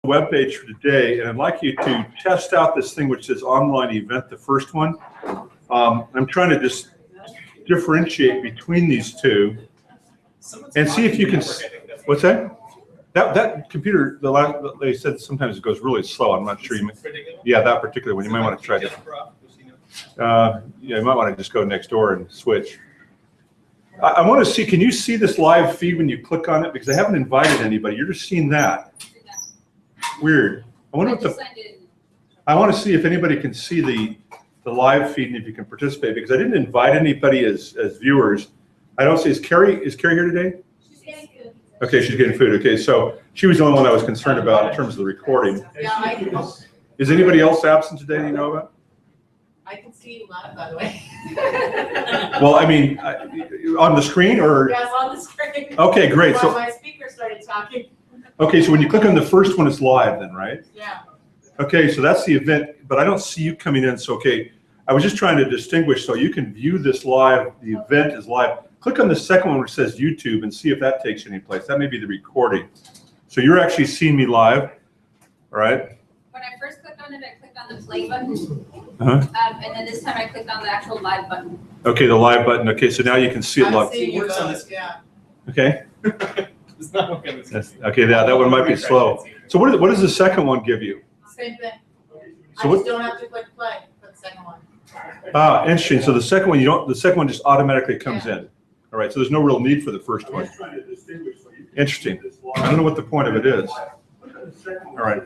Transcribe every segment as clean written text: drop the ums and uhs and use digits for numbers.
web page for today, and I'd like you to test out this thing which says online event, the first one. I'm trying to just differentiate between these two and see if you can. What's that? That computer, they said sometimes it goes really slow. I'm not sure. Yeah, that particular one. You might want to try to. Yeah, you might want to just go next door and switch. I want to see. Can you see this live feed when you click on it? Because I haven't invited anybody. You're just seeing that. Weird. I wonder what I want to see if anybody can see the live feed and if you can participate, because I didn't invite anybody as viewers. I don't see. Is Carrie here today? She's getting food. Okay, she's getting food. Okay, so she was the only one I was concerned about in terms of the recording. Yeah, Is anybody else absent today that you know about? I can see you live, by the way. Well, I mean, on the screen or? Yes, on the screen. Okay, great. Before So my speaker started talking. okay, so when you click on the first one, it's live then, right? Yeah. Okay, so that's the event, but I don't see you coming in. So, okay, I was just trying to distinguish so you can view this live. The event is live. Click on the second one which says YouTube and see if that takes you any place. That may be the recording. So you're actually seeing me live, all right? When I first clicked on it, I clicked on the play button. And then this time I clicked on the actual live button. Okay, the live button. Okay, so now you can see it I'm live. seeing you both, yeah. Okay. It's not okay. Okay, that one might be slow. So what does the second one give you? Same thing. So I just don't have to click play for the second one. Ah, interesting. So the second one the second one just automatically comes in. All right, so there's no real need for the first one. Interesting. I don't know what the point of it is. All right.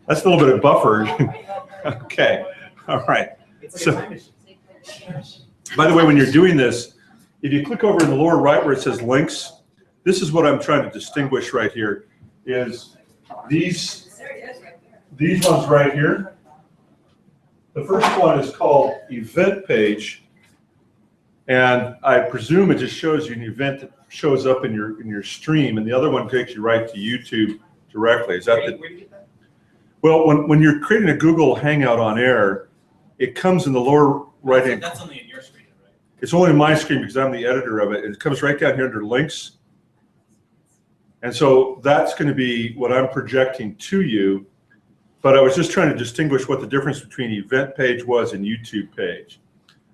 That's a little bit of buffer. Okay. All right. So, by the way, when you're doing this, if you click over in the lower right where it says links, this is what I'm trying to distinguish right here, is these ones right here. The first one is called event page, and I presume it just shows you an event that shows up in your stream, and the other one takes you right to YouTube directly. Is that the? Well, when you're creating a Google Hangout on air, it comes in the lower right hand. That's only in your screen, right? It's only in my screen because I'm the editor of it. It comes right down here under links. And so that's going to be what I'm projecting to you. But I was just trying to distinguish what the difference between event page was and YouTube page.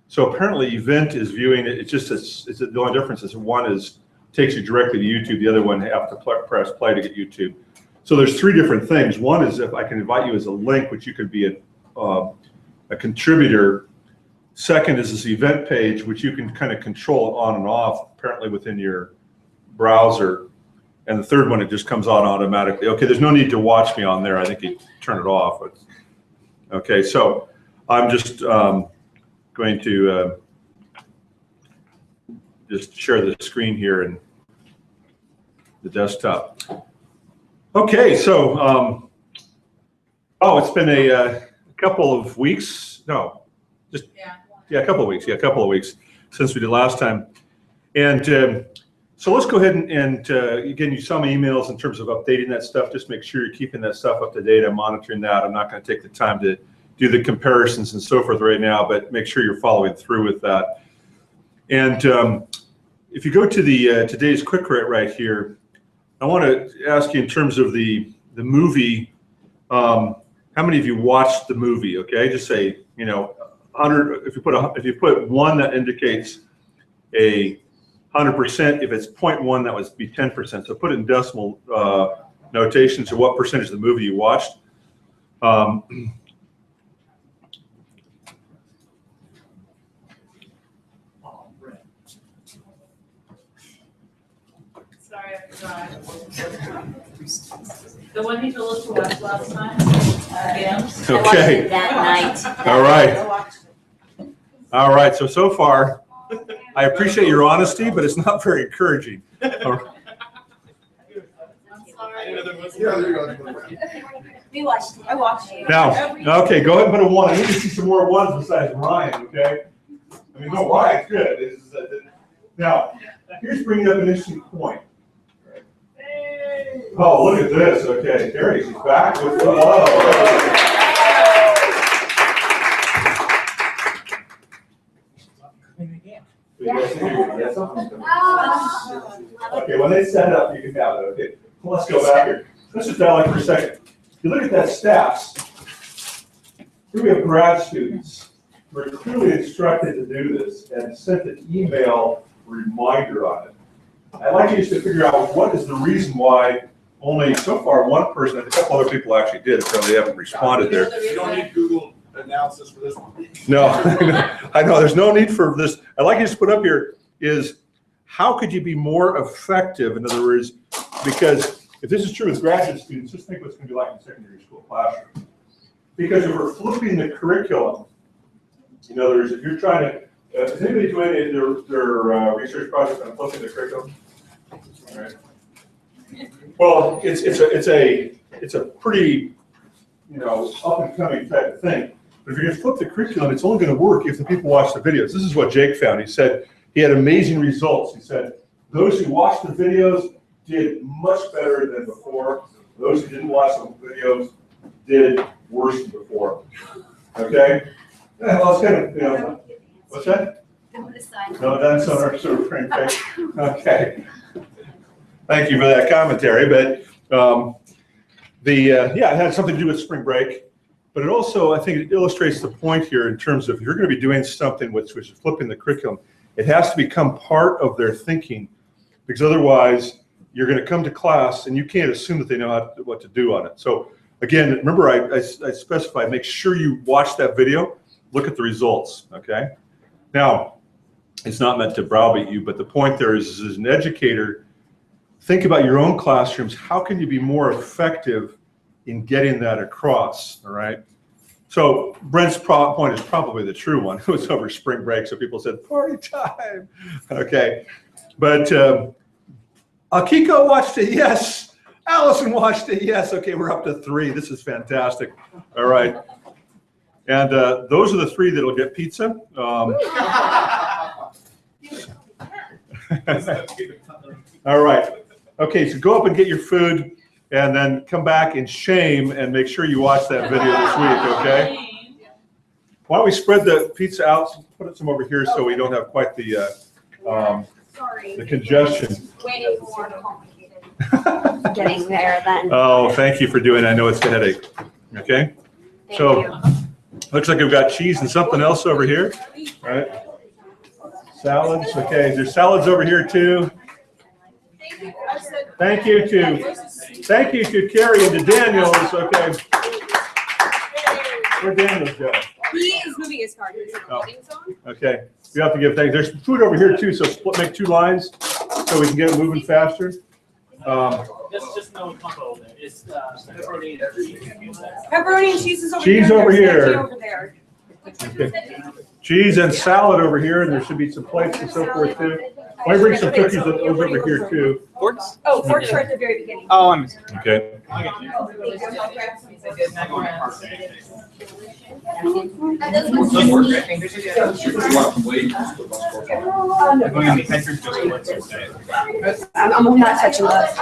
So apparently event is viewing it. It's just the only difference is one takes you directly to YouTube. The other one you have to press play to get YouTube. So there's three different things. One is if I can invite you as a link, which you could be a contributor. Second is this event page, which you can kind of control on and off, apparently within your browser. And the third one, it just comes on automatically. Okay, there's no need to watch me on there. I think you turn it off. Okay, so I'm just going to just share the screen here and the desktop. Okay, so it's been a couple of weeks. No, just a couple of weeks. Yeah, a couple of weeks since we did last time, and so let's go ahead and again, you saw my emails in terms of updating that stuff. Just make sure you're keeping that stuff up to date. I'm monitoring that. I'm not going to take the time to do the comparisons and so forth right now, but make sure you're following through with that. And if you go to the today's quick write right here, I want to ask you in terms of the movie. How many of you watched the movie? Okay, just say 100. If you put 1, that indicates a 100%. If it's 0.1, that would be 10%. So put it in decimal notation. So what percentage of the movie you watched? Sorry, I forgot. The one you told us to watch last time. Games. Okay. That night. All right. All right. So far, I appreciate your honesty, but it's not very encouraging. I'm sorry. We watched it. I watched it. Now, okay, go ahead and put a 1. I need to see some more 1s besides Ryan, okay? I mean, no, Ryan's good. Now, here's bringing up an interesting point. Oh, look at this. Okay, Terry, she's back with Okay, when they set up, you can have it. Okay. let's go back here. Let's just dial for a second. If you look at that stats, here we have grad students who are clearly instructed to do this and sent an email reminder on it. I'd like you just to figure out what is the reason why only so far one person, and a couple other people actually did, so they haven't responded there. You don't need Google analysis for this one. No, I know, there's no need for this. I'd like you to put up here is, how could you be more effective? In other words, because if this is true with graduate students, just think what it's going to be like in secondary school classroom. Because if we're flipping the curriculum, in other words, if you're trying to, is anybody doing their research project on flipping the curriculum? All right. Well, it's a pretty, up and coming type of thing. But if you're going to flip the curriculum, it's only going to work if the people watch the videos. This is what Jake found. He said he had amazing results. He said those who watched the videos did much better than before. Those who didn't watch the videos did worse than before. Okay? Yeah, well, it's kind of, what's that? No, that's on our sort of frame page. Okay. Thank you for that commentary, but yeah, it had something to do with spring break, but it also, I think it illustrates the point here in terms of, if you're going to be doing something which is flipping the curriculum, it has to become part of their thinking, because otherwise you're going to come to class and you can't assume that they know what to do on it. So again, remember I specified, make sure you watch that video, look at the results, okay? Now, it's not meant to browbeat you, but the point there is, as an educator, think about your own classrooms. How can you be more effective in getting that across, all right? So Brent's point is probably the true one. It was over spring break, so people said, party time, okay. But Akiko watched it, yes. Allison watched it, yes. Okay, we're up to 3. This is fantastic, all right. And those are the 3 that'll get pizza. All right. Okay, so go up and get your food, and then come back in shame and make sure you watch that video this week, okay? Why don't we spread the pizza out, put some over here so we don't have quite the congestion. Way more complicated. Getting there then. Oh, thank you for doing it. I know it's a headache, okay? So, looks like we've got cheese and something else over here, all right? Salads, okay, there's salads over here too. Thank you to Carrie and to Daniels, okay. Where'd Daniels go? He is moving his car. He's in the loading zone. Okay, we have to give thanks. There's food over here too, so make 2 lines so we can get it moving faster. Just no combo there. It's pepperoni and cheese. Pepperoni and cheese is over Cheese here. over There's here. veggie over there. Okay. Cheese and salad over here, and there should be some plates and so forth too. Why bring some cookies and those over here too? Forks? Oh, forks are at the very beginning. Oh, I'm. Okay. I'm not touching that.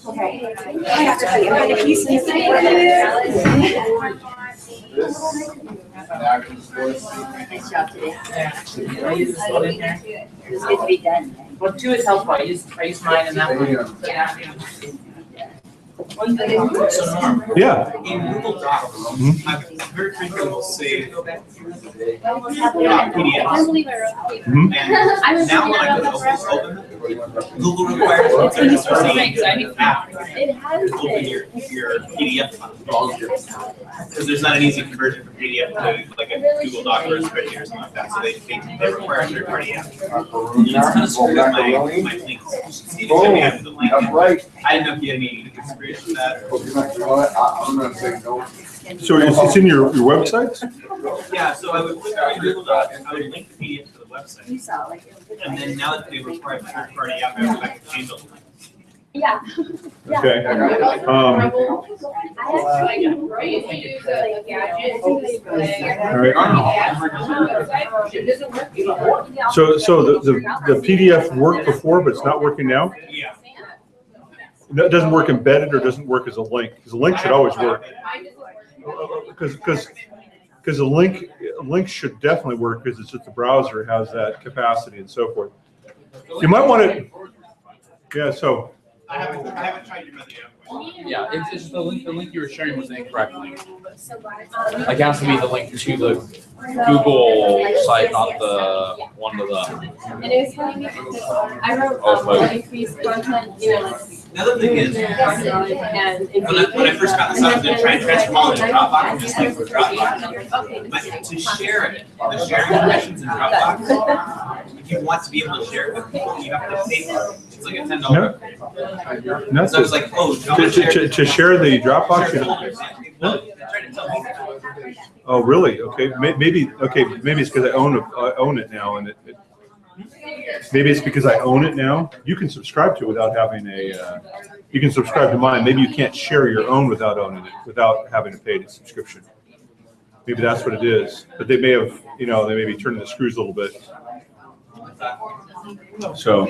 Okay. I have to tell you, I'm gonna piece these Nice job today. It's good to be done. Well, 2 is helpful. I use mine in that one. One thing Yeah. in Google Docs, I very frequently will save I PDFs. believe I wrote. Mhm. And now when I go to open it, Google requires me to It has open your PDF file. Because there's not an easy conversion from PDF to like a Google Doc or a spreadsheet or something like that. So they require a third-party app. It's kind of screwed up my links. Steve sent me after the link. That's right. I didn't know if you had any experience with that. I'm gonna say no. So it's in your website? Yeah, so I would click on Google Docs, I would link the PDF to the website. You saw like. And then now that they require the third-party app, I can change those links. Yeah. Okay. So the PDF worked before, but it's not working now? Yeah. That doesn't work embedded or doesn't work as a link? Because a link should always work. Because because the link should definitely work because it's just the browser has that capacity and so forth. You might want to, yeah, so. I haven't tried your method yet. Yeah, it's just the link you were sharing was the incorrect link. Like it has to be the link to the Google site, not the one to the. And it was funny because I wrote increased content, Another thing is, when I first found this out, I was gonna try and transfer all into Dropbox, just like with Dropbox. But to share it, the sharing permissions in Dropbox, if you want to be able to share it with people, you have to pay for it. It's like a $10. No, So I was like, oh, to share the Dropbox. Oh, really? Okay, maybe it's because I own it now, and maybe it's because I own it now. You can subscribe to it without having you can subscribe to mine. Maybe you can't share your own without owning it, without having a paid subscription. Maybe that's what it is. But they may have, they may be turning the screws a little bit. So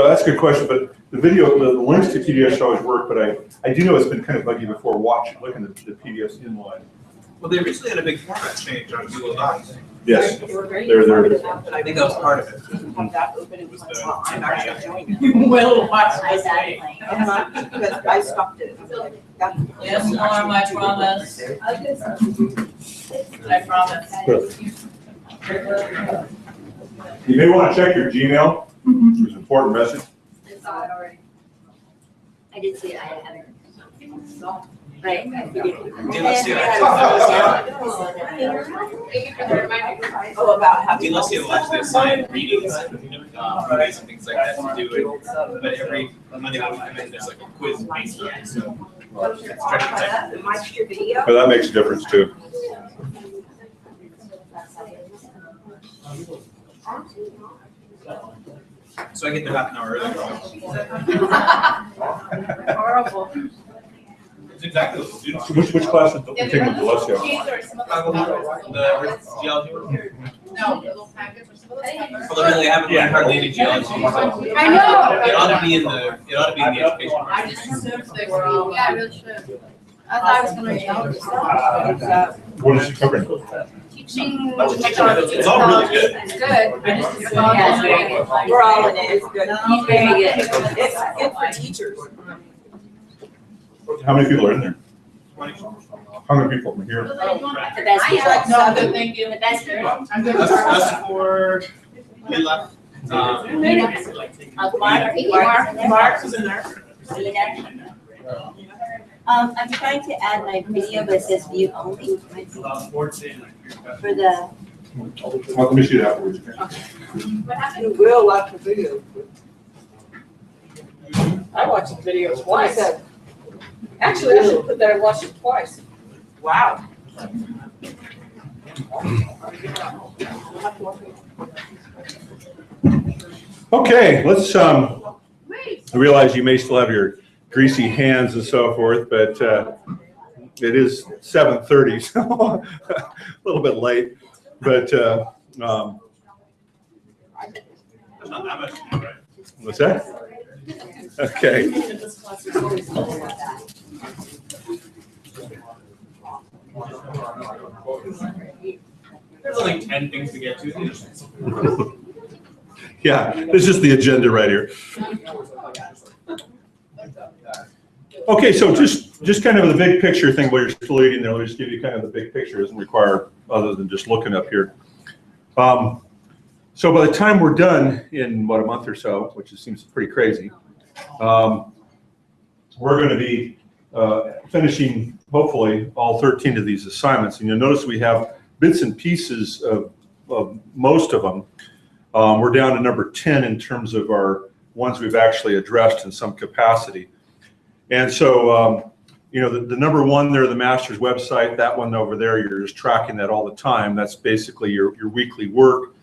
that's a good question, but the video, the links to PDFs always work, but I do know it's been kind of buggy before looking at the PDFs inline. Well, they recently had a big format change on Google Docs. Yes, They were very they're informative, but I think that was part of it. Have that open, it was like, well, I'm actually doing it. You will watch my site. Because I stopped it. Yes, Norm, I promise. I promise. You may want to check your Gmail. There's an important message. I saw it already. I did see it, I haven't. Right. Dude, let's do it. Oh, about having. Dude, let's do actually assign readings, movies and things like that to do it. But every Monday when we come in, there's like a quiz based on it. So let's try to protect. Watch your video. Well, that makes a difference too. So I get there half an hour early. Horrible. It's exactly what the students. Which class did you take with Alessio? The geology. No, little packets or something. Preliminarily, I haven't learned hardly any geology. So I know. it ought to be in the education. I just assumed they were all. Yeah, I really should. I thought I was gonna geology. What is she covering? Teaching. It's all really good. It's good. I just. Yeah, it's very good. We're all in it, it's good. He's very good. It's good for teachers. How many people are in there? 20. How many people from here? The best I like people. no, good, thank you. The best people. I'm good. That's for Mila. Mark is in there. I'm trying to add my video, but it says view only for the. Let me see it afterwards. You will watch the video. I watched the video twice. Actually, I should put that, I watched it twice. Wow. Okay, let's, I realize you may still have your greasy hands and so forth, but it is 7:30, so a little bit late, but what's that? Okay. There's only 10 things to get to. Yeah, this is the agenda right here. Okay, so just kind of the big picture thing while you're still eating there, let me just give you kind of the big picture. It doesn't require other than just looking up here. So by the time we're done in, what, a month or so, which seems pretty crazy, we're going to be finishing, hopefully, all 13 of these assignments. And you'll notice we have bits and pieces of most of them. We're down to number 10 in terms of our ones we've actually addressed in some capacity. And so, you know, the number one there, the master's website, that one over there, you're just tracking that all the time. That's basically your weekly work.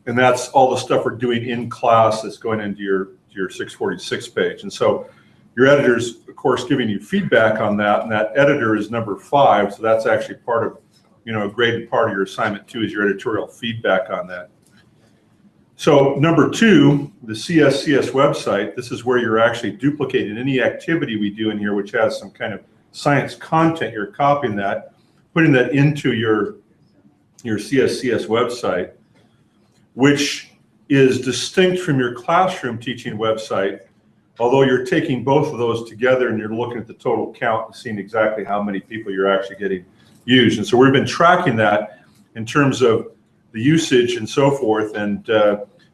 And that's all the stuff we're doing in class that's going into your 646 page. And so your editor's, of course, giving you feedback on that. And that editor is number 5. So that's actually part of, you know, a graded part of your assignment too, is your editorial feedback on that. So number 2, the CSCS website, this is where you're actually duplicating any activity we do in here which has some kind of science content. You're copying that, putting that into your CSCS website, which is distinct from your classroom teaching website, although you're taking both of those together and you're looking at the total count and seeing exactly how many people you're actually getting used. And so we've been tracking that in terms of the usage and so forth. And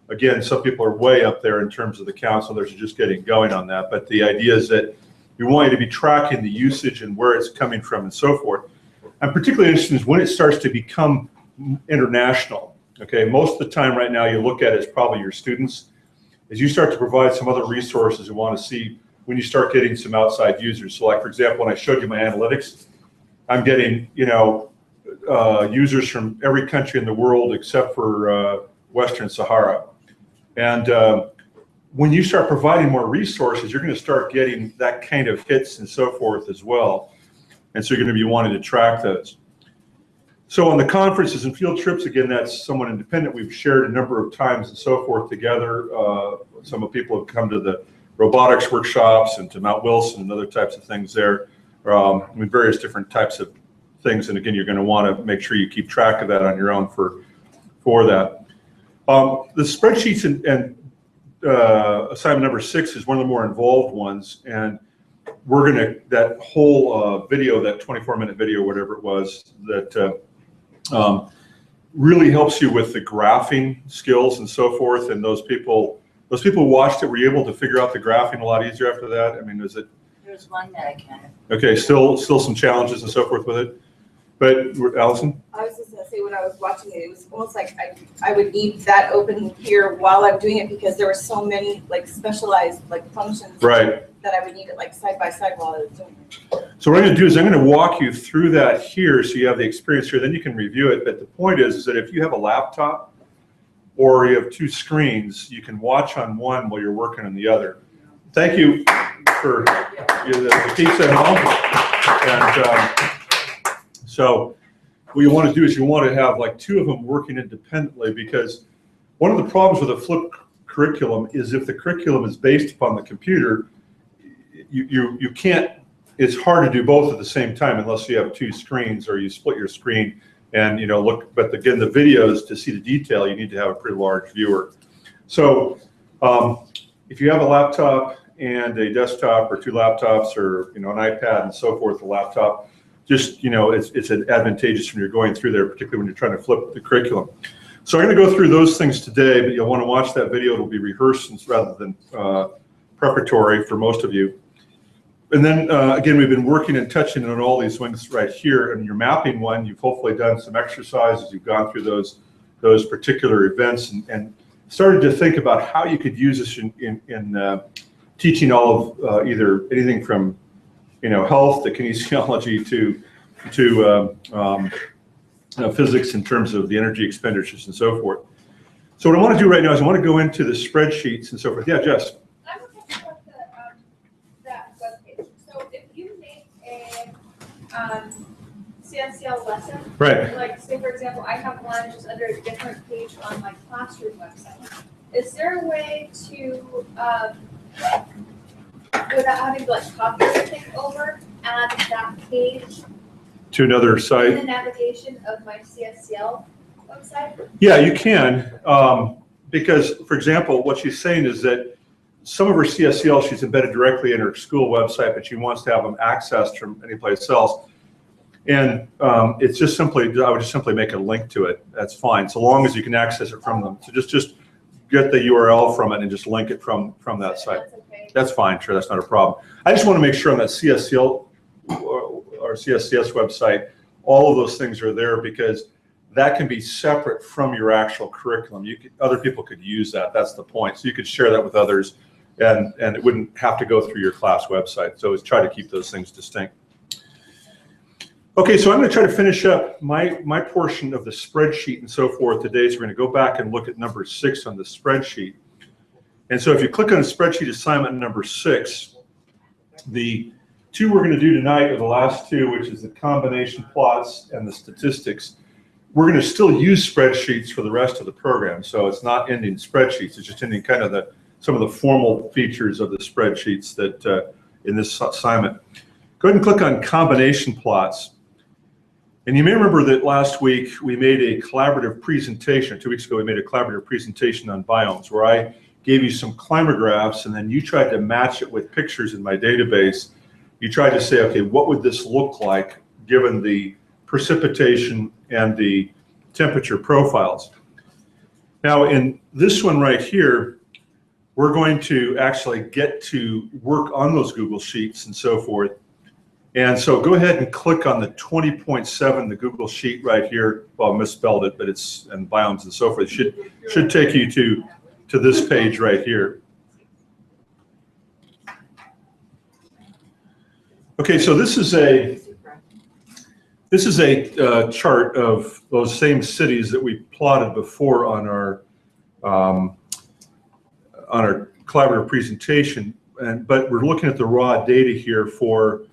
again, some people are way up there in terms of the count, so they're just getting going on that. But the idea is that we want you to be tracking the usage and where it's coming from and so forth. I'm particularly interested in when it starts to become international. Okay, most of the time right now you look at it as probably your students. As you start to provide some other resources, you want to see when you start getting some outside users. So like, for example, when I showed you my analytics, I'm getting, users from every country in the world except for Western Sahara. And when you start providing more resources, you're going to start getting that kind of hits and so forth as well. And so you're going to be wanting to track those. So on the conferences and field trips, again, that's somewhat independent. We've shared a number of times and so forth together. Some of people have come to the robotics workshops and to Mount Wilson and other types of things there. With various different types of things. And again, you're going to want to make sure you keep track of that on your own for that. The spreadsheets and assignment number 6 is one of the more involved ones. And we're going to, that whole video, that 24-minute video, whatever it was, that really helps you with the graphing skills and so forth. And those people who watched it, were you able to figure out the graphing a lot easier after that? I mean, was it? There's one that I can. Okay, still some challenges and so forth with it. But Allison? I was just gonna say, when I was watching it, it was almost like I would need that open here while I'm doing it, because there were so many like specialized like functions. Right. That I would need it like side by side while I was doing it. So what I'm going to do is I'm going to walk you through that here so you have the experience here, then you can review it. But the point is that if you have a laptop or you have 2 screens, you can watch on one while you're working on the other. Thank you for the pizza and all. And so what you want to do is you want to have like 2 of them working independently, because one of the problems with a flipped curriculum is if the curriculum is based upon the computer, you can't, it's hard to do both at the same time unless you have 2 screens or you split your screen and look. But again, the videos, to see the detail, you need to have a pretty large viewer. So if you have a laptop and a desktop, or 2 laptops, or an iPad and so forth, a laptop, just it's advantageous when you're going through there, particularly when you're trying to flip the curriculum. So I'm going to go through those things today, but you'll want to watch that video. It'll be rehearsed rather than preparatory for most of you. And then again, we've been working and touching on all these things right here. And your mapping one, you've hopefully done some exercises. You've gone through those particular events and started to think about how you could use this in teaching all of either anything from health to kinesiology to physics in terms of the energy expenditures and so forth. So what I want to do right now is I want to go into the spreadsheets and so forth. Yeah, Jess. I'm looking at that webpage. So if you make a CSCL lesson, Right. like say for example, I have one just under a different page on my classroom website. Is there a way to, without having to like copy everything over, add that page To another in site. the navigation of my CSCL website? Yeah, you can, because, for example, what she's saying is that some of her CSCL she's embedded directly in her school website, but she wants to have them accessed from any place else. And it's just simply, I would just simply make a link to it. That's fine, so long as you can access it from them. So just get the URL from it and just link it from that site. That's okay. That's fine, sure, that's not a problem. I just want to make sure on that CSCL or CSCS website, all of those things are there, because that can be separate from your actual curriculum. Other people could use that. That's the point. So you could share that with others, and it wouldn't have to go through your class website. So try to keep those things distinct. Okay, so I'm going to try to finish up my portion of the spreadsheet and so forth today. So we're going to go back and look at number 6 on the spreadsheet. And so if you click on the spreadsheet assignment number 6, the 2 we're going to do tonight are the last 2, which is the combination plots and the statistics. we're going to still use spreadsheets for the rest of the program. So it's not ending spreadsheets. It's just ending kind of some of the formal features of the spreadsheets that in this assignment. Go ahead and click on combination plots. And you may remember that last week we made a collaborative presentation. 2 weeks ago we made a collaborative presentation on biomes where I gave you some climagraphs and then you tried to match it with pictures in my database. You tried to say, okay, what would this look like given the precipitation and the temperature profiles? Now in this one right here, we're going to actually get to work on those Google Sheets and so forth. And so go ahead and click on the 20.7, the Google Sheet right here. Well, I misspelled it, but it's and biomes and so forth. Should take you to this page right here. Okay, so this is a chart of those same cities that we plotted before on our collaborative presentation, but we're looking at the raw data here for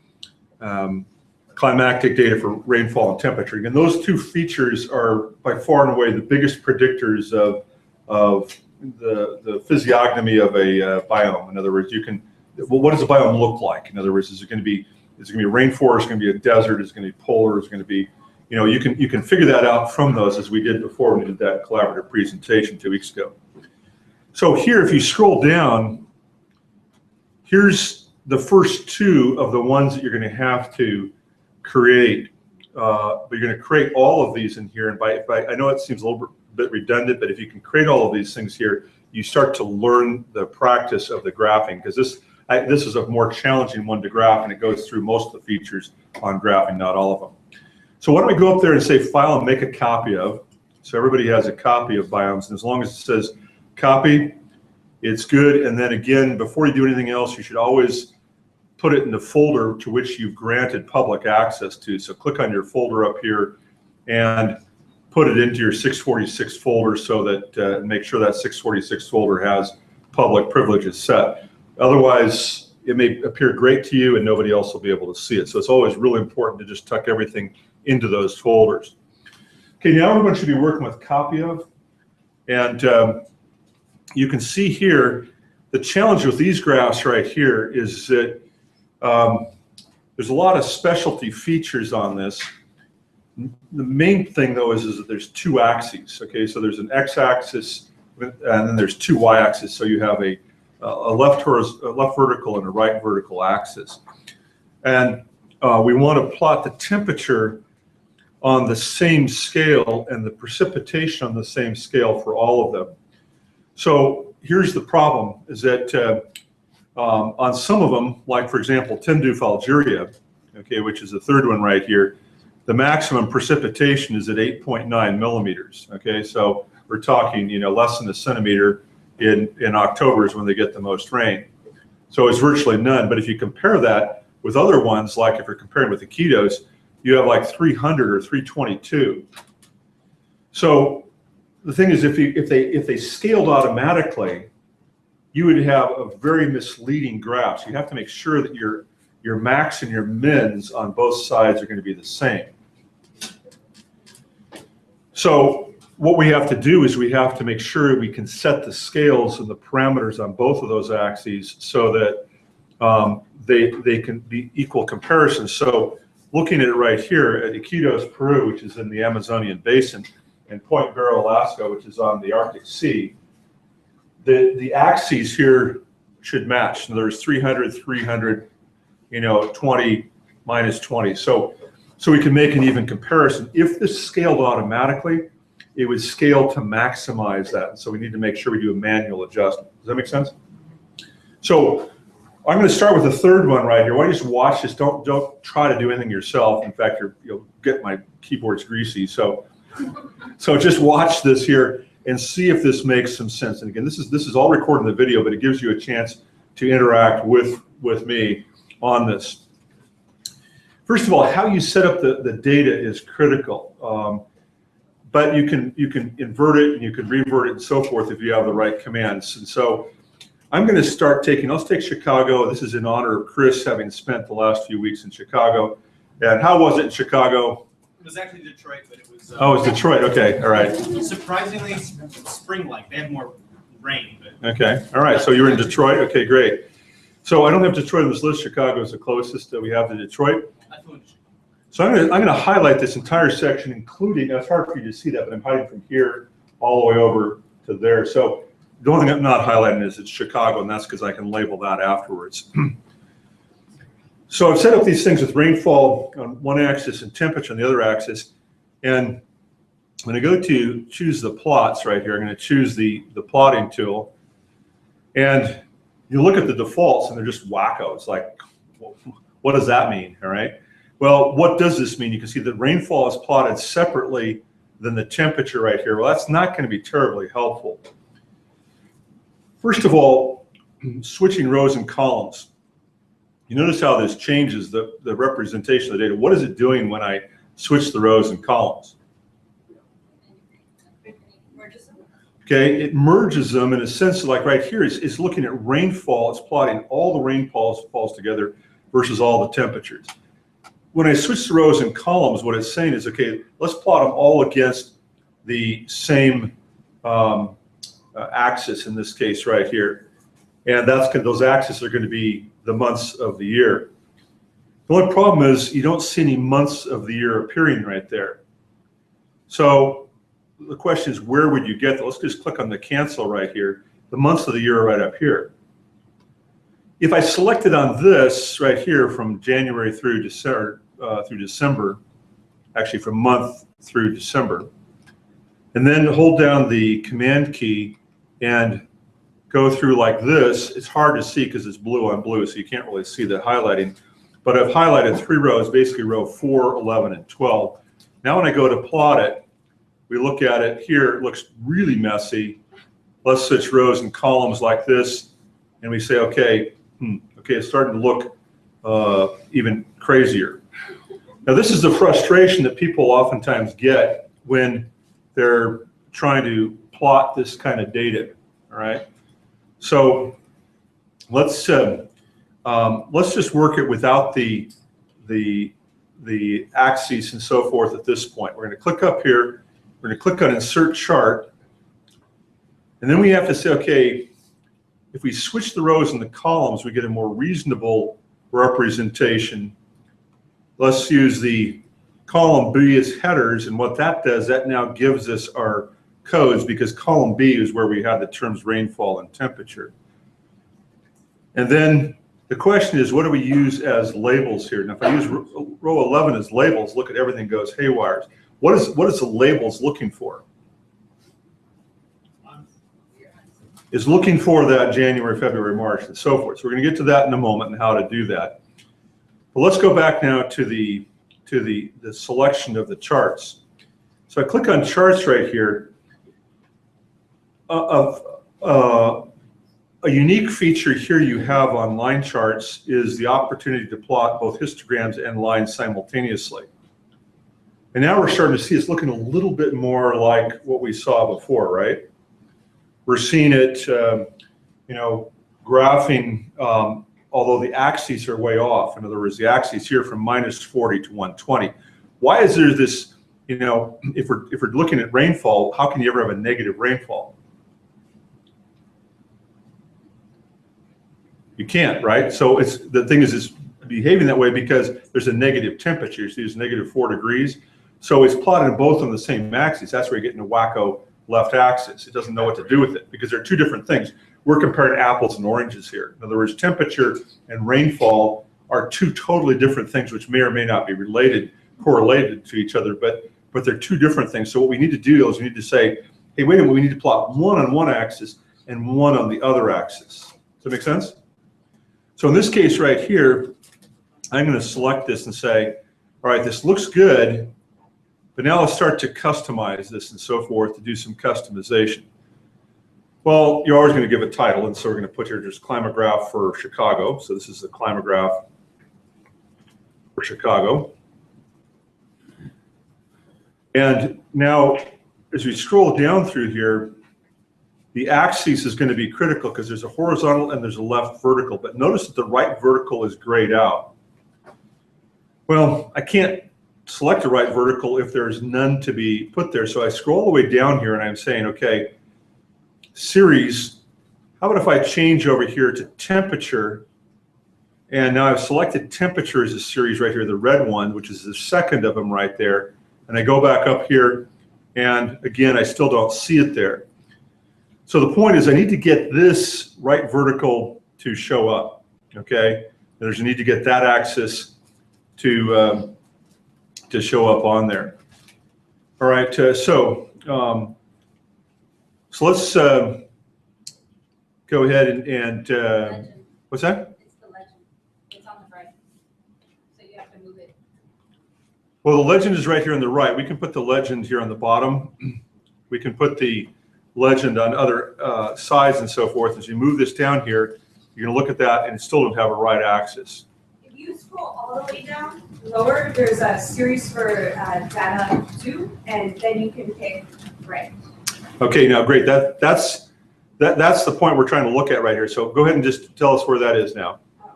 climatic data for rainfall and temperature. And those two features are by far and away the biggest predictors of the physiognomy of a biome. In other words, what does a biome look like? In other words, is it going to be rainforest, going to be a desert, is it going to be polar, is it going to be, you can figure that out from those as we did before when we did that collaborative presentation 2 weeks ago. So here, if you scroll down, here's the first two of the ones that you're going to have to create. But you're going to create all of these in here. And I know it seems a little bit redundant, but if you can create all of these things here, you start to learn the practice of the graphing, because this is a more challenging one to graph, and it goes through most of the features on graphing, not all of them. So why don't we go up there and say File and make a copy of. So everybody has a copy of biomes, and as long as it says copy, it's good. And then again, before you do anything else, you should always put it in the folder to which you've granted public access to. So click on your folder up here and put it into your 646 folder so that make sure that 646 folder has public privileges set. Otherwise, it may appear great to you and nobody else will be able to see it. So it's always really important to just tuck everything into those folders. Okay, now everyone should be working with copy of. And you can see here, the challenge with these graphs right here is that there's a lot of specialty features on this. The main thing though is that there's two axes. Okay, so there's an x-axis and then there's two y-axes. So you have a left vertical and a right vertical axis. And we want to plot the temperature on the same scale and the precipitation on the same scale for all of them. So here's the problem, is that on some of them, like for example, Tindouf, Algeria, okay, which is the third one right here, the maximum precipitation is at 8.9 millimeters. Okay, so we're talking, less than a centimeter. In October is when they get the most rain. So it's virtually none. But if you compare that with other ones, like if you're comparing with Iquitos, you have like 300 or 322. So the thing is, if they scaled automatically, you would have a very misleading graph. So you have to make sure that your max and your mins on both sides are going to be the same. So what we have to do is we have to make sure we can set the scales and the parameters on both of those axes so that they can be equal comparisons. So looking at it right here at Iquitos, Peru, which is in the Amazonian basin, and Point Barrow, Alaska, which is on the Arctic Sea, the axes here should match. So there's 300, 300, 20, minus 20. So we can make an even comparison. If this scaled automatically, it would scale to maximize that. So we need to make sure we do a manual adjustment. Does that make sense? So I'm going to start with the third one right here. Why don't you just watch this? Don't try to do anything yourself. In fact, you'll get my keyboard's greasy. So just watch this here and see if this makes some sense. And again, this is all recorded in the video, but it gives you a chance to interact with me on this. First of all, how you set up the data is critical. But you can invert it and you can revert it and so forth if you have the right commands. And so I'm going to start let's take Chicago. This is in honor of Chris having spent the last few weeks in Chicago. And how was it in Chicago? It was actually Detroit, but it was. Oh, it's Detroit. Okay, all right. Surprisingly spring-like. They had more rain, but. Okay, all right. So you're in Detroit. Okay, great. So I don't have Detroit on this list. Chicago is the closest that we have to Detroit. I flew in Detroit. So I'm gonna highlight this entire section, including, it's hard for you to see that, but I'm hiding from here all the way over to there. So the only thing I'm not highlighting is it's Chicago, and that's because I can label that afterwards. So I've set up these things with rainfall on one axis and temperature on the other axis. And when I go to choose the plots right here, I'm going to choose the plotting tool. And you look at the defaults and they're just wacko. It's like, what does that mean? All right. Well, what does this mean? You can see that rainfall is plotted separately than the temperature right here. Well, that's not going to be terribly helpful. First of all, switching rows and columns. You notice how this changes the representation of the data. What is it doing when I switch the rows and columns? Okay, it merges them in a sense, like right here, it's looking at rainfall. It's plotting all the rainfalls together versus all the temperatures. When I switch the rows and columns, what it's saying is, okay, let's plot them all against the same axis, in this case right here. And those axes are going to be the months of the year. The only problem is you don't see any months of the year appearing right there. So the question is, where would you get that? Let's just click on the cancel right here. The months of the year are right up here. If I selected on this right here from January through December, actually from month through December, and then hold down the command key and go through like this, it's hard to see because it's blue on blue, so you can't really see the highlighting. But I've highlighted 3 rows, basically row 4, 11, and 12. Now when I go to plot it, we look at it here, it looks really messy. Let's switch rows and columns like this, and we say, okay, it's starting to look even crazier. Now this is the frustration that people oftentimes get when they're trying to plot this kind of data, all right? So let's just work it without the axes and so forth at this point. We're going to click up here. We're going to click on Insert Chart. And then we have to say, okay, if we switch the rows and the columns, we get a more reasonable representation. Let's use the column B as headers. And what that does, that now gives us our codes, because column B is where we have the terms rainfall and temperature. And then the question is, what do we use as labels here? Now, if I use row 11 as labels, look at everything goes haywire. What is the labels looking for? Is looking for that January, February, March, and so forth. So we're going to get to that in a moment and how to do that. But let's go back now to the selection of the charts. So I click on charts right here. A unique feature here you have on line charts is the opportunity to plot both histograms and lines simultaneously. And now we're starting to see it's looking a little bit more like what we saw before, right? We're seeing it, graphing, although the axes are way off. In other words, the axes here from -40 to 120. Why is there this, if we're looking at rainfall, how can you ever have a negative rainfall? You can't, right? So the thing is, it's behaving that way because there's a negative temperature. So it's -4 degrees. So it's plotted both on the same axis. That's where you're getting a wacko left axis. It doesn't know what to do with it because they're two different things. We're comparing apples and oranges here. In other words, temperature and rainfall are two totally different things, which may or may not be correlated to each other, but they're two different things. So what we need to do is we need to say, hey, wait a minute, we need to plot one on one axis and one on the other axis. Does that make sense? So in this case right here, I'm going to select this and say, all right, this looks good, but now let's start to customize this and so forth to do some customization. Well, you're always going to give a title, and so we're going to put here just Climograph for Chicago. So this is the Climograph for Chicago. And now, as we scroll down through here, the axis is going to be critical because there's a horizontal and there's a left vertical. But notice that the right vertical is grayed out. Well, I can't select a right vertical if there's none to be put there. So I scroll all the way down here and I'm saying, okay, series, how about if I change over here to temperature? And now I've selected temperature as a series right here, the red one, which is the second of them right there. And I go back up here, and again, I still don't see it there. So the point is I need to get this right vertical to show up, okay? There's a need to get that axis to show up on there. All right, so let's go ahead and what's that? It's the legend. It's on the right. So you have to move it. Well, the legend is right here on the right. We can put the legend here on the bottom. We can put the legend on other sides and so forth. As you move this down here, you're going to look at that and it still don't have a right axis. If you scroll all the way down lower, there's a series for data 2, and then you can pick right. Okay, now great. That's the point we're trying to look at right here. So go ahead and just tell us where that is now. Oh,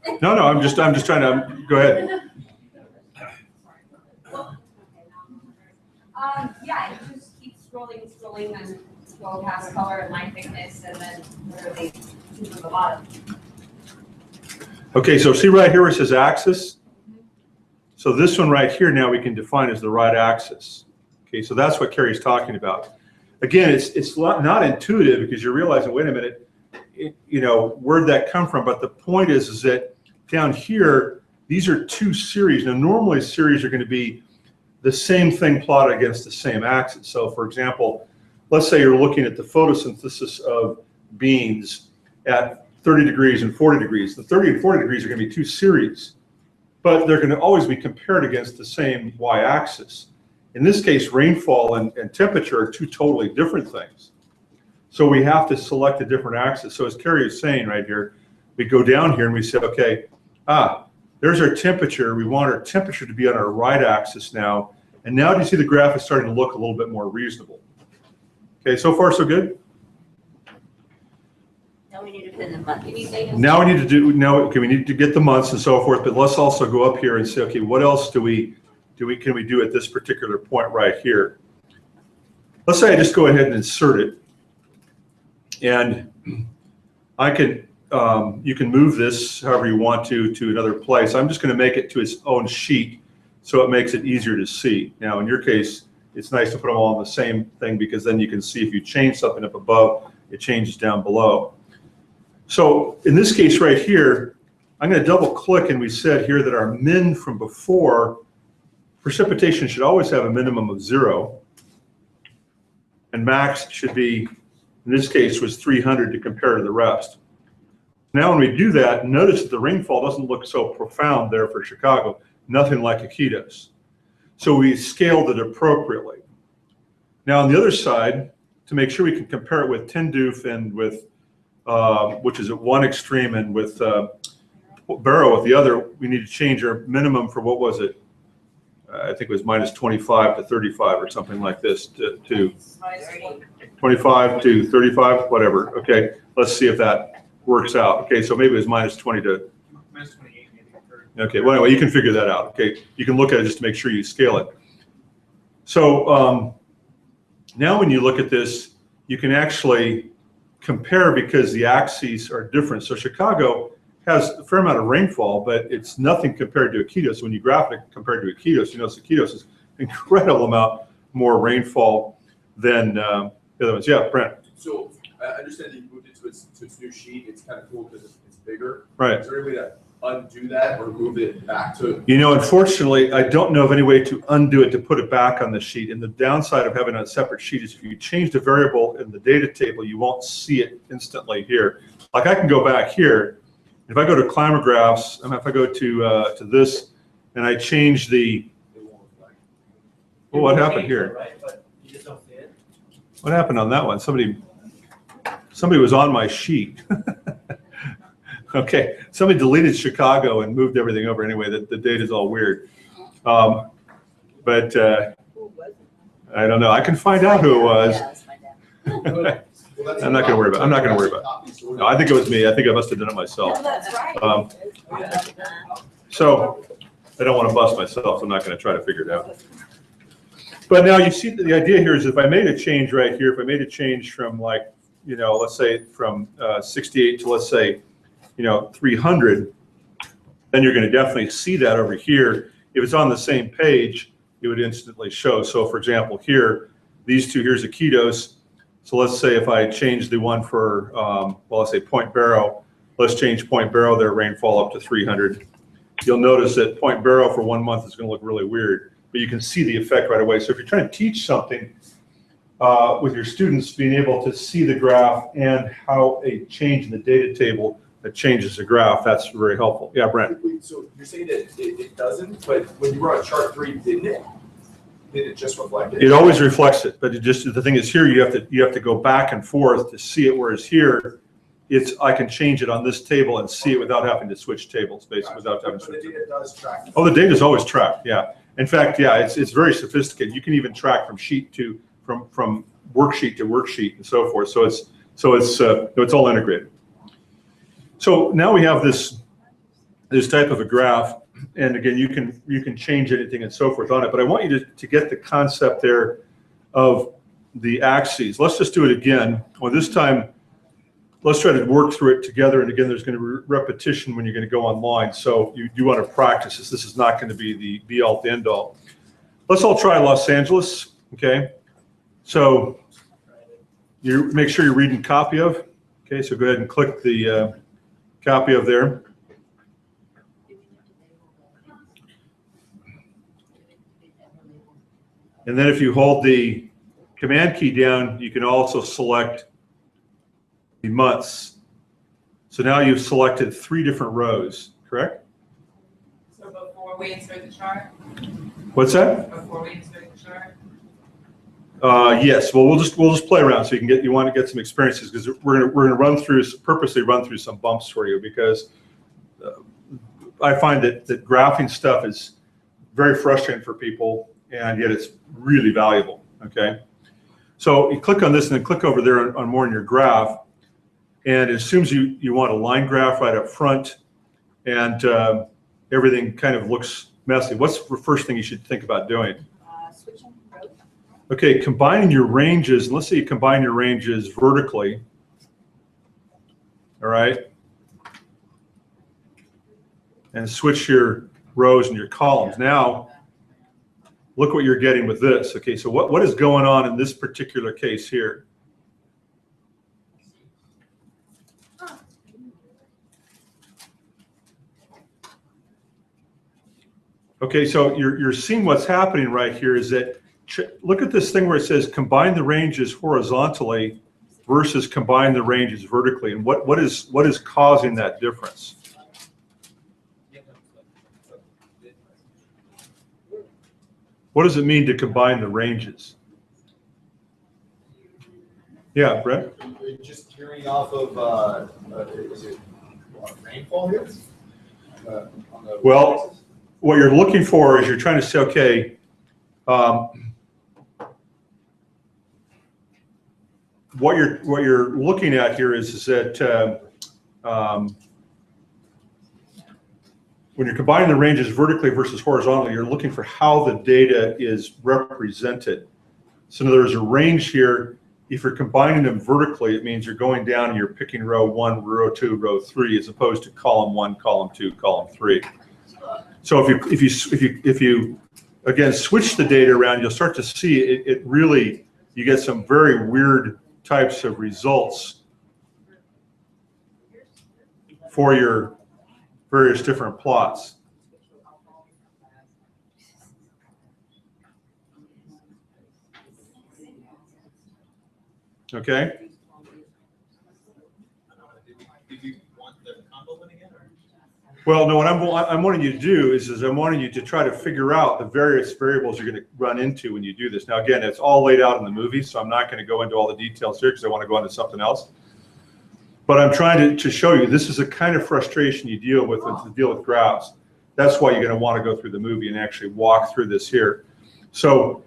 sorry. No, I'm just trying to go ahead. Yeah, you just keep scrolling, and scroll past color and line thickness, and then where they choose on the bottom. Okay, so see right here where it says axis? So this one right here now we can define as the right axis. Okay, so that's what Carrie's talking about. Again, it's not intuitive because you're realizing, wait a minute, where'd that come from? But the point is that down here, these are two series. Now, normally series are going to be the same thing plotted against the same axis. So for example, let's say you're looking at the photosynthesis of beans at 30 degrees and 40 degrees. The 30 and 40 degrees are going to be two series, but they're going to always be compared against the same y-axis. In this case, rainfall and temperature are two totally different things. So we have to select a different axis. So as Carrie is saying right here, we go down here and we say, okay, there's our temperature. We want our temperature to be on our right axis now. And now do you see the graph is starting to look a little bit more reasonable? Okay, so far so good? Now we need to put the month. Now we need to we need to get the months and so forth, but let's also go up here and say, okay, what else can we do at this particular point right here? Let's say I just go ahead and insert it. And I can, you can move this however you want to another place. I'm just going to make it to its own sheet so it makes it easier to see. Now, in your case, it's nice to put them all on the same thing because then you can see if you change something up above, it changes down below. So in this case right here, I'm going to double click and we said here that our min from before, precipitation should always have a minimum of 0. And max should be, in this case, was 300 to compare to the rest. Now when we do that, notice that the rainfall doesn't look so profound there for Chicago, nothing like Iquitos. So we scaled it appropriately. Now on the other side, to make sure we can compare it with Tinduf and with, which is at one extreme, and with Barrow at the other, we need to change our minimum for, what was it? I think it was minus 25 to 35 or something like this to 25 to 35, whatever. Okay, let's see if that works out. Okay, so maybe it was minus 20 to. Minus 28, maybe. Okay, well anyway, you can figure that out. Okay, you can look at it just to make sure you scale it. So now when you look at this, you can actually compare because the axes are different. So Chicago has a fair amount of rainfall, but it's nothing compared to Iquitos. When you graph it compared to Iquitos, you know Iquitos is an incredible amount more rainfall than the other ones. Yeah, Brent. So I understand that you moved it to its new sheet. It's kind of cool because it's bigger. Right. Is there any way to undo that or move it back to? You know, unfortunately, I don't know of any way to undo it to put it back on the sheet. And the downside of having a separate sheet is if you change the variable in the data table, you won't see it instantly here. Like I can go back here. If I go to Climagraphs, and if I go to this, and I change the, well, what happened here? What happened on that one? Somebody was on my sheet. Okay, somebody deleted Chicago and moved everything over anyway. The data's all weird. But I don't know. I can find out who it was. Yeah, let's find out. I'm not going to worry about it. I'm not going to worry about it. No, I think it was me. I think I must have done it myself. Oh, that's right. So I don't want to bust myself, so I'm not going to try to figure it out. But now you see the idea here is if I made a change right here, if I made a change from like, you know, let's say from 68 to let's say, you know, 300, then you're going to definitely see that over here. If it's on the same page, it would instantly show. So for example, here, these two, here's Iquitos. So let's say if I change the one for, well, let's say Point Barrow, let's change Point Barrow, their rainfall up to 300. You'll notice that Point Barrow for 1 month is going to look really weird, but you can see the effect right away. So if you're trying to teach something with your students, being able to see the graph and how a change in the data table that changes the graph, that's very helpful. Yeah, Brent. Wait, so you're saying that it doesn't, but when you were on chart 3, didn't it? Did it just reflect it? It always reflects it, but it just, the thing is here, you have to go back and forth to see it, whereas here, I can change it on this table and see it without having to switch tables, basically, without having to But the switch. data does track. Oh, the data is always tracked, yeah. In fact, yeah, it's very sophisticated. You can even track from sheet to, from worksheet to worksheet and so forth. So it's all integrated. So now we have this type of a graph, and again, you can change anything and so forth on it. But I want you to get the concept there of the axes. Let's just do it again. Well, this time, let's try to work through it together. And again, there's going to be repetition when you're going to go online. So you do want to practice this. This is not going to be the be-all, end-all. Let's all try Los Angeles, okay? So you make sure you're reading copy of. Okay, so go ahead and click the copy of there. And then if you hold the command key down, you can also select the months. So now you've selected 3 different rows, correct? So before we insert the chart? What's that? Before we insert the chart? Yes. Well, we'll just play around so you want to get some experiences, because we're gonna purposely run through some bumps for you, because I find that graphing stuff is very frustrating for people, and yet it's really valuable. Okay. So you click on this and then click over there on more in your graph. And as soon as you want a line graph right up front, and everything kind of looks messy, what's the first thing you should think about doing? Switching rows. Okay, combining your ranges, and let's say you combine your ranges vertically, all right? And switch your rows and your columns. Now, look what you're getting with this. Okay, so what is going on in this particular case here? Okay, so you're seeing what's happening right here is that, look at this thing where it says combine the ranges horizontally versus combine the ranges vertically. And what is causing that difference? What does it mean to combine the ranges? Yeah, Brett? Just carrying off of, is it rainfall here? Well, what you're looking for is you're trying to say, okay, what you're looking at here is that when you're combining the ranges vertically versus horizontally, you're looking for how the data is represented. So in other words, a range here, if you're combining them vertically, it means you're going down and you're picking row 1, row 2, row 3, as opposed to column 1, column 2, column 3. So if you again switch the data around, you'll start to see it really, you get some very weird types of results for your various different plots. Okay. Did you want the combo one again? Well, no, what I'm wanting you to do is I'm wanting you to try to figure out the various variables you're going to run into when you do this. Now, again, it's all laid out in the movie, so I'm not going to go into all the details here because I want to go into something else. But I'm trying to show you this is the kind of frustration you deal with to deal with graphs. That's why you're going to want to go through the movie and actually walk through this here. So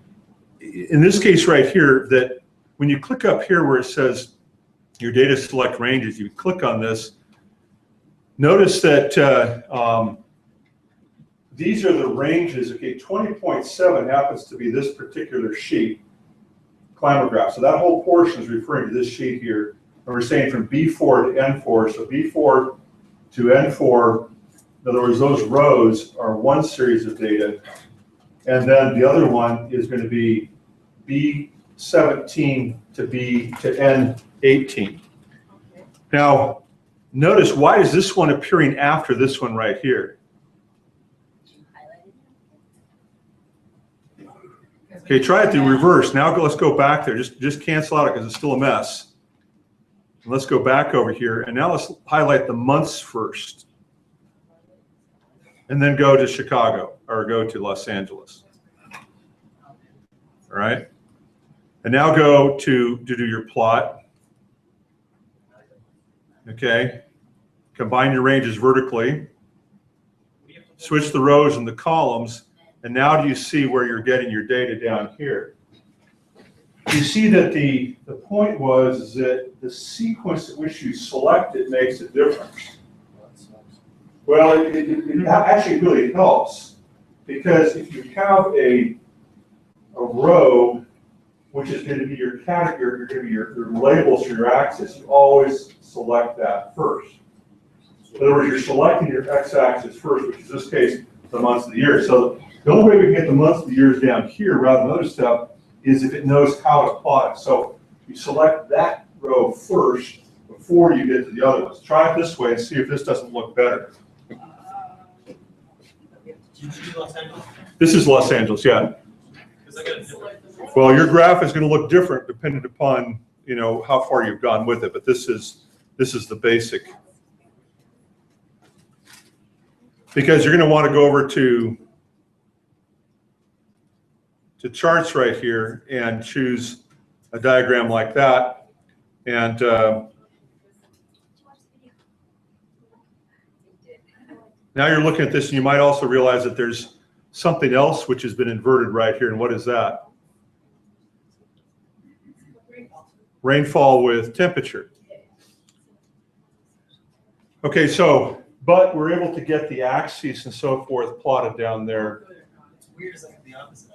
in this case right here, that when you click up here where it says your data select ranges, you click on this. Notice that these are the ranges. Okay, 20.7 happens to be this particular sheet, climate graph. So that whole portion is referring to this sheet here. And we're saying from B4 to N4. So B4 to N4, in other words, those rows are one series of data. And then the other one is going to be B17 to N18. Now, notice, why is this one appearing after this one right here? Okay, try it the reverse. Now let's go back there. Just cancel out it because it's still a mess. And let's go back over here. And now let's highlight the months first. And then go to Chicago or go to Los Angeles. All right. And now go to do your plot. Okay. Combine your ranges vertically. Switch the rows and the columns. And now do you see where you're getting your data down here? You see that the point was that the sequence at which you select it makes a difference. Well, it actually really helps, because if you have a row which is going to be your category, you're going to be your labels for your axis, you always select that first. In other words, you're selecting your x-axis first, which is in this case the months of the year. So the only way we can get the months of the years down here rather than other stuff is if it knows how to plot it. So you select that row first before you get to the other ones. Try it this way and see if this doesn't look better. This is Los Angeles, yeah. Well, your graph is going to look different depending upon, you know, how far you've gone with it, but this is the basic. Because you're going to want to go over to charts right here and choose a diagram like that. And now you're looking at this, and you might also realize that there's something else which has been inverted right here. And what is that? Rainfall with temperature. Okay, so, but we're able to get the axes and so forth plotted down there. Weird is like the opposite.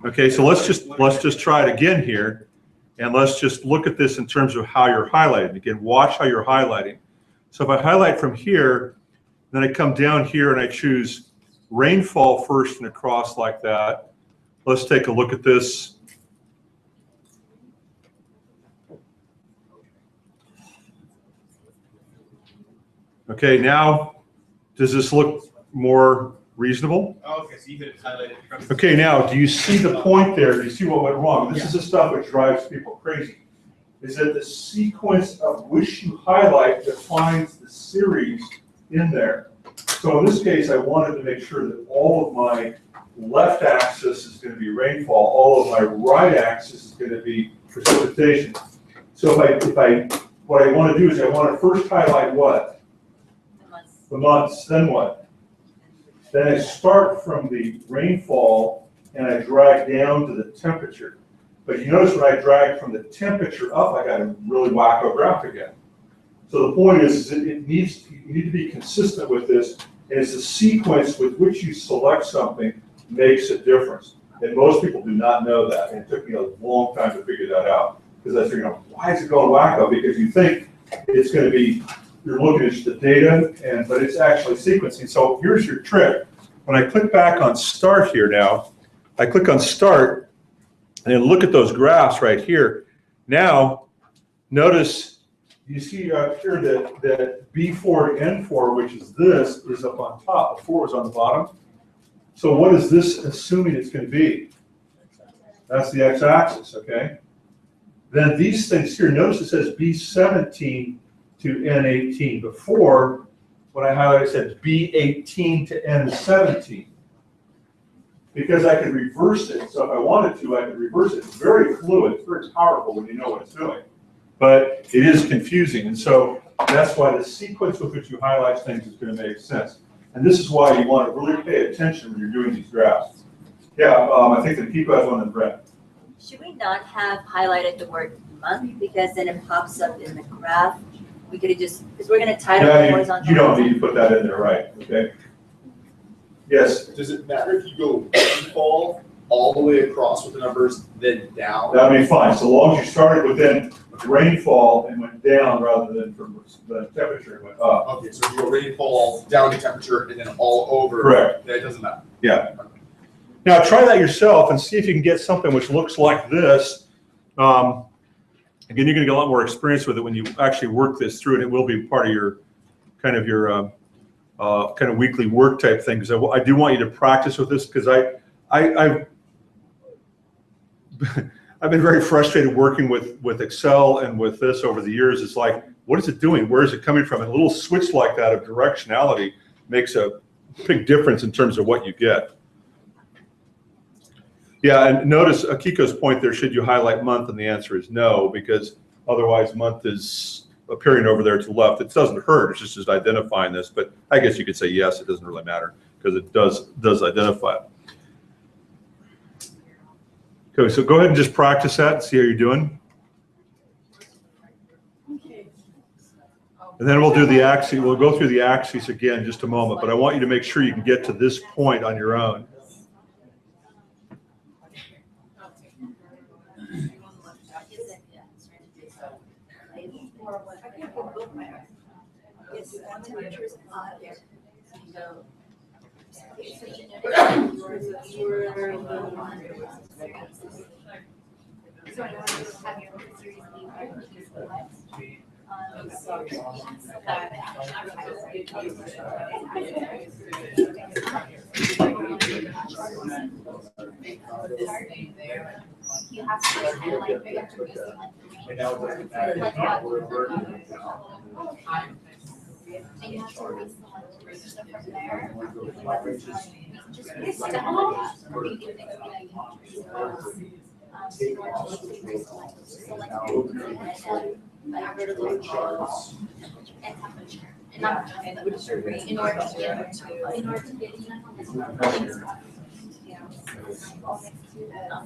Okay, so let's just try it again here, and let's just look at this in terms of how you're highlighting. Again, watch how you're highlighting. So if I highlight from here, then I come down here and I choose rainfall first and across like that. Let's take a look at this. Okay, now does this look more reasonable? Oh, okay, so you could highlight it from. Okay, now do you see the point there? Do you see what went wrong? This is the stuff which drives people crazy. Is that the sequence of which you highlight defines the series in there. So in this case, I wanted to make sure that all of my left axis is going to be rainfall, all of my right axis is going to be precipitation. So what I want to do is I want to first highlight what? The months. Then what? Then I start from the rainfall and I drag down to the temperature. But you notice when I drag from the temperature up, I got a really wacko graph again. So the point is that you need to be consistent with this, and it's the sequence with which you select something makes a difference. And most people do not know that, and it took me a long time to figure that out. Because I figured out, why is it going wacko? Because you think it's going to be, you're looking at the data, but it's actually sequencing. So here's your trick. When I click back on start here now, I click on start, and then look at those graphs right here. Now, notice, you see up here that B4 to N4, which is this, is up on top. Before it was on the bottom. So what is this assuming it's going to be? That's the x-axis, okay? Then these things here, notice it says B17 to N18. Before, when I highlighted, it said B18 to N17. Because I could reverse it. So if I wanted to, I could reverse it. It's very fluid, it's very powerful when you know what it's doing. But it is confusing. And so that's why the sequence with which you highlight things is going to make sense. And this is why you want to really pay attention when you're doing these graphs. Yeah, I think the Pico has one in red. Should we not have highlighted the word month, because then it pops up in the graph We could have just, because we're gonna tie it up Yeah, horizontal. you don't need to put that in there, right, okay? Yes, Does it matter if you go rainfall all the way across with the numbers, then down? that'd be fine, so long as you started within rainfall and went down rather than from the temperature went up. Okay, so if you go rainfall, down to temperature, and then all over. Correct. That doesn't matter. Yeah. Now try that yourself and see if you can get something which looks like this. Again, you're gonna get a lot more experience with it when you actually work this through, and it will be part of your kind of weekly work type thing. Because I do want you to practice with this, because I've been very frustrated working with Excel and with this over the years. It's like, what is it doing? Where is it coming from? And a little switch like that of directionality makes a big difference in terms of what you get. Yeah, and notice Akiko's point there, should you highlight month? And the answer is no, because otherwise month is appearing over there to the left. It doesn't hurt, it's just identifying this, but I guess you could say yes, it doesn't really matter, because it does identify it. Okay, so go ahead and just practice that and see how you're doing. And then we'll do the axis, we'll go through the axes again in just a moment, but I want you to make sure you can get to this point on your own. You have to highlight big attributes and you have to reselect so from there. Just step on that. You can think of select vertical and temperature. And not in order to get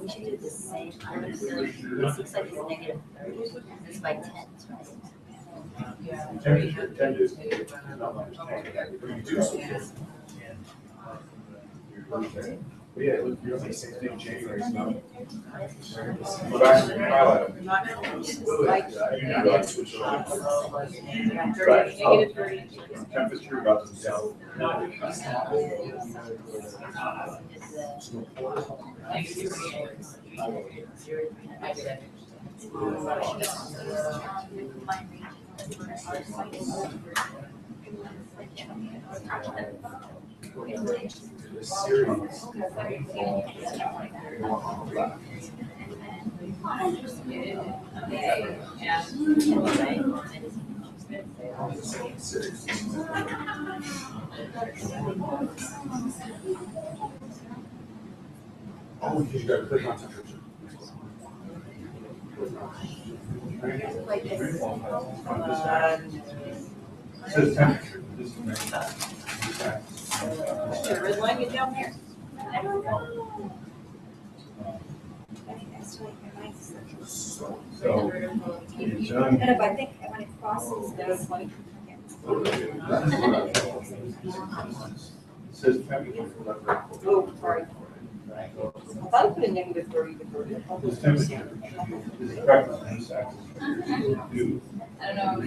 we should do the same. This looks like it's -30. It's by 10. Yeah, you're like 16 January. Temperature about to down. Oh, you gotta click on temperature. It says temperature. Should red line get down there? I don't know. So you're done. And if I think when it crosses this, like. It says temperature. Oh, sorry. I thought I put a -30 to 30. This temperature is correct on this axis. I don't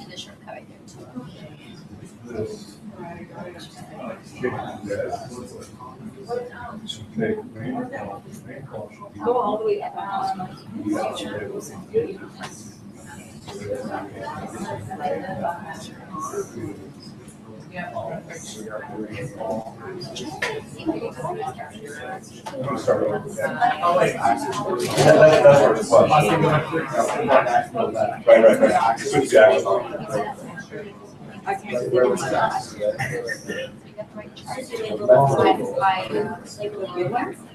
the shortcut right there too. Go all the way up. I'm start over. That's where it's fun. Right. Switch the axis on. I can't do it.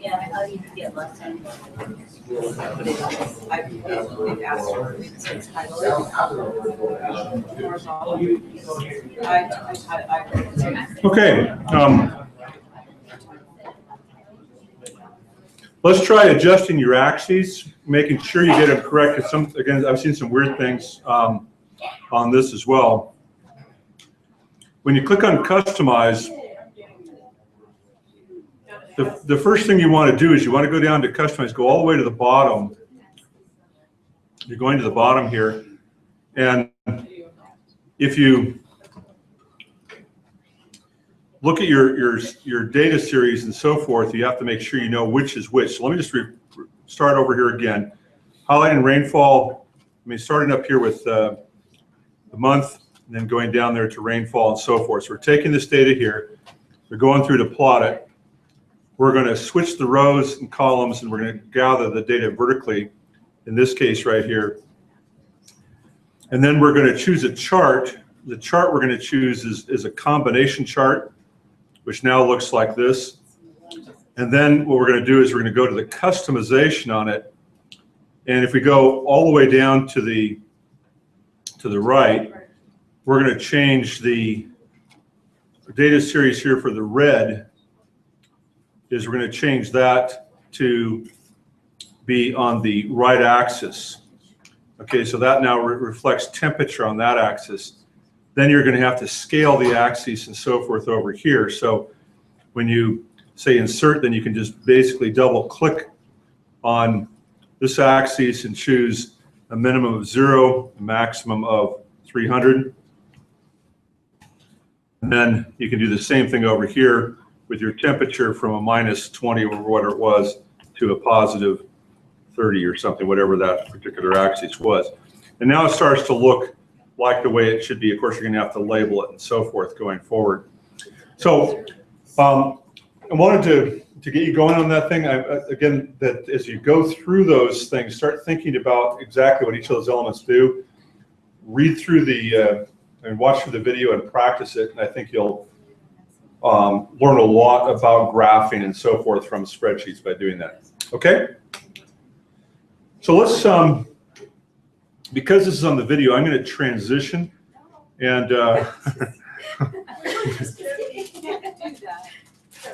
Yeah, how do you get left hand? I've asked her since title. Okay. Let's try adjusting your axes, making sure you get them correct. 'Cause again, I've seen some weird things on this as well. When you click on customize, the first thing you want to do is you want to go down to customize, go all the way to the bottom. You're going to the bottom here. And if you look at your data series and so forth, you have to make sure you know which is which. So let me just start over here again. Highlighting rainfall, starting up here with the month, and then going down there to rainfall and so forth. So we're taking this data here, we're going through to plot it. We're going to switch the rows and columns, and we're going to gather the data vertically, in this case right here. And then we're going to choose a chart. The chart we're going to choose is a combination chart, which now looks like this. And then what we're going to do is we're going to go to the customization on it. And if we go all the way down to the right, we're going to change the data series here for the red. Is we're going to change that to be on the right axis. Okay, so that now reflects temperature on that axis. Then you're going to have to scale the axes and so forth over here. So when you say insert, then you can just basically double click on this axis and choose a minimum of 0, a maximum of 300. And then you can do the same thing over here with your temperature from a -20 or whatever it was to a +30 or something, whatever that particular axis was. And now it starts to look like the way it should be. Of course, you're going to have to label it and so forth going forward. So I wanted to get you going on that thing. Again, that as you go through those things, start thinking about exactly what each of those elements do. Read through and watch through the video and practice it, and I think you'll learn a lot about graphing and so forth from spreadsheets by doing that. Okay? So let's, because this is on the video, I'm going to transition and,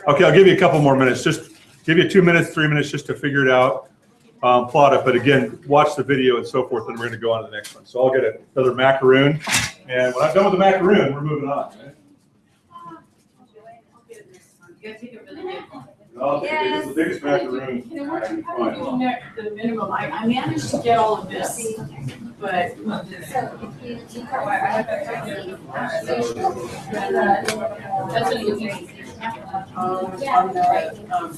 okay, I'll give you a couple more minutes, just give you 2 minutes, 3 minutes just to figure it out, plot it, but again, watch the video and so forth, and we're going to go on to the next one. So I'll get another macaroon, and when I'm done with the macaroon, we're moving on. Right? You gotta take a really good one. It's the biggest macaroon. You know, we're kind of doing the minimum. I managed to get all of this, but. That's what you need. On the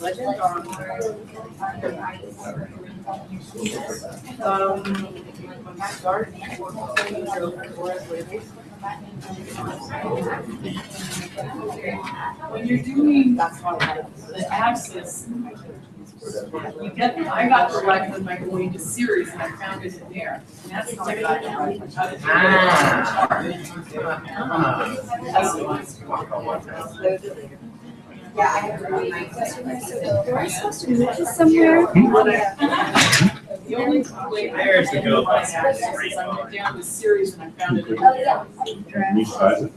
budget or on when I started, when you're doing the axis, I got the right one by going to series and I found it in there. And that's how I got it. Yeah, I have to read my somewhere. The only way There's the go. I went down the series and I found it in Can there. you size it?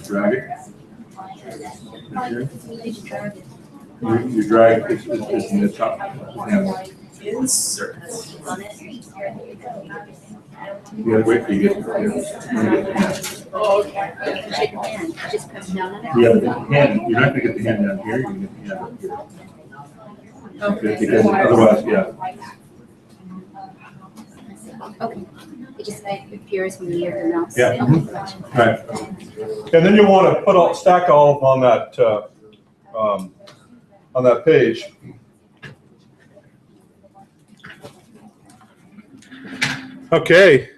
Drag it. You drag it in the top. Insert. You gotta wait till you get to the Oh, okay. Shake your hand, just press down on it. Yeah, but the hand, you're not gonna get the hand down here, you're gonna get the hand up here. Okay. Because otherwise, yeah. Okay, it just appears when you hear the mouse. Yeah. Okay. Right. And then you want to stack all of them on that page. Okay.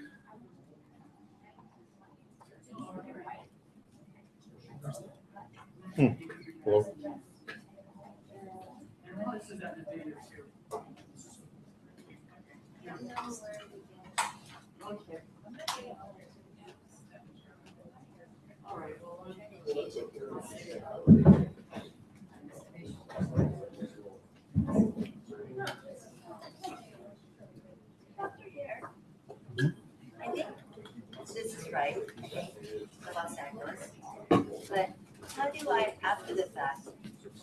Hello. I think this is right, for Los Angeles. But how do I, after the fact,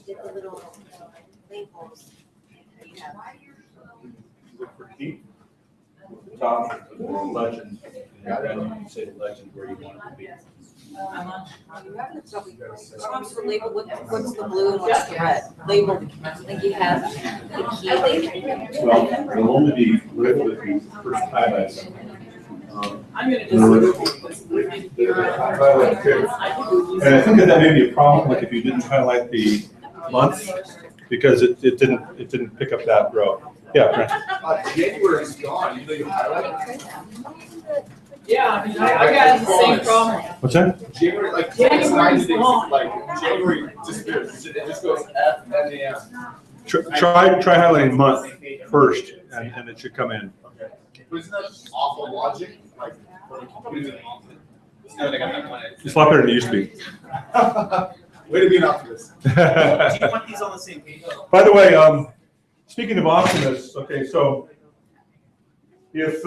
get the little labels. You have Look for key. Top, legend. And then you say legend where you want it to be. What's the label, what's the blue and what's the red? Label. I think you have the key link. Well, it'll only be red with the first highlights. I'm gonna Highlight too. And I think that may be a problem, like if you didn't highlight the month, because it didn't pick up that row. Yeah, Brent. January's gone, even though you highlight it. Yeah, I got the same problem. What's that? January, like, January's 90 days, gone. like, January disappears, it just goes F, N, A, M. Try highlighting month first, and it should come in. Okay. But isn't that awful logic? Like, It's not like I'm not wanting It's a lot better than it used to be. way to be an optimist. Do you want these on the same page? By the way, speaking of optimists, okay, so if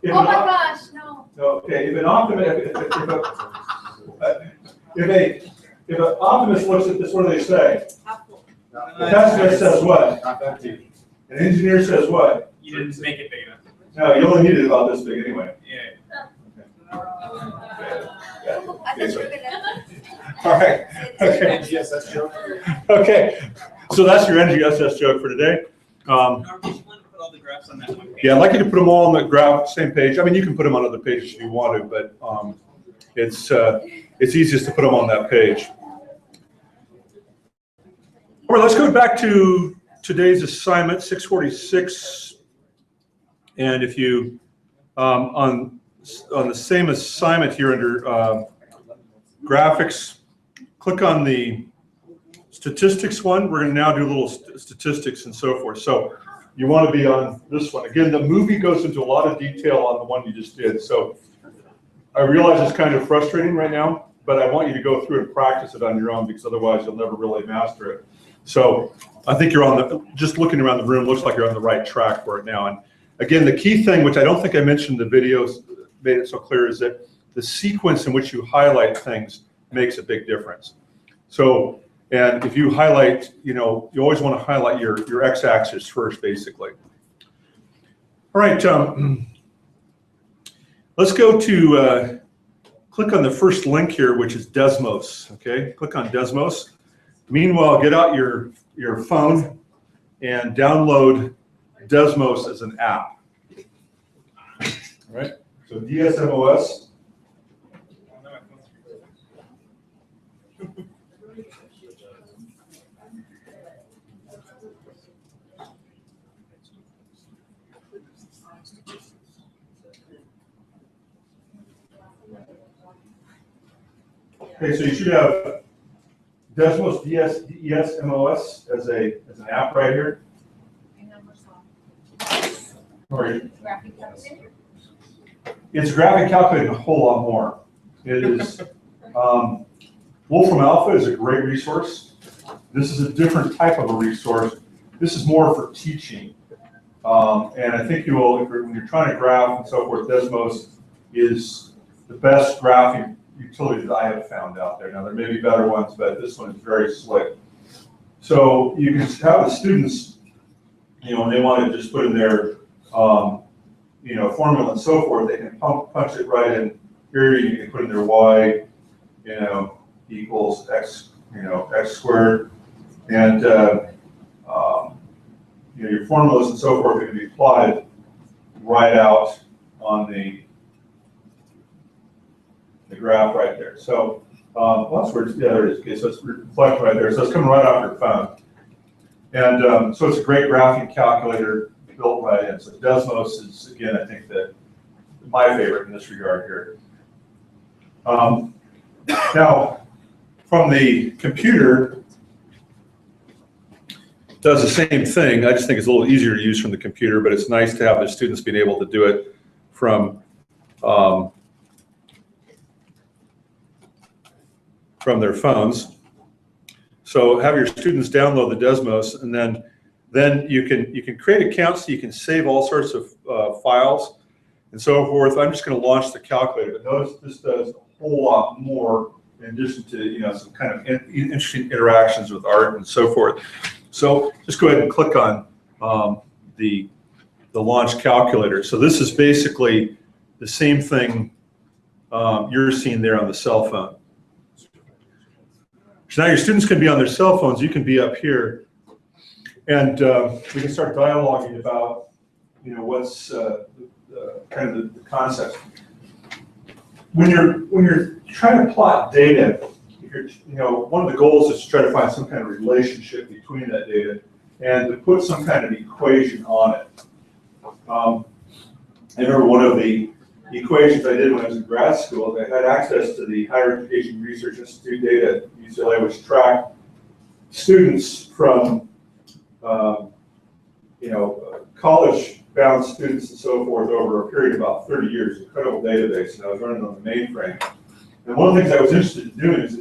Oh my gosh, no. okay, if an optimist, if an optimist looks at this, what do they say? The pessimist says what? Not that deep. An engineer says what? You didn't make it big enough. No, you only need it about this big anyway. Yeah. Yeah. I thought you were gonna. All right, okay, NGSS joke. okay. So that's your NGSS joke for today. Norm, did you want to put all the graphs on that one page? Yeah, I'd like you to put them all on the graph, same page. I mean, you can put them on other pages if you want to, but it's easiest to put them on that page. All right, let's go back to today's assignment, 646. And if you, on the same assignment here under graphics, click on the statistics one. We're going to now do a little statistics and so forth. So you want to be on this one. Again, the movie goes into a lot of detail on the one you just did. So I realize it's kind of frustrating right now, but I want you to go through and practice it on your own, because otherwise you'll never really master it. So I think you're on the, just looking around the room, looks like you're on the right track for it now. And again, the key thing, which I don't think I mentioned in the videos, made it so clear, is that the sequence in which you highlight things makes a big difference. So, and if you highlight, you know, you always want to highlight your x-axis first, basically. All right, let's go to, click on the first link here, which is Desmos, okay? Click on Desmos. Meanwhile, get out your phone and download Desmos as an app. All right, so DSMOS. Okay, so you should have Desmos DSMOS as an app right here. It's a graphic calculator and a whole lot more. It is, Wolfram Alpha is a great resource. This is a different type of a resource. This is more for teaching. And I think you will, when you're trying to graph and so forth, Desmos is the best graphing utility that I have found out there. Now, there may be better ones, but this one is very slick. So you can have the students, you know, when they want to just put in their, you know, formula and so forth, they can punch it right in here. You can put in their y, you know, equals x, you know, x squared, and you know, your formulas and so forth can be plotted right out on the graph right there. So well, that's where it's, yeah, there it is. Okay, so it's reflected right there. So it's coming right off your phone, and so it's a great graphing calculator built right in. So Desmos is, again, I think that my favorite in this regard here. Now, from the computer, it does the same thing. I just think it's a little easier to use from the computer, but it's nice to have the students being able to do it from their phones. So have your students download the Desmos, and then you can create accounts so you can save all sorts of files and so forth. I'm just going to launch the calculator, but notice this does a whole lot more in addition to, some kind of interesting interactions with art and so forth. So just go ahead and click on the launch calculator. So this is basically the same thing you're seeing there on the cell phone. So now your students can be on their cell phones, you can be up here, and we can start dialoguing about, what's kind of the concepts. When you're trying to plot data, one of the goals is to try to find some kind of relationship between that data and to put some kind of equation on it. I remember one of the equations I did when I was in grad school. I had access to the Higher Education Research Institute data at UCLA, which tracked students from, college-bound students and so forth over a period of about 30 years. Incredible database, and I was running on the mainframe. And one of the things I was interested in doing is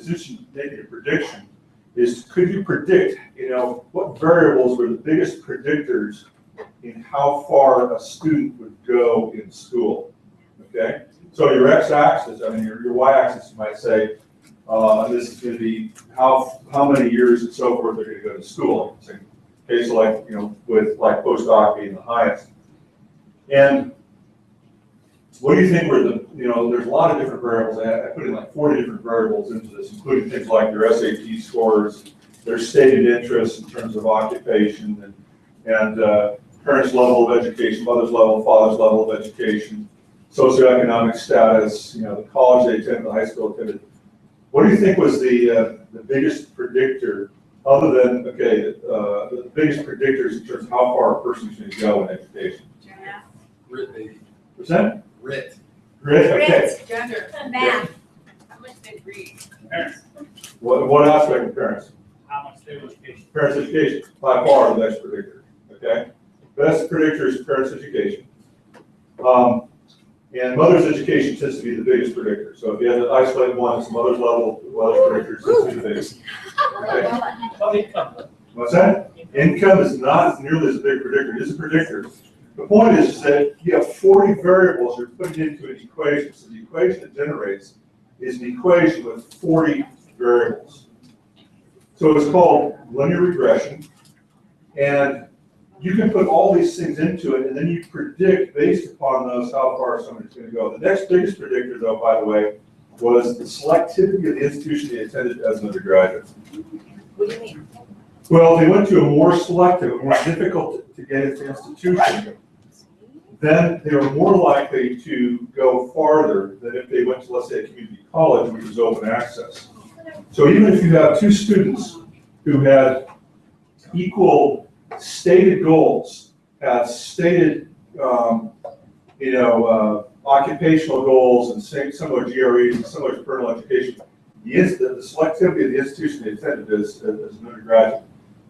making a prediction. Is could you predict, what variables were the biggest predictors in how far a student would go in school? Okay, so your x-axis, your y-axis, you might say, this is going to be how many years and so forth they're going to go to school. So, okay, so with postdoc being the highest. And what do you think were there's a lot of different variables. I put in like 40 different variables into this, including things like your SAT scores, their stated interests in terms of occupation, and parents' level of education, mother's level, father's level of education, socioeconomic status, the college they attended, the high school attended. What do you think was the biggest predictor, other than, the biggest predictors in terms of how far a person's going to go in education? Grit, baby. What's that? Grit. Grit, okay. Gender. Math. How much they read. Parents, What aspect of parents? how much their education. Parents' education, by far the best predictor, okay? Best predictor is parents' education. And mother's education tends to be the biggest predictor. So if you had to isolate one, it's mother's level, mother's predictor tends to be the biggest. Okay. Well, income. What's that? Income is not nearly as a big predictor. It is a predictor. The point is that you have 40 variables you're putting into an equation. So the equation it generates is an equation with 40 variables. So it's called linear regression. And you can put all these things into it, and then you predict based upon those how far somebody's going to go. The next biggest predictor, though, by the way, was the selectivity of the institution they attended as an undergraduate. What do you mean? Well, they went to a more selective, a more difficult to get into institution, then they were more likely to go farther than if they went to, let's say, a community college, which is open access. So even if you have two students who had equal stated goals, have stated, occupational goals and similar GREs and similar to parental education, the selectivity of the institution they attended as an undergraduate,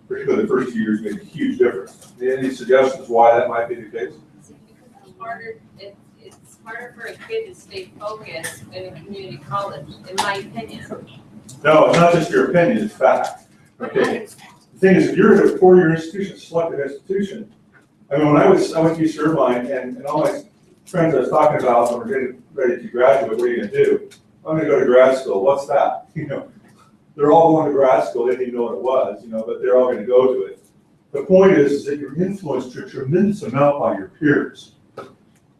particularly the first 2 years, made a huge difference. Any suggestions why that might be the case? It's harder for a kid to stay focused in a community college, in my opinion. No, it's not just your opinion, it's fact. Okay. The thing is, if you're at a four-year institution, selected institution, I mean, when I went to UC Irvine, and all my friends I was talking about when we're getting ready to graduate, what are you going to do? I'm going to go to grad school. What's that? They're all going to grad school. They didn't even know what it was, but they're all going to go to it. The point is that you're influenced to a tremendous amount by your peers.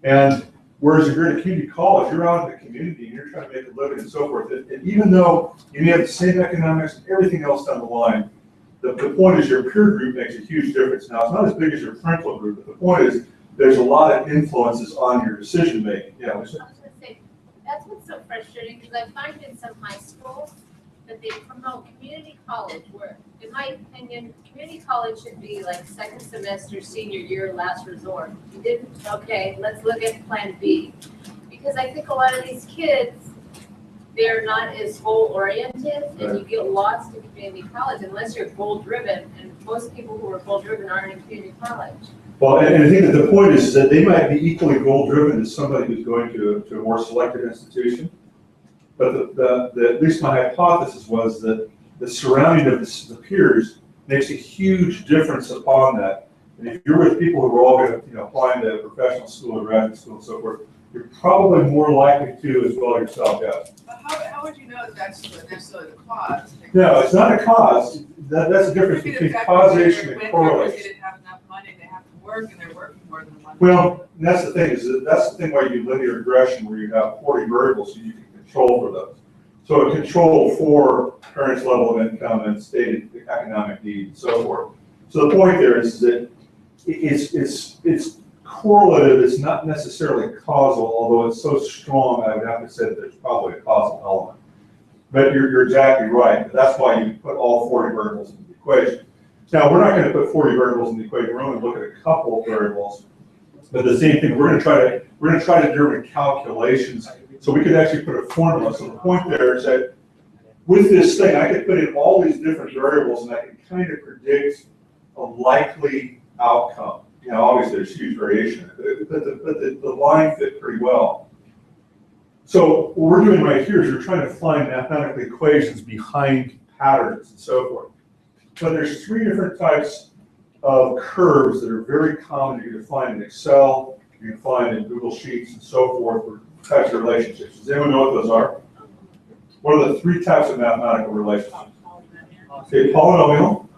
And whereas if you're in a community college, you're out in the community and you're trying to make a living and so forth. And even though you may have the same economics and everything else down the line, the point is your peer group makes a huge difference. Now, it's not as big as your parental group, but the point is there's a lot of influences on your decision making. Yeah, I was gonna say, that's what's so frustrating, because I find in some high schools that they promote community college, where, in my opinion, community college should be like second semester, senior year, last resort. You didn't, okay, let's look at plan B. Because I think a lot of these kids, they're not as goal-oriented, and you get lost in community college unless you're goal-driven, and most people who are goal-driven aren't in community college. Well, and I think that the point is that they might be equally goal-driven as somebody who's going to a more selected institution. But at least my hypothesis was that the surrounding of the peers makes a huge difference upon that. And if you're with people who are all going to, apply to professional school or graduate school and so forth, you're probably more likely to as well yourself, yes. But how would you know that that's necessarily the cause? No, it's not a cause. That's the difference between causation and correlation. They didn't have enough money, they have to work, and they're working more than the money. Well, that's the thing, that's the thing why you do linear regression, where you have 40 variables so you can control for those. So a control for parents' level of income and stated economic need and so forth. So the point there is that it's correlative, it's not necessarily causal, although it's so strong, I would have to say that there's probably a causal element. But you're exactly right. That's why you put all 40 variables in the equation. Now, we're not going to put 40 variables in the equation. We're only looking at a couple of variables. But the same thing, we're going to try to determine calculations so we could actually put a formula. So the point there is that with this thing, I could put in all these different variables and I can kind of predict a likely outcome. You know, obviously there's huge variation, but the line fit pretty well. So what we're doing right here is we're trying to find mathematical equations behind patterns and so forth. But there's 3 different types of curves that are very common you can find in Excel, you can find in Google Sheets and so forth, for types of relationships. Does anyone know what those are? What are the 3 types of mathematical relationships? Okay, polynomial,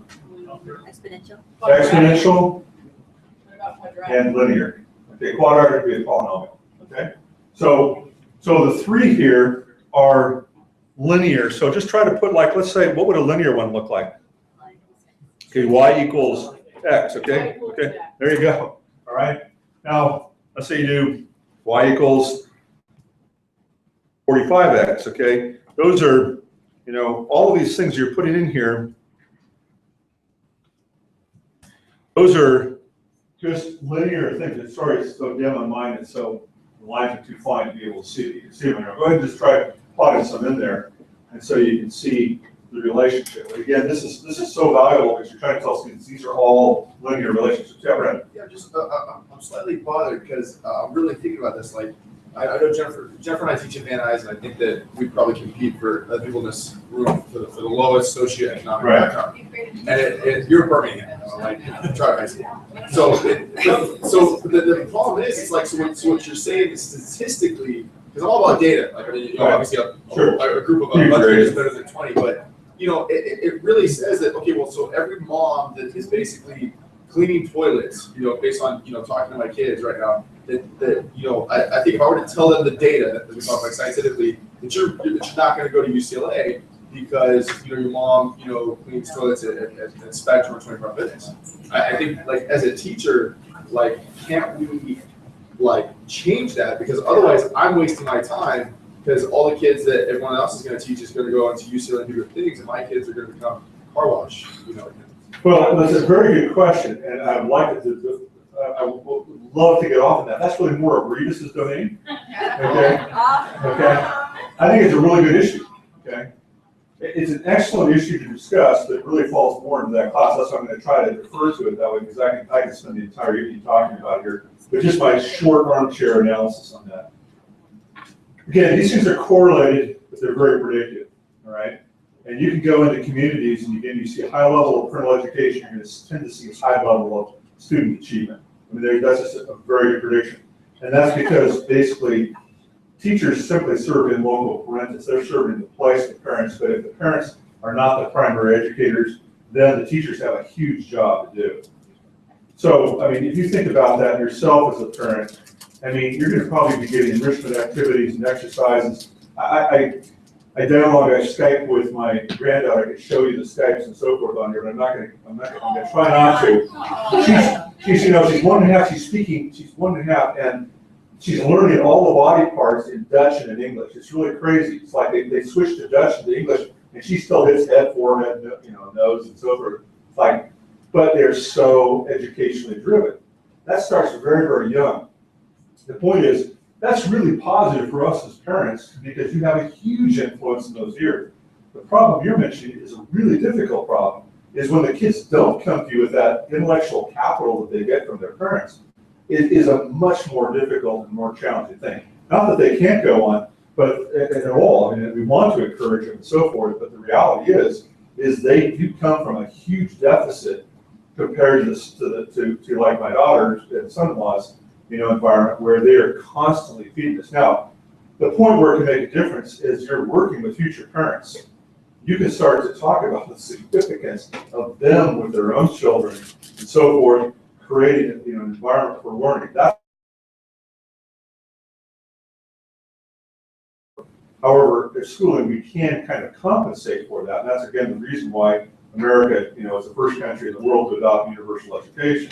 exponential, and linear. Okay, quadratic would be a polynomial. Okay, so the 3 here are linear. So just try to put, like, let's say, what would a linear one look like? Okay, y equals x. Okay, okay, there you go. All right. Now let's say you do y equals 45x. Okay, those are, you know, all of these things you're putting in here. Those are just linear things. Sorry, it's so dim on mine, and so the lines are too fine to be able to see. You can see them there. Go ahead and just try plotting some in there, and so you can see the relationship. But again, this is so valuable because you're trying to tell students these are all linear relationships. Yeah, Brent. Yeah, just I'm slightly bothered because I'm really thinking about this. Like, I know Jennifer and I teach at Van Nuys, and I think that we probably compete for people in this room for the lowest socioeconomic background. And you're Birmingham, like try high school. So the problem is, it's like, so what you're saying is statistically, because I'm all about data. Like, I mean, you know, obviously a group of 100 is better than 20, but you know, it really says that, okay, well, so every mom that is basically cleaning toilets, you know, based on, you know, talking to my kids right now, that you know, I think if I were to tell them the data that we talk about scientifically, that you're not going to go to UCLA because, you know, your mom, you know, cleans toilets at Spectrum or 24 Fitness. I think, like, as a teacher, like, can't we, like, change that? Because otherwise I'm wasting my time, because all the kids that everyone else is going to teach is going to go into UCLA and do good things, and my kids are going to become car wash, you know. Well, that's a very good question, and I would like to, I would love to get off of that. That's really more of Revis's domain. Okay. Okay. I think it's a really good issue. Okay. It's an excellent issue to discuss, but it really falls more into that class. That's why I'm going to try to refer to it that way, because I can spend the entire evening talking about it here. But just my short armchair analysis on that. Again, these things are correlated, but they're very predictive. All right. And you can go into communities, and again, you see a high level of parental education, you're going to tend to see a high level of student achievement. I mean, that's just a very good prediction. And that's because basically teachers simply serve in local parentis. They're serving in the place of the parents, but if the parents are not the primary educators, then the teachers have a huge job to do. So, I mean, if you think about that yourself as a parent, I mean, you're going to probably be getting enrichment activities and exercises. I Skype with my granddaughter. I can show you the Skypes and so forth on here, but I'm going to try not to. She's, you know, she's 1.5. She's speaking. She's 1.5, and she's learning all the body parts in Dutch and in English. It's really crazy. It's like they switched to Dutch and to English, and she still hits head, forehead, you know, nose, and so forth. It's like, but they're so educationally driven. That starts very, very young. The point is, that's really positive for us as parents because you have a huge influence in those years. The problem you're mentioning is a really difficult problem, is when the kids don't come to you with that intellectual capital that they get from their parents. It is a much more difficult and more challenging thing. Not that they can't go on, but at all. I mean, we want to encourage them and so forth, but the reality is they do come from a huge deficit compared to like my daughters and son-in-laws. environment where they are constantly feeding this. Now, the point where it can make a difference is you're working with future parents. You can start to talk about the significance of them with their own children and so forth, creating an environment for learning. However, at schooling, we can kind of compensate for that. And that's, again, the reason why America, is the first country in the world to adopt universal education.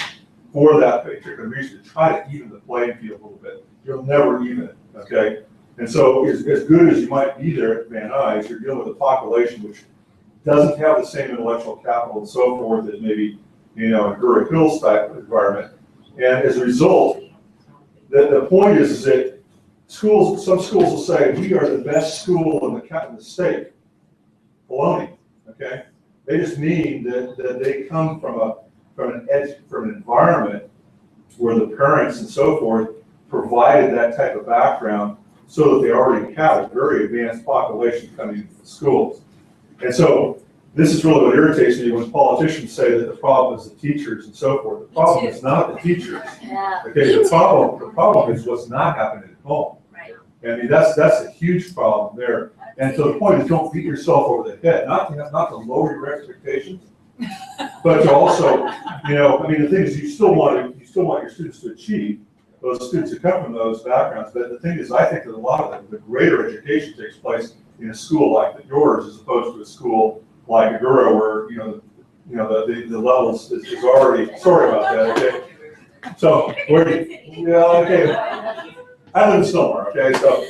For that particular reason, to try to even the playing field a little bit. You'll never even it, okay? And so as good as you might be there at Van Nuys, you're dealing with a population which doesn't have the same intellectual capital and so forth as maybe, a Gura Hills type of environment. And as a result, the point is that some schools will say, we are the best school in the state. Baloney, okay? They just mean that they come from an environment where the parents and so forth provided that type of background so that they already have a very advanced population coming into the schools. And so this is really what irritates me when politicians say that the problem is the teachers and so forth. The problem is not the teachers. Okay, the problem is what's not happening at home. Right. I mean, that's a huge problem there. And so the point is, don't beat yourself over the head, not to lower your expectations, but to also, the thing is, you still want your students to achieve, those students who come from those backgrounds. But the thing is, I think that a lot of the greater education takes place in a school like yours, as opposed to a school like Aguro, where the levels is already. Sorry about that. Okay. So okay. I live somewhere. Okay, so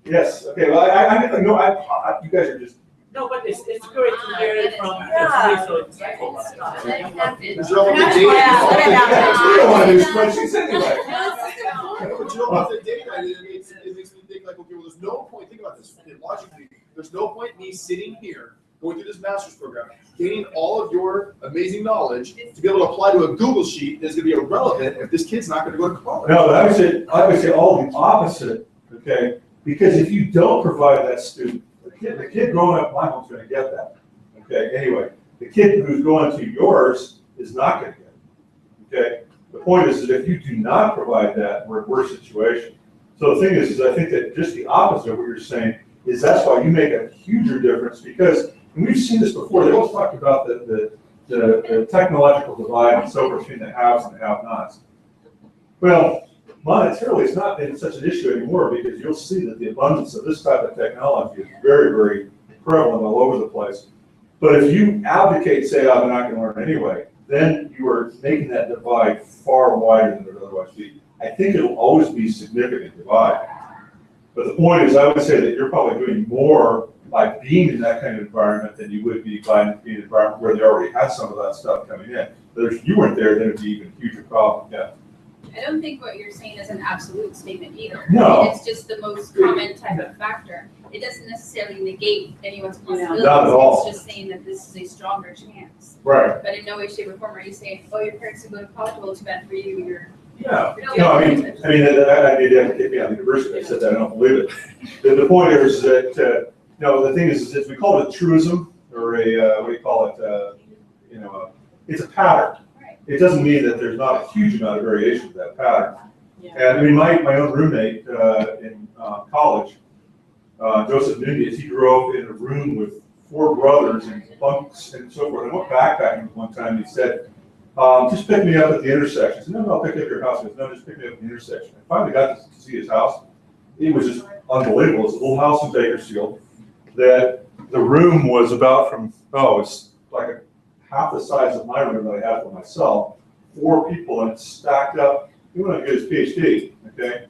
yes. Okay. Well, I know. You guys are just. No, but it's great to hear it from. Yeah. So insightful. Is there all the data? We don't want to do spreadsheets anyway. But you know what the data is, it makes me think like, okay, well, there's no point, think about this, logically, there's no point in me sitting here, going through this master's program, gaining all of your amazing knowledge to be able to apply to a Google sheet that's gonna be irrelevant if this kid's not gonna go to college. No, but I would say all the opposite, okay? Because if you don't provide that student, the kid growing up in my home's gonna get that, okay? Anyway, the kid who's going to yours is not gonna get it, okay? The point is that if you do not provide that, we're in a worse situation. So the thing is I think that just the opposite of what you're saying is that's why you make a huger difference, because, and we've seen this before, they always talked about the technological divide and so forth between the haves and the have-nots. Well, monetarily, it's not been such an issue anymore, because you'll see that the abundance of this type of technology is very, very prevalent all over the place. But if you abdicate, say, I'm not going to learn anyway, then you are making that divide far wider than it would otherwise be. I think it'll always be a significant divide. But the point is, I would say that you're probably doing more by being in that kind of environment than you would be by being in an environment where they already had some of that stuff coming in. But if you weren't there, then it'd be even a huger problem, yeah. I don't think what you're saying is an absolute statement either. No. I mean, it's just the most common type of factor. It doesn't necessarily negate anyone's possibilities. Not at all. It's just saying that this is a stronger chance. Right. But in no way, shape, or form are you saying, oh, your parents can go to college, well, it's bad for you, you're. No, I did advocate me on the university, I said that, I don't believe it. The point is that, the thing is we call it a truism, or what do you call it, it's a pattern. It doesn't mean that there's not a huge amount of variation to that pattern. And I mean, my own roommate in college, Joseph Nunez, he grew up in a room with 4 brothers and bunks and so forth. I went backpacking one time, and he said, just pick me up at the intersection. I said, no, I'll pick up your house. He goes, no, just pick me up at the intersection. I finally got to see his house. It was just unbelievable. It's a little house in Bakersfield that the room was about it's like half the size of my room that I had for myself. 4 people, and it's stacked up. He went on to get his PhD, okay?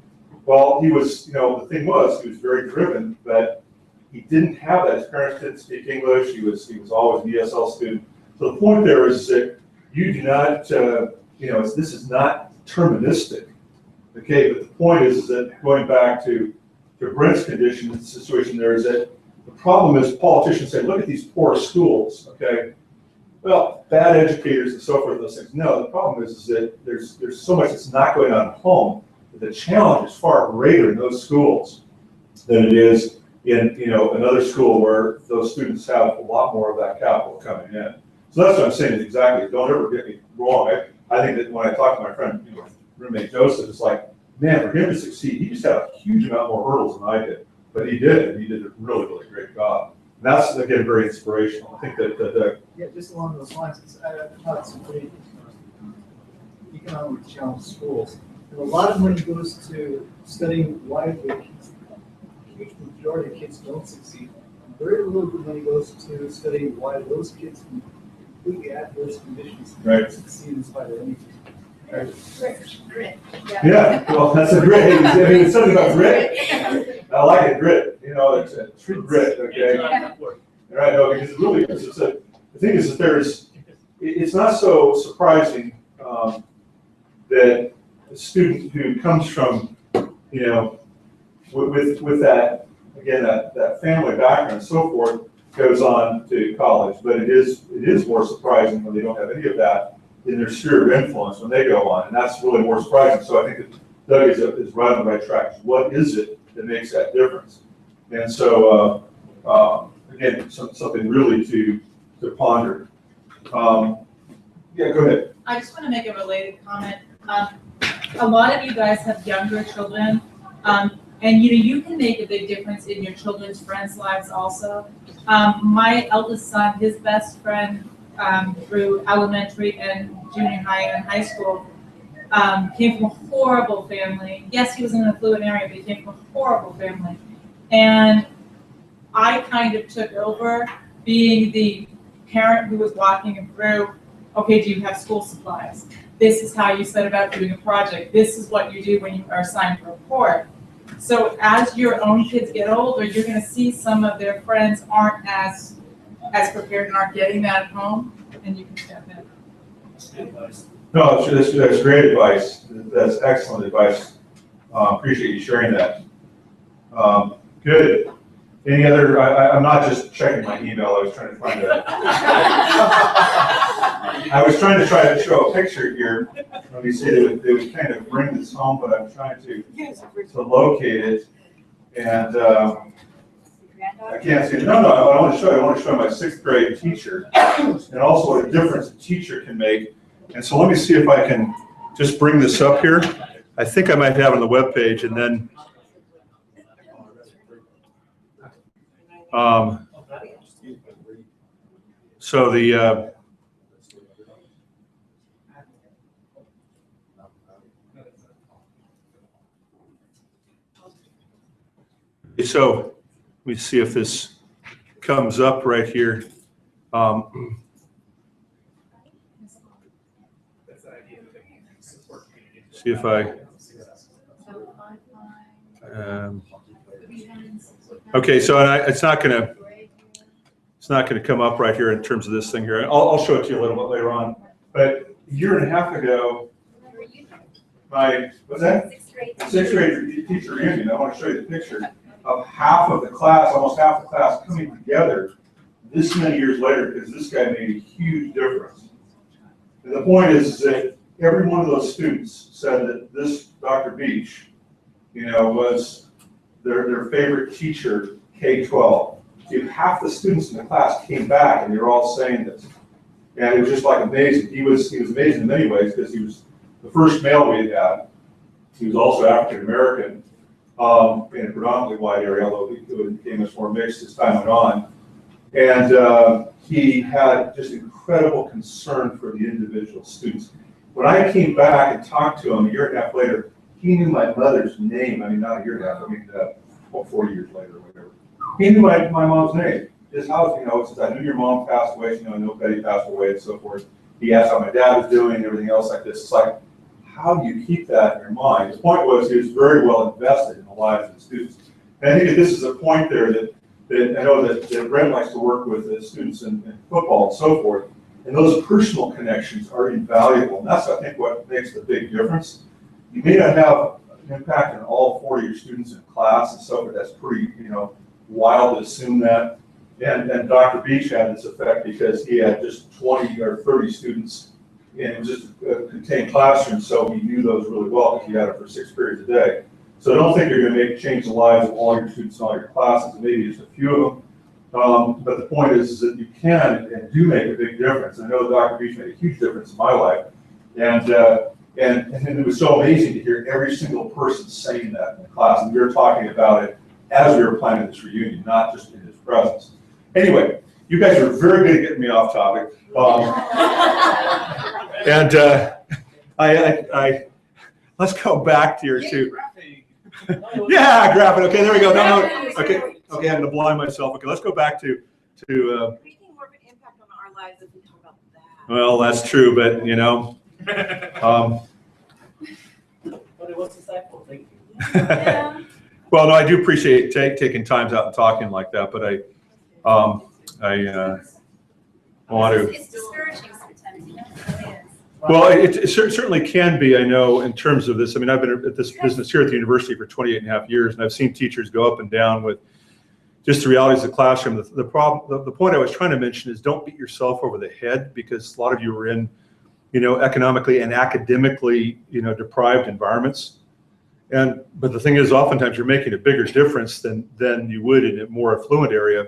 Well, he was, the thing was, he was very driven, but he didn't have that. His parents didn't speak English. He was always an ESL student. So the point there is that you do not, this is not deterministic, okay? But the point is that going back to Brent's condition, the situation there is that the problem is politicians say, look at these poor schools, okay? Well, bad educators and so forth, those things. No, the problem is that there's so much that's not going on at home. The challenge is far greater in those schools than it is in another school where those students have a lot more of that capital coming in. So that's what I'm saying is exactly, don't ever get me wrong. I think that when I talk to my friend, roommate Joseph, it's like, man, for him to succeed, he just had a huge amount more hurdles than I did. But he did, and he did a really, really great job. And that's, again, very inspirational. I think that Yeah, just along those lines, because I taught some pretty economically challenged schools. And a lot of money goes to studying why the huge majority of kids don't succeed. Very little money goes to studying why those kids in completely adverse conditions succeed in spite of anything. Grit. yeah, well, that's a grit. I mean, it's something about grit. I like it, grit. You know, it's a true grit, okay? Right, no, because it really is. The thing is that it's not so surprising that a student who comes from, you know, with that, again, that family background and so forth, goes on to college. But it is more surprising when they don't have any of that in their sphere of influence when they go on, and that's really more surprising. So I think that Doug is right on the right track. What is it that makes that difference? And so, again, something really to ponder. Yeah, go ahead. I just want to make a related comment. A lot of you guys have younger children, and you can make a big difference in your children's friends' lives also. My eldest son, his best friend through elementary and junior high and high school, came from a horrible family. Yes, he was in an affluent area, but he came from a horrible family. And I kind of took over being the parent who was walking him through, okay, do you have school supplies? This is how you set about doing a project. This is what you do when you are assigned to a report. So as your own kids get older, you're going to see some of their friends aren't as prepared and aren't getting that at home, and you can step in. No, that's great advice. That's excellent advice. Appreciate you sharing that. Good. Any other? I'm not just checking my email. I was trying to find a. I was trying to show a picture here. Let me see. They would kind of bring this home, but I'm trying to locate it, and I can't see it. No, I want to show you. I want to show my 6th grade teacher, and also what a difference a teacher can make. And so let me see if I can just bring this up here. I think I might have it on the webpage, and then. So the so let me see if this comes up right here. See if I. Okay, so it's not going to come up right here in terms of this thing here. I'll show it to you a little bit later on. But a year and a half ago, what's that? 6th grade teacher reunion. I want to show you the picture of half of the class, almost half the class, coming together this many years later because this guy made a huge difference. And the point is that every one of those students said that this Dr. Beach, was their favorite teacher, K-12. So half the students in the class came back, and they were all saying this. And it was just like amazing. He was amazing in many ways because he was the first male we had. He was also African American in a predominantly white area, although it became much more mixed as time went on. And he had just incredible concern for the individual students. When I came back and talked to him a year and a half later, he knew my mother's name. I mean, not a year and a half, 40 years later or whatever. He knew my mom's name. His house, since I knew your mom passed away, I know Betty passed away and so forth. He asked how my dad was doing and everything else like this. It's like, how do you keep that in your mind? His point was he was very well invested in the lives of the students. And I think that this is a point there that I know that Brent likes to work with the students in football and so forth. And those personal connections are invaluable. And that's, I think, what makes the big difference. You may not have an impact on all 4 of your students in class and so forth. That's pretty, wild to assume that. And Dr. Beach had this effect because he had just 20 or 30 students, and it was just a contained classroom, so he knew those really well because he had it for 6 periods a day. So I don't think you're going to change the lives of all your students in all your classes, maybe just a few of them. But the point is that you can and do make a big difference. I know Dr. Beach made a huge difference in my life. And And it was so amazing to hear every single person saying that in the class. And we were talking about it as we were planning this reunion, not just in his presence. Anyway, you guys are very good at getting me off topic. Let's go back to your two. Yeah, graphic. Okay, there we go. No. Okay, I'm gonna blind myself. Okay, let's go back to. Making more of an impact on our lives if we talk about that. Well, that's true, but you know. But it was insightful, thank you. Well, no, I do appreciate taking times out and talking like that, but I want to. It's discouraging sometimes, you know, it really is. Well, it certainly can be, I know, in terms of this. I mean, I've been at this business here at the university for 28 and a half years, and I've seen teachers go up and down with just the realities of the classroom. The point I was trying to mention is don't beat yourself over the head, because a lot of you are in, you know, economically and academically, you know, deprived environments. But the thing is, oftentimes you're making a bigger difference than you would in a more affluent area.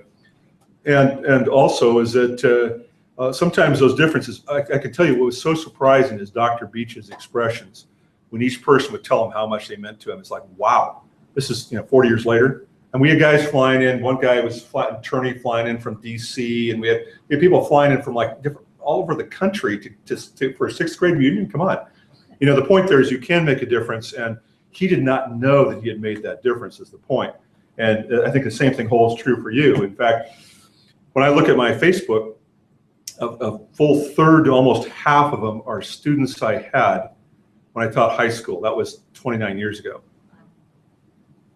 And also is that sometimes those differences, I can tell you what was so surprising is Dr. Beach's expressions when each person would tell him how much they meant to him. It's like, wow, this is, you know, 40 years later. And we had guys flying in. One guy was an attorney flying in from DC, and we had people flying in from like all over the country for a 6th grade reunion. Come on. You know, the point there is you can make a difference, and he did not know that he had made that difference is the point. And I think the same thing holds true for you. In fact, when I look at my Facebook, a full third to almost half of them are students I had when I taught high school. That was 29 years ago.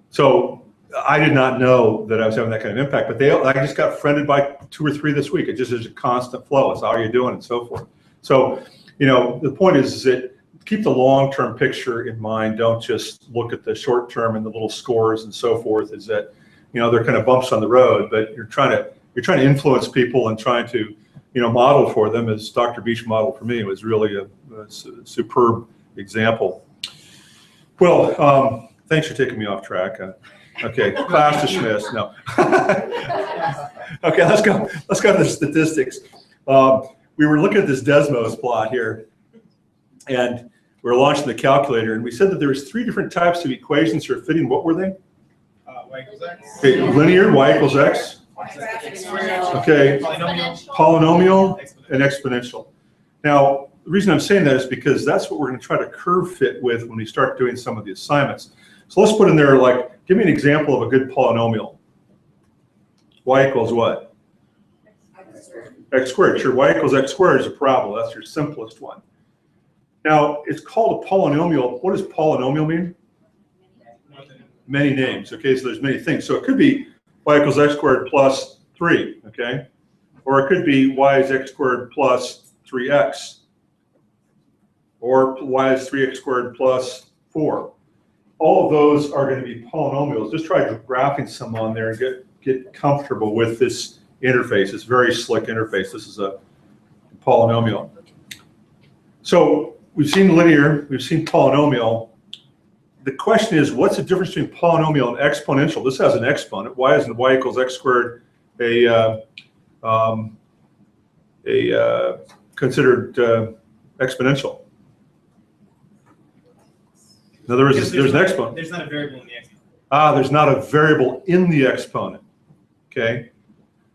So I did not know that I was having that kind of impact, but I just got friended by 2 or 3 this week. It just is a constant flow. It's how are you doing and so forth. So, you know, the point is that keep the long-term picture in mind. Don't just look at the short-term and the little scores and so forth. Is that, you know, they're kind of bumps on the road, but you're trying to influence people and trying to, you know, model for them, as Dr. Beach modeled for me. It was really a superb example. Well, thanks for taking me off track. Okay, class dismissed. No. Okay, let's go to the statistics. We were looking at this Desmos plot here, and we were launching the calculator, and we said that there was 3 different types of equations for fitting. What were they? Y equals X. Okay, linear, Y equals X. Okay, polynomial and exponential. Now, the reason I'm saying that is because that's what we're going to try to curve fit with when we start doing some of the assignments. So let's put in there, like, give me an example of a good polynomial. Y equals what? X squared. Sure, Y equals X squared is a parabola. That's your simplest one. Now, it's called a polynomial. What does polynomial mean? Many names. Okay, so there's many things. So it could be Y equals X squared plus 3, okay? Or it could be Y is X squared plus 3X. Or Y is 3X squared plus 4. All of those are going to be polynomials. Just try graphing some on there and get comfortable with this interface. It's a very slick interface. This is a polynomial. So we've seen linear, we've seen polynomial. The question is, what's the difference between polynomial and exponential? This has an exponent. Why isn't Y equals X squared considered exponential? In other words, there's an exponent. There's not a variable in the exponent. There's not a variable in the exponent. Okay.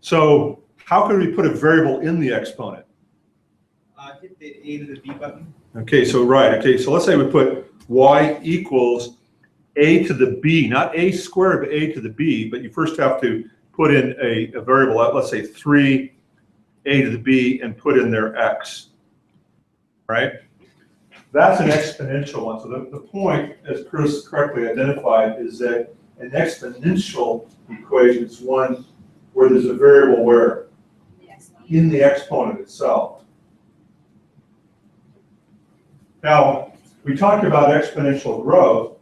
So how can we put a variable in the exponent? Hit the A to the B button. Okay, so right. Okay, so let's say we put Y equals A to the B, not A squared, but A to the B. But you first have to put in a variable, let's say 3 A to the B, and put in their X. Right? That's an exponential one. So the point, as Chris correctly identified, is that an exponential equation is one where there's a variable where? In the exponent itself. Now, we talked about exponential growth,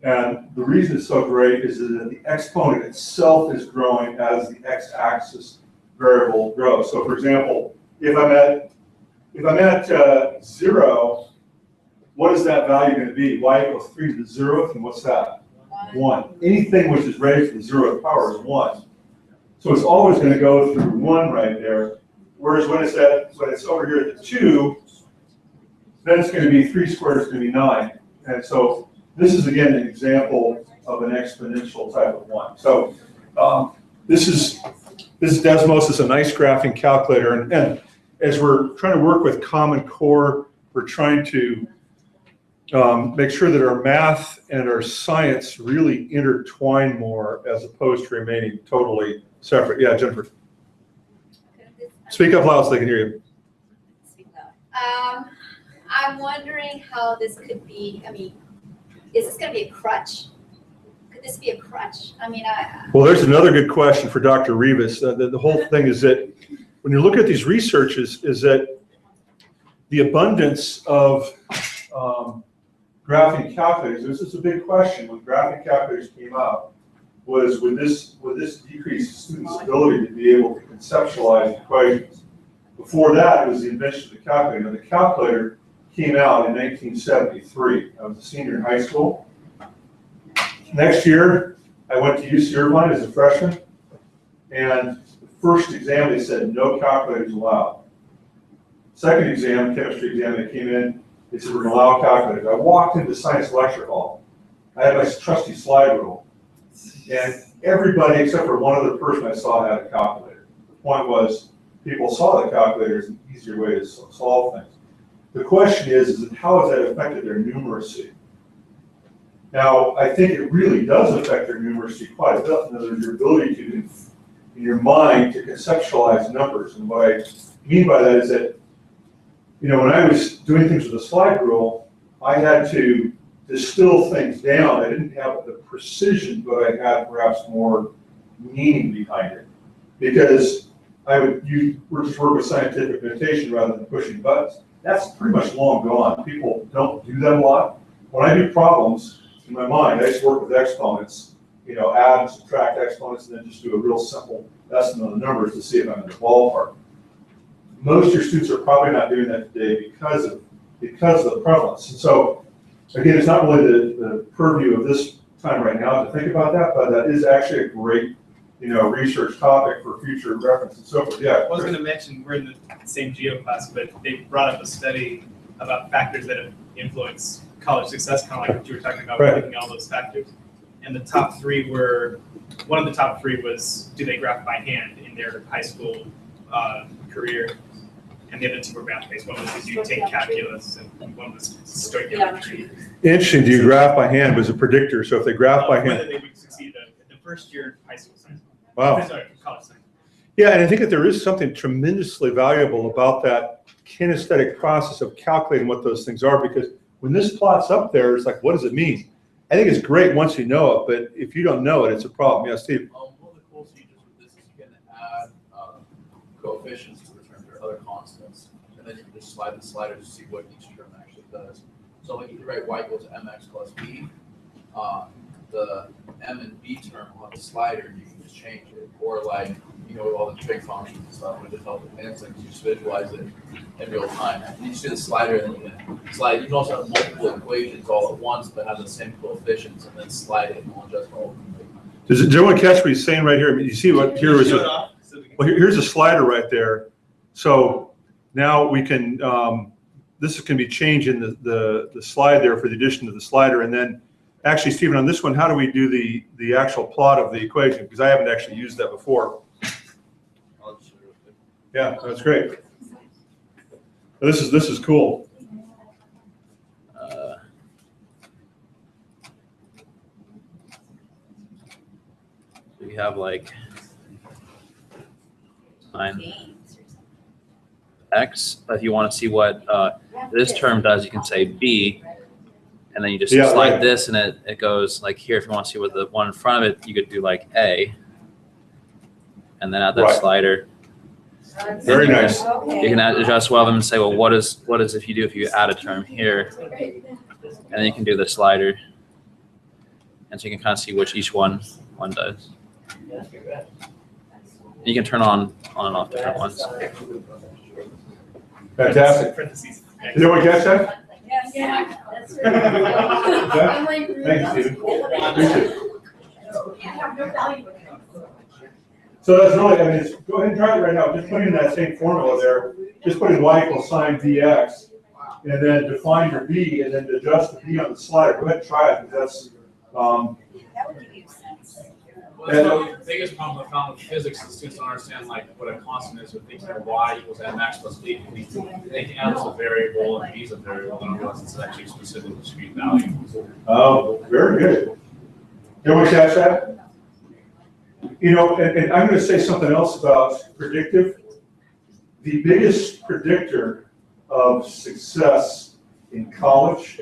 and the reason it's so great is that the exponent itself is growing as the x-axis variable grows. So, for example, if I'm at 0, what is that value going to be? Y equals 3 to the 0th, and what's that? 1. Anything which is raised to the 0th power is 1. So it's always going to go through 1 right there. Whereas when it's over here at the 2, then it's going to be 3 squared is going to be 9. And so this is, again, an example of an exponential type of one. So this is Desmos. Is a nice graphing calculator. And as we're trying to work with Common Core, we're trying to make sure that our math and our science really intertwine more as opposed to remaining totally separate. Yeah, Jennifer. Speak up loud so they can hear you. I'm wondering how this could be, I mean, is this gonna be a crutch? Could this be a crutch? I mean, Well, there's another good question for Dr. Rivas. The whole thing is that when you look at these researches, is that the abundance of graphing calculators, this is a big question, when graphing calculators came out, was would this decrease students' ability to be able to conceptualize equations? Before that, it was the invention of the calculator. And the calculator came out in 1973. I was a senior in high school. Next year, I went to UC Irvine as a freshman, and the first exam they said no calculators allowed. Second exam, chemistry exam, they came in, they said we're going to allow calculators. I walked into the science lecture hall. I had my trusty slide rule, and everybody except for one other person I saw had a calculator. The point was, people saw the calculator as an easier way to solve things. The question is how has that affected their numeracy? Now, I think it really does affect their numeracy quite a bit. In other words, your ability to, in your mind, to conceptualize numbers. And what I mean by that is that, you know, when I was doing things with the slide rule, I had to distill things down. I didn't have the precision, but I had perhaps more meaning behind it. Because you were just work with scientific notation rather than pushing buttons. That's pretty much long gone. People don't do that a lot. When I do problems, in my mind, I just work with exponents, you know, add and subtract exponents, and then just do a real simple estimate of the numbers to see if I'm in the ballpark. Most of your students are probably not doing that today because of the prevalence. And so, again, it's not really the purview of this time right now to think about that, but that is actually a great, you know, research topic for future reference and so forth. Yeah. I was going to mention, we're in the same geo class, but they brought up a study about factors that have influenced college success, kind of like what you were talking about, right. Looking at all those factors. And the top three were, one of the top three was, do they graph by hand in their high school career? And the other two were math-based. One was, did you take calculus? And one was stoichiometry. Interesting. Do you graph by hand was a predictor. So if they graph by hand. Whether they would succeed the first year high school science. Wow. Sorry, college science. Yeah, and I think that there is something tremendously valuable about that kinesthetic process of calculating what those things are, because when this plot's up there, it's like, what does it mean? I think it's great once you know it, but if you don't know it, it's a problem. Yeah, Steve? One of the cool features with this is you can add coefficients to the term or other constants, and then you can just slide the slider to see what each term actually does. So like you can write y equals mx plus b, the m and b term on the slider, you can just change it. Or like, you know, all the trig functions and stuff, which just help advance things, you just visualize it in real time. You just do the slider and you can slide. You can also have multiple equations all at once, but have the same coefficients, and then slide it and we'll adjust all of them. Does anyone catch what he's saying right here? I mean, you see what here is well, here's a slider right there. So now we can, this can be changed in the slide there for the addition of the slider. And then actually, Stephen, on this one, how do we do the actual plot of the equation? Because I haven't actually used that before. Yeah, that's great. This is cool. We have like x. If you want to see what this term does, you can say b, and then you just slide right. This, and it goes like here. If you want to see what the one in front of it, you could do like a, and then add that right. Slider. Very nice. You can adjust one of them and say, well, what is if you add a term here, and then you can do the slider, and so you can kind of see which each one does. You can turn on and off different ones. Fantastic. Did anyone catch that? Yeah. That's Thank you, Stephen. So that's really, I mean, go ahead and try it right now. Just put in that same formula there. Just put in y equals sine dx. and then define your B, and then adjust the B on the slider. Go ahead and try it, because that's, That would give you sense. Well, that's the biggest problem I found with physics is students don't understand like what a constant is, or thinking of y equals mx plus b. Anything else is a variable and b is a variable, and realize it's actually a specific discrete value. oh, very good. Everyone catch that? You know, and I'm going to say something else about predictive. The biggest predictor of success in college,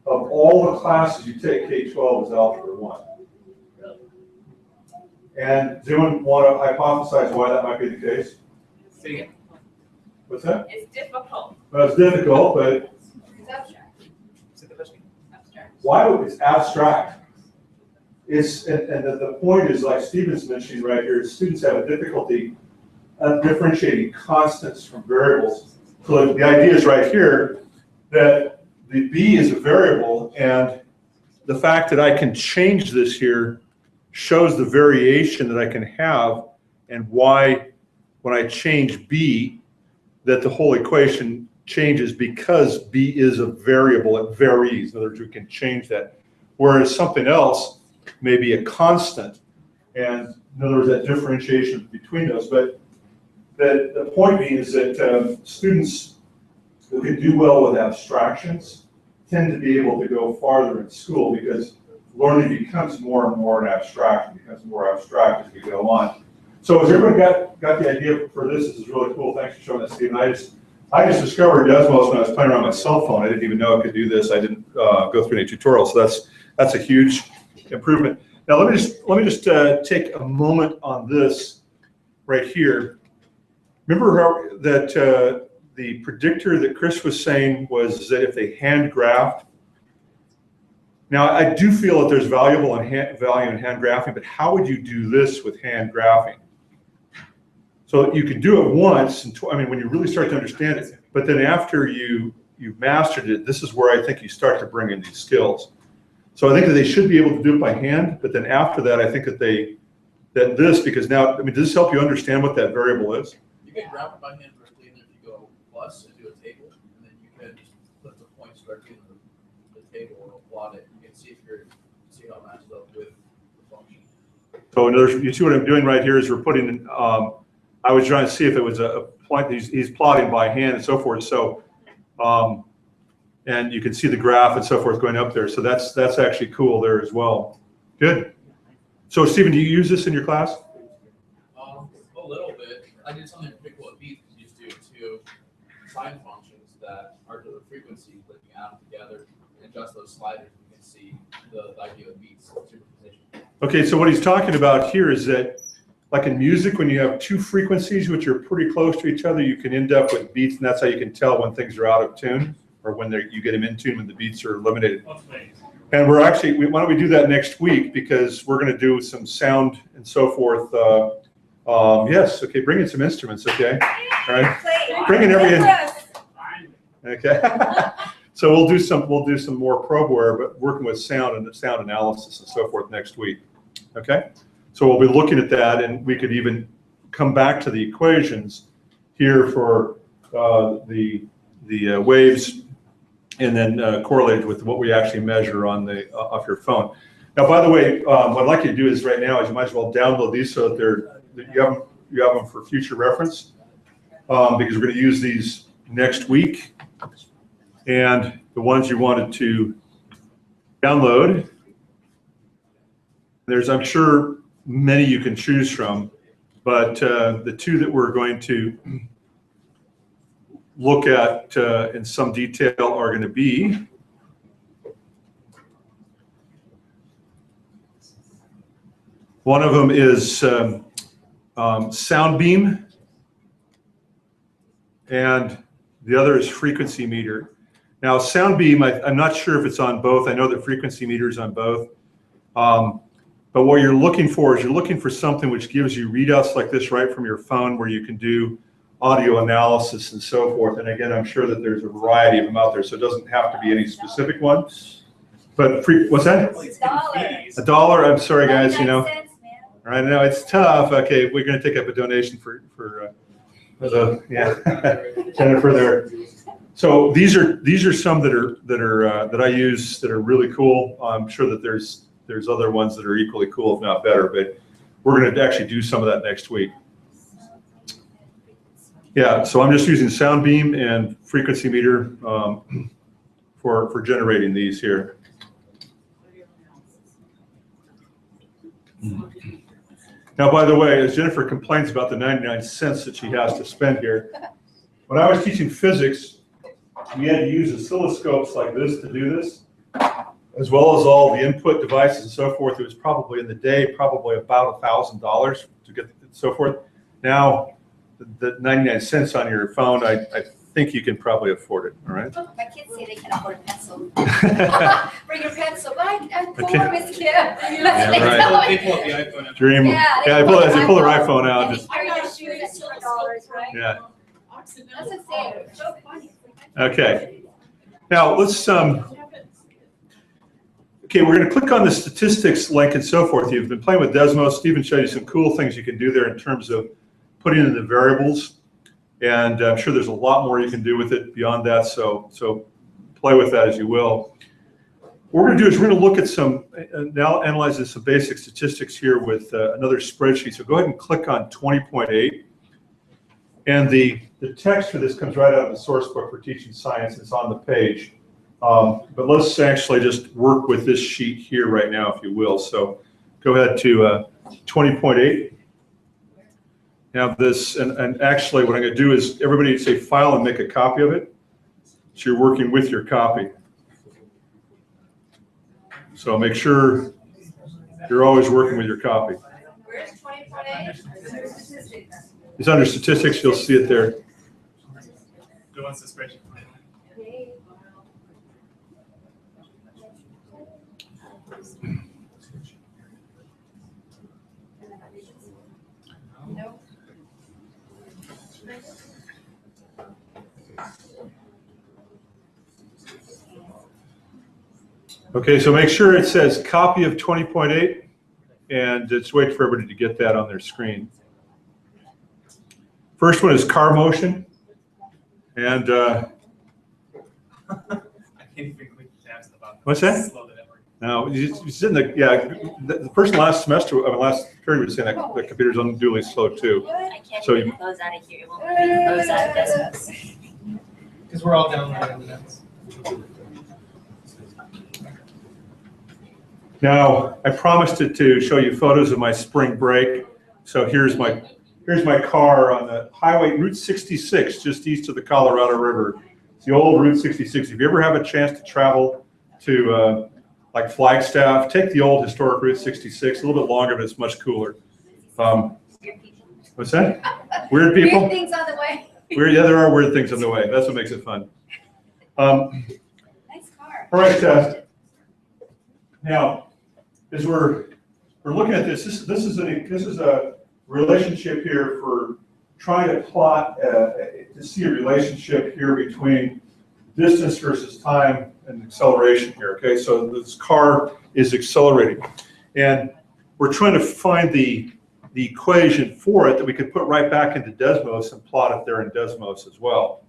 of all the classes you take, K-12 is Algebra 1. And does anyone want to hypothesize why that might be the case? See, What's that? It's difficult. Well, it's difficult, but It's abstract. Abstract. why would it's abstract? It's, and the point is, like Stephen's mentioning right here, students have a difficulty differentiating constants from variables. So the idea is right here that the B is a variable, and the fact that I can change this here shows the variation that I can have, and why when I change B, that the whole equation changes, because B is a variable, it varies. In other words, we can change that. Whereas something else may be a constant, and in other words, that differentiation between those. But the point being is that students who can do well with abstractions tend to be able to go farther in school, because learning becomes more and more an abstraction, becomes more abstract as we go on. So has everybody got the idea for this? This is really cool. Thanks for showing that, Stephen. I just discovered Desmos when I was playing around with my cell phone. I didn't even know I could do this. I didn't go through any tutorials. So that's a huge improvement. Now let me just take a moment on this right here. Remember how that the predictor that Chris was saying was that if they hand graphed. Now I do feel that there's value in hand graphing, but how would you do this with hand graphing? So you can do it once, and when you really start to understand it, but then after you've mastered it, this is where I think you start to bring in these skills. So I think that they should be able to do it by hand, but then after that, I think that because now, does this help you understand what that variable is? you can graph it by hand directly, and then if you go plus and do a table, and then you can just put the points directly in the table and plot it. You can see how it matches up with the function. So in other words, you see what I'm doing right here is we're putting in, I was trying to see if it was a point he's plotting by hand and so forth. So, and you can see the graph and so forth going up there. So that's actually cool there as well. Good. So Stephen, do you use this in your class? A little bit. I did something particular with beats. You just do two sine functions that are to the frequency, but you add them together and adjust those sliders. You can see the idea of beats superposition. Okay, so what he's talking about here is that, like in music, when you have two frequencies which are pretty close to each other, you can end up with beats, and that's how you can tell when things are out of tune, or when you get them in tune, when the beats are eliminated. And we're actually, why don't we do that next week, because we're going to do some sound and so forth. Yes, okay, bring in some instruments, okay? All right, bring in okay. So we'll do some more probeware, but working with sound and sound analysis and so forth next week. Okay, so we'll be looking at that, and we could even come back to the equations here for the waves, and then correlated with what we actually measure on the off your phone. Now, by the way, what I'd like you to do is right now is you might as well download these so that you have them for future reference, because we're going to use these next week. And the ones you wanted to download, there's, I'm sure, many you can choose from, but the two that we're going to look at in some detail are going to be one of them is Soundbeam, and the other is Frequency Meter. Now, Soundbeam, I'm not sure if it's on both. I know that Frequency Meter is on both. But what you're looking for is you're looking for something which gives you readouts like this right from your phone, where you can do audio analysis and so forth. And again, I'm sure that there's a variety of them out there, so it doesn't have to be any specific one. But what's that? $1. I'm sorry, guys. You know, all right, I know it's tough. Okay, we're going to take up a donation for Jennifer there. So these are some that I use that are really cool. I'm sure that there's other ones that are equally cool, if not better, but we're going to actually do some of that next week. Yeah, so I'm just using sound beam and frequency meter for generating these here. Now, by the way, as Jennifer complains about the 99 cents that she has to spend here, when I was teaching physics, we had to use oscilloscopes like this to do this, as well as all the input devices and so forth. It was probably in the day, probably about $1,000 to get so forth. Now, the 99 cents on your phone, I think you can probably afford it, all right? Oh, my kids say they can afford a pencil. Bring your pencil, but I'm poor, Miss Kim. Yeah, They pull up the iPhone. Dream. Yeah, Yeah, they pull their iPhone out. And Just, carry their shoes at $200, right? yeah. That's insane. So funny. Okay. Now let's okay, we're going to click on the statistics link and so forth. You've been playing with Desmos. Stephen showed you some cool things you can do there in terms of putting in the variables. And I'm sure there's a lot more you can do with it beyond that. So play with that as you will. What we're going to do is we're going to look at now analyzing some basic statistics here with another spreadsheet. So go ahead and click on 20.8. And the text for this comes right out of the source book for teaching science. It's on the page. But let's actually just work with this sheet here right now, if you will. So go ahead to 20.8. Now this, and actually what I'm going to do is everybody say file and make a copy of it. So you're working with your copy. So make sure you're always working with your copy. Where's 20.8? It's under statistics, you'll see it there. Who wants the spreadsheet? No. Okay, so make sure it says copy of 20.8 and just wait for everybody to get that on their screen. First one is car motion. And I can't even click the tabs at the bottom. What's that? Slow the network. now, it's in the person last semester, last period was saying that the computer's unduly slow too. I can't So even close out of here, it won't let me close out of this. Because we're all downloading the notes. Now, I promised to show you photos of my spring break. So here's my car on the highway, Route 66, just east of the Colorado River. It's the old Route 66. If you ever have a chance to travel to like Flagstaff, take the old historic Route 66, a little bit longer, but it's much cooler. What's that? Weird people? Weird things on the way. Yeah, there are weird things on the way. That's what makes it fun. Nice car. All right, now, as we're looking at this is a relationship here for trying to plot to see a relationship here between distance versus time and acceleration here. Okay, so this car is accelerating, and we're trying to find the equation for it that we could put right back into Desmos and plot it there in Desmos as well.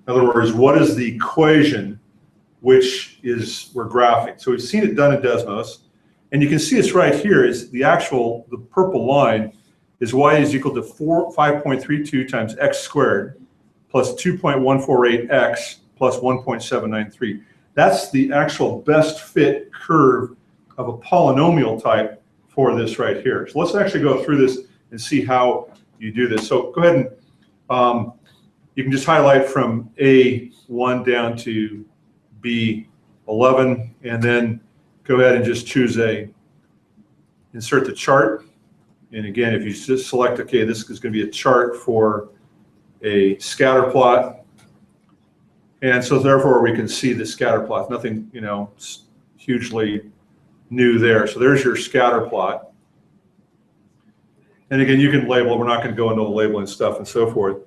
In other words, what is the equation which is we're graphing? So we've seen it done in Desmos, and you can see it's right here is the purple line is y is equal to 5.32 times x squared plus 2.148x plus 1.793. That's the actual best fit curve of a polynomial type for this right here. So let's actually go through this and see how you do this. So go ahead and you can just highlight from A1 down to B11, and then go ahead and just choose insert the chart. And again, if you just select, okay, this is going to be a chart for a scatter plot. And so therefore we can see the scatter plot. Nothing, hugely new there. So there's your scatter plot. And again, you can label. We're not going to go into the labeling stuff and so forth.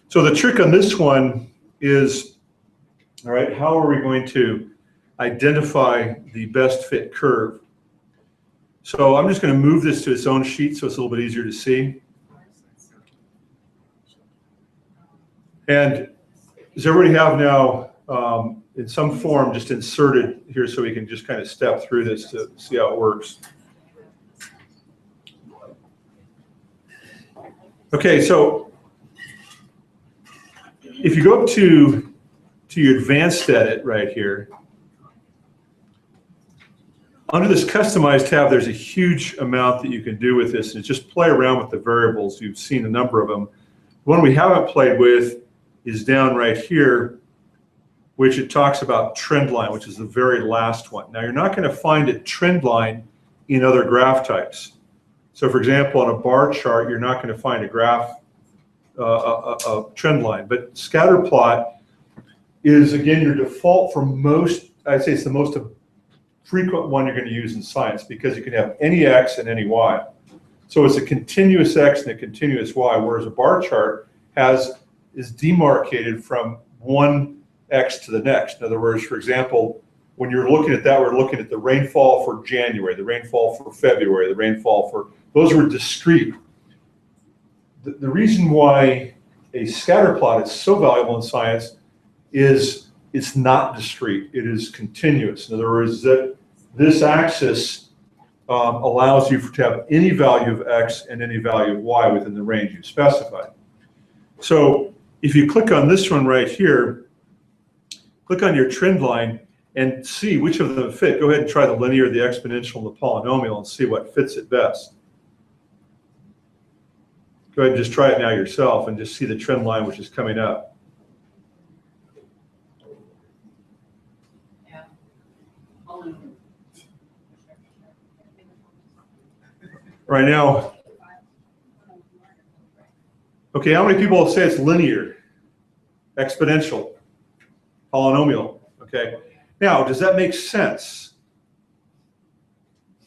So the trick on this one is, all right, how are we going to identify the best fit curve? So I'm just going to move this to its own sheet so it's a little bit easier to see. And does everybody have now, in some form, just inserted here so we can just kind of step through this to see how it works? Okay, so if you go up to your advanced edit right here, under this Customize tab, there's a huge amount that you can do with this, and just play around with the variables. You've seen a number of them. One we haven't played with is down right here, which it talks about trend line, which is the very last one. Now, you're not going to find a trend line in other graph types. So, for example, on a bar chart, you're not going to find a graph, a trend line. But scatter plot is, again, your default for most, I'd say it's the most frequent one you're going to use in science, because you can have any X and any Y. So it's a continuous X and a continuous Y, whereas a bar chart is demarcated from one X to the next. In other words, for example, when you're looking at that, we're looking at the rainfall for January, the rainfall for February, the rainfall for, those were discrete. The reason why a scatter plot is so valuable in science is it's not discrete, it is continuous. In other words, that this axis allows you to have any value of X and any value of Y within the range you specified. So if you click on this one right here, click on your trend line and see which of them fit. Go ahead and try the linear, the exponential, and the polynomial and see what fits it best. Go ahead and just try it now yourself and just see the trend line which is coming up. Right now, okay, how many people say it's linear, exponential, polynomial? Okay, now, does that make sense?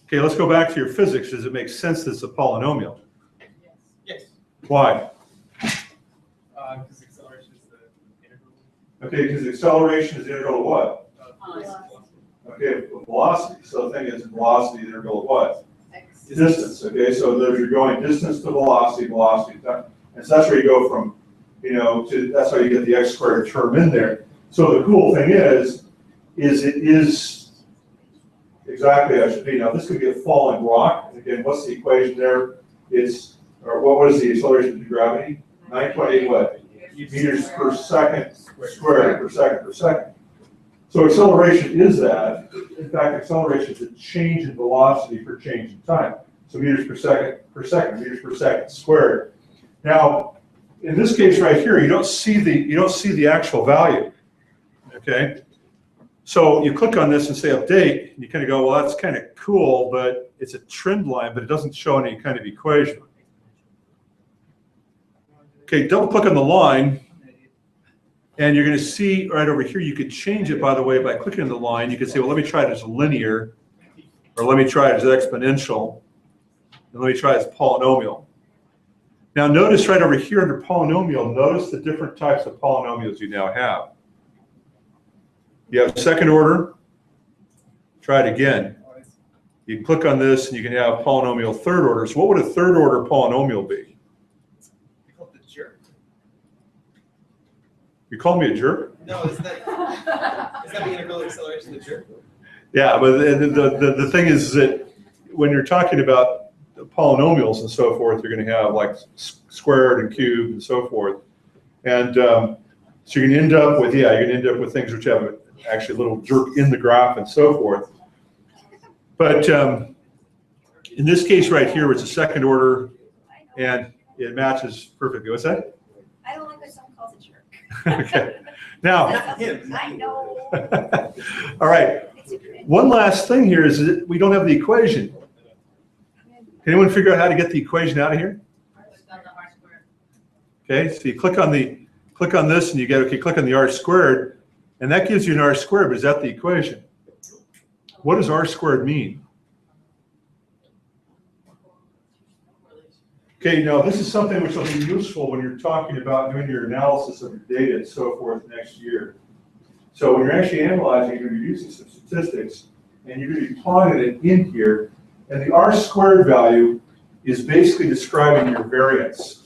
Okay, let's go back to your physics. Does it make sense that it's a polynomial? Yes. Why? Because acceleration is the integral. Okay, because acceleration is the integral of what? Velocity. Okay, velocity. So the thing is, velocity is the integral of what? Distance. Okay, so there's your going distance to velocity, velocity, and so that's where you go from, to, that's how you get the x squared term in there. So the cool thing is it is exactly as it should be. Now this could be a falling rock. And again, what's the equation there? It's, or what is the acceleration to gravity? 9.8 what? Meters per second squared per second. So acceleration is that. In fact, acceleration is a change in velocity per change in time. So meters per second, meters per second squared. Now, in this case right here, you don't see the actual value. Okay. So you click on this and say update, and you kind of go, well, that's kind of cool, but it's a trend line, but it doesn't show any kind of equation. Okay, double click on the line. And you're going to see right over here, you could change it, by the way, by clicking on the line. You could say, well, let me try it as linear, or let me try it as exponential, and let me try it as polynomial. Now notice right over here under polynomial, notice the different types of polynomials you now have. You have second order. Try it again. You can click on this, and you can have polynomial third order. So what would a third order polynomial be? You call me a jerk? No, is that the integral acceleration of the jerk? Yeah, but the thing is that when you're talking about polynomials and so forth, you're going to have like squared and cubed and so forth. And so you're going to end up with, you're going to end up with things which have actually a little jerk in the graph and so forth. But in this case right here, it's a second order, and it matches perfectly. What's that? I don't like when someone calls it jerk. Okay. Now, I know. all right. One last thing here is that we don't have the equation. Can anyone figure out how to get the equation out of here? Okay, so you click on this and you get, okay, click on the r squared, and that gives you an r squared, but is that the equation? What does r squared mean? Okay, now this is something which will be useful when you're talking about doing your analysis of your data and so forth next year. So when you're actually analyzing, you're going to be using some statistics, and you're going to be plotting it in here, and the r squared value is basically describing your variance.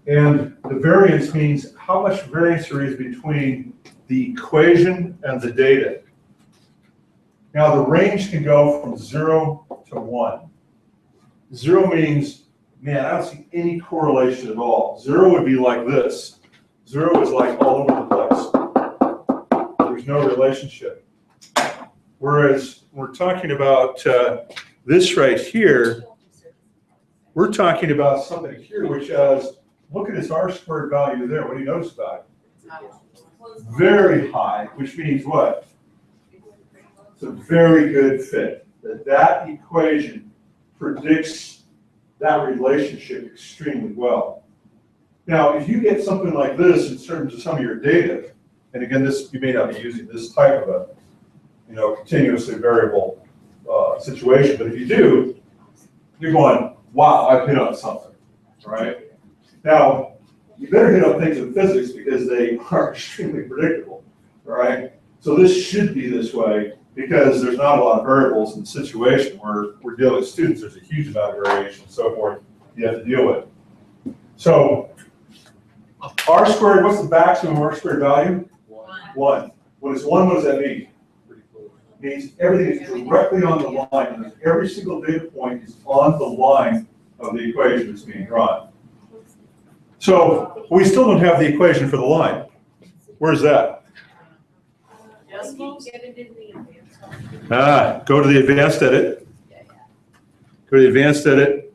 And the variance means how much variance there is between the equation and the data. Now the range can go from 0 to 1. 0 means, man, I don't see any correlation at all. 0 would be like this. 0 is like all over the place. There's no relationship. Whereas we're talking about this right here, we're talking about something here which has, look at this R squared value there. What do you notice about it? Very high, which means what? It's a very good fit. That equation predicts that relationship extremely well. Now, if you get something like this in terms of some of your data, and again, this you may not be using this type of a, continuously variable situation, but if you do, you're going, wow, I've hit on something, right? Now, you better hit on things in physics because they are extremely predictable, right? So this should be this way because there's not a lot of variables in the situation where we're dealing with students. There's a huge amount of variation and so forth you have to deal with. So R squared, what's the maximum R squared value? 1. When it's 1, what does that mean? It means everything is directly on the line, and every single data point is on the line of the equation that's being drawn. So we still don't have the equation for the line. Where's that? Go to the advanced edit. Go to the advanced edit,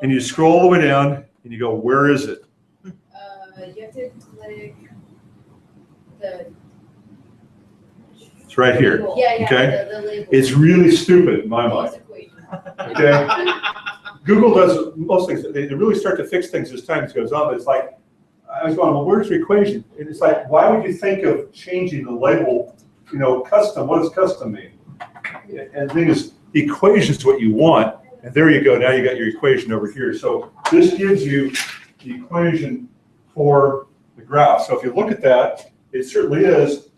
and you scroll all the way down, and you go, where is it? You have to click the. It's right here. Yeah, okay? the label. It's really stupid in my mind. Okay? Google does most things. They really start to fix things as time goes on, but it's like, I was going, well, where's the equation? And it's like, why would you think of changing the label, custom? What does custom mean? And the thing is, the equation is what you want, and there you go. Now you got your equation over here. So this gives you the equation for the graph. So if you look at that, it certainly is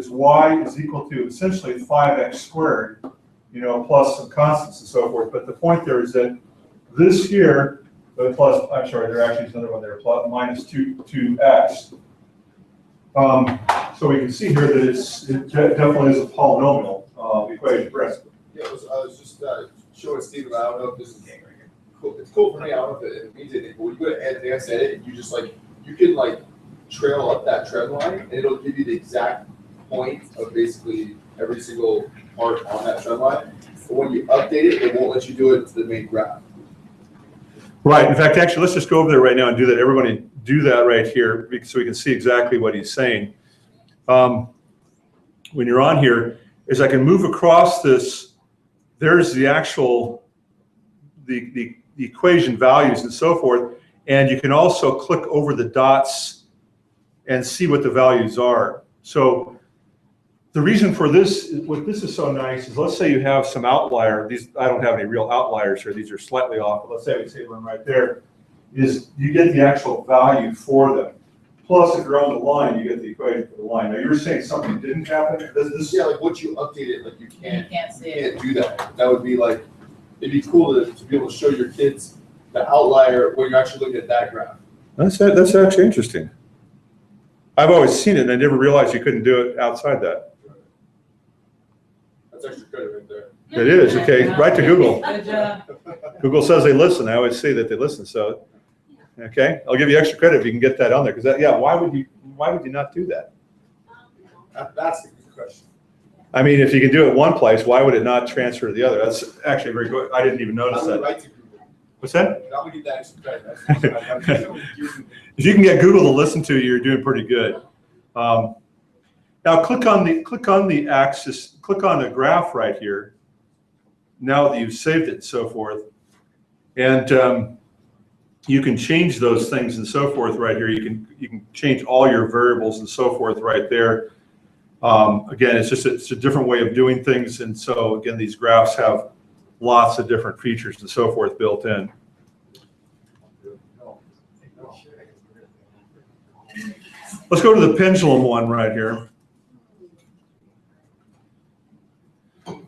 y is equal to essentially 5x squared, plus some constants and so forth. But the point there is that this here, plus, I'm sorry, there actually is another one there, plus minus 2x. So we can see here that it definitely is a polynomial equation. Yeah, I was just showing Steve, I don't know if this is cool. It's cool for me. I don't know if it means anything, but when you go to advanced edit, you just you can trail up that trend line, and it'll give you the exact point of basically every single part on that trend line. But when you update it, it won't let you do it to the main graph. Right. In fact, actually, let's just go over there right now and do that. Everybody do that right here so we can see exactly what he's saying. When you're on here, is I can move across this. There's the actual, the equation values and so forth. And you can also click over the dots and see what the values are. So the reason for this, what this is so nice is, let's say you have some outlier. These, I don't have any real outliers here. These are slightly off. But let's say we say one right there, is you get the actual value for them. Plus, if you're on the line, you get the equation for the line. Now, you're saying something didn't happen? Yeah, once you update it, you can't see it. Can't do that. That would be it'd be cool to be able to show your kids the outlier when you're actually looking at that graph. That's actually interesting. I've always seen it, and I never realized you couldn't do it outside that. That's extra credit right there. It is, okay, right to Google. Good job. Google says they listen. I always say that they listen, so, okay. I'll give you extra credit if you can get that on there, because why would you not do that? That's a good question. I mean, if you can do it one place, why would it not transfer to the other? That's actually very good. I didn't even notice that. Right to Google. What's that? I'm gonna get that extra credit. If you can get Google to listen to you, you're doing pretty good. Now click on the axis, click on the graph right here. Now that you've saved it and so forth, and you can change those things and so forth right here. You can change all your variables and so forth right there. Again, it's a different way of doing things, and so again, these graphs have lots of different features and so forth built in. Let's go to the pendulum one right here.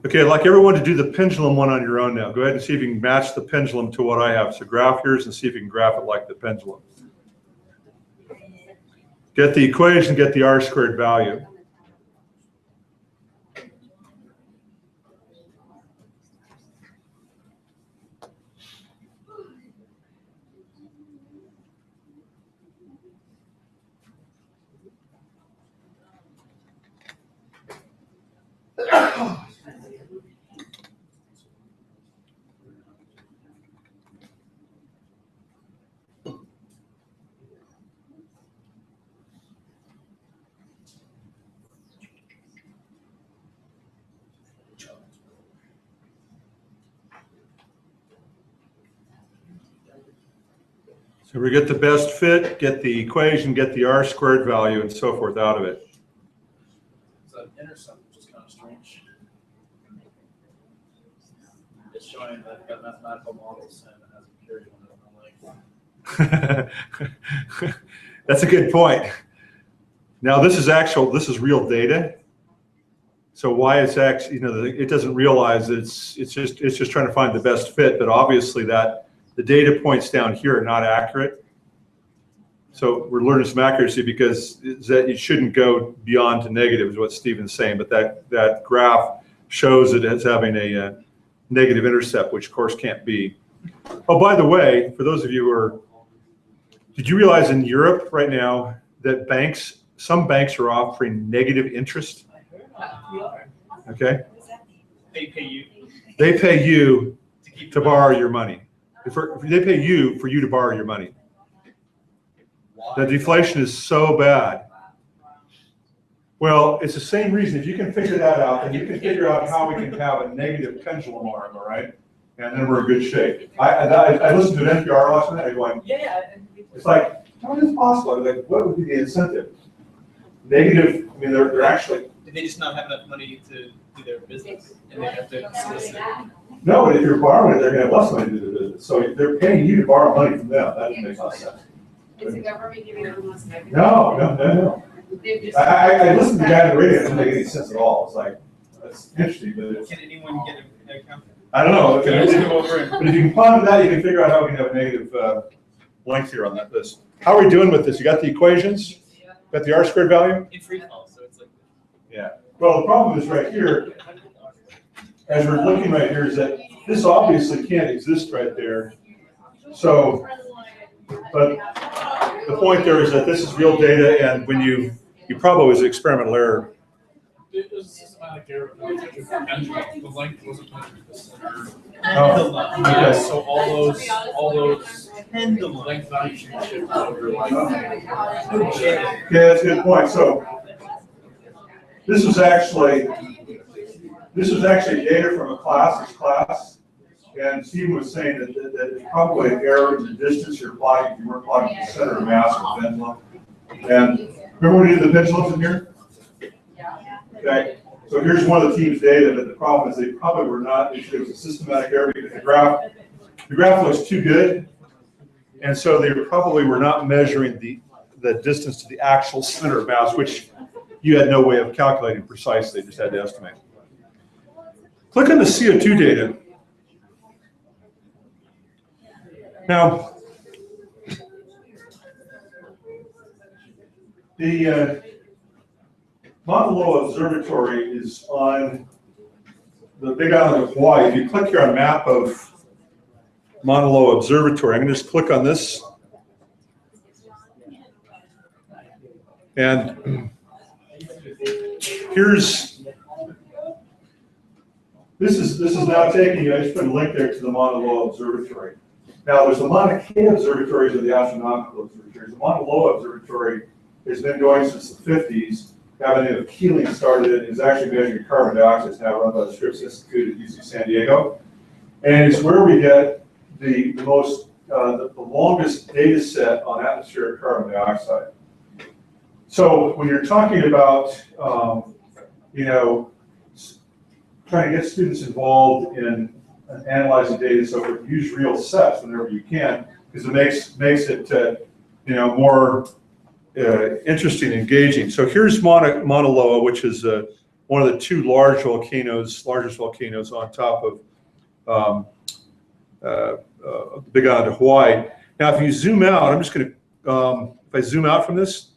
Okay, I'd like everyone to do the pendulum one on your own now. Go ahead and see if you can match the pendulum to what I have. So graph yours and see if you can graph it like the pendulum. Get the equation, get the R squared value. So we get the best fit, get the equation, get the R squared value, and so forth out of it. So that intercept, which is kind of strange. It's showing that I've got mathematical models and it hasn't carried one of them. That's a good point. Now this is real data. So why it's actually, it doesn't realize that it's just trying to find the best fit, but obviously that the data points down here are not accurate. So we're learning some accuracy because that it shouldn't go beyond to negative is what Stephen's saying, but that graph shows it as having a negative intercept, which of course can't be. Oh, by the way, for those of you who are, did you realize in Europe right now that some banks are offering negative interest? Okay. They pay you. They pay you to borrow your money. If they pay you for you to borrow your money. The deflation is so bad. Well, it's the same reason. If you can figure that out, then you can figure out how we can have a negative pendulum arm, all right? And then we're in good shape. I listened to an NPR last night. I'm going, it's like, how is this possible? I was like, what would be the incentive? Negative. I mean, they're actually. Did they just not have enough money to do their business, and they have to solicit? No, but if you're borrowing it, they're going to have less money to do their business. So they're paying you to borrow money from them. That doesn't make no sense. Is the government giving them less money? No. I listened to the guy on the radio. It doesn't make any sense at all. It's like, that's interesting, but Can anyone get an account? I don't know. Can I just go over and- But if you can ponder that, you can figure out how we can have a negative length here on that list. How are we doing with this? You got the equations? Got the R squared value? In free fall, so it's like. Yeah. Well, the problem is right here, as we're looking right here, is that this obviously can't exist right there. So, but the point there is that this is real data, and when you probably was experimental error. It was systematic error. The length wasn't measured the center. Oh, okay. So all those length values should shift over like. Yeah, that's a good point. So this was actually data from a class, and Stephen was saying that it's probably an error in the distance you're plotting if you weren't plotting the center of mass or pendulum. And remember when we did the pendulums in here? Okay. So here's one of the team's data, but the problem is they probably were not. It was a systematic error because the graph looks too good, and so they probably were not measuring the distance to the actual center of mass, which you had no way of calculating precisely, just had to estimate. Click on the CO2 data. Now, the Mauna Loa Observatory is on the Big Island of Hawaii. If you click here on map of Mauna Loa Observatory, I'm going to just click on this. And this is now taking you, I just put a link there to the Mauna Loa Observatory. Now there's the Mauna Kea observatories or the astronomical observatories. The Mauna Loa Observatory has been going since the 50s. Having of Keeling started it, is actually measuring carbon dioxide. It's now run by the Scripps Institute at UC San Diego. And it's where we get the longest data set on atmospheric carbon dioxide. So when you're talking about, trying to get students involved in analyzing data, so forth, use real sets whenever you can, because it makes it, more interesting, engaging. So here's Mauna Loa, which is one of the two largest volcanoes on top of the Big Island of Hawaii. Now, if you zoom out, I'm just going to, if I zoom out from this,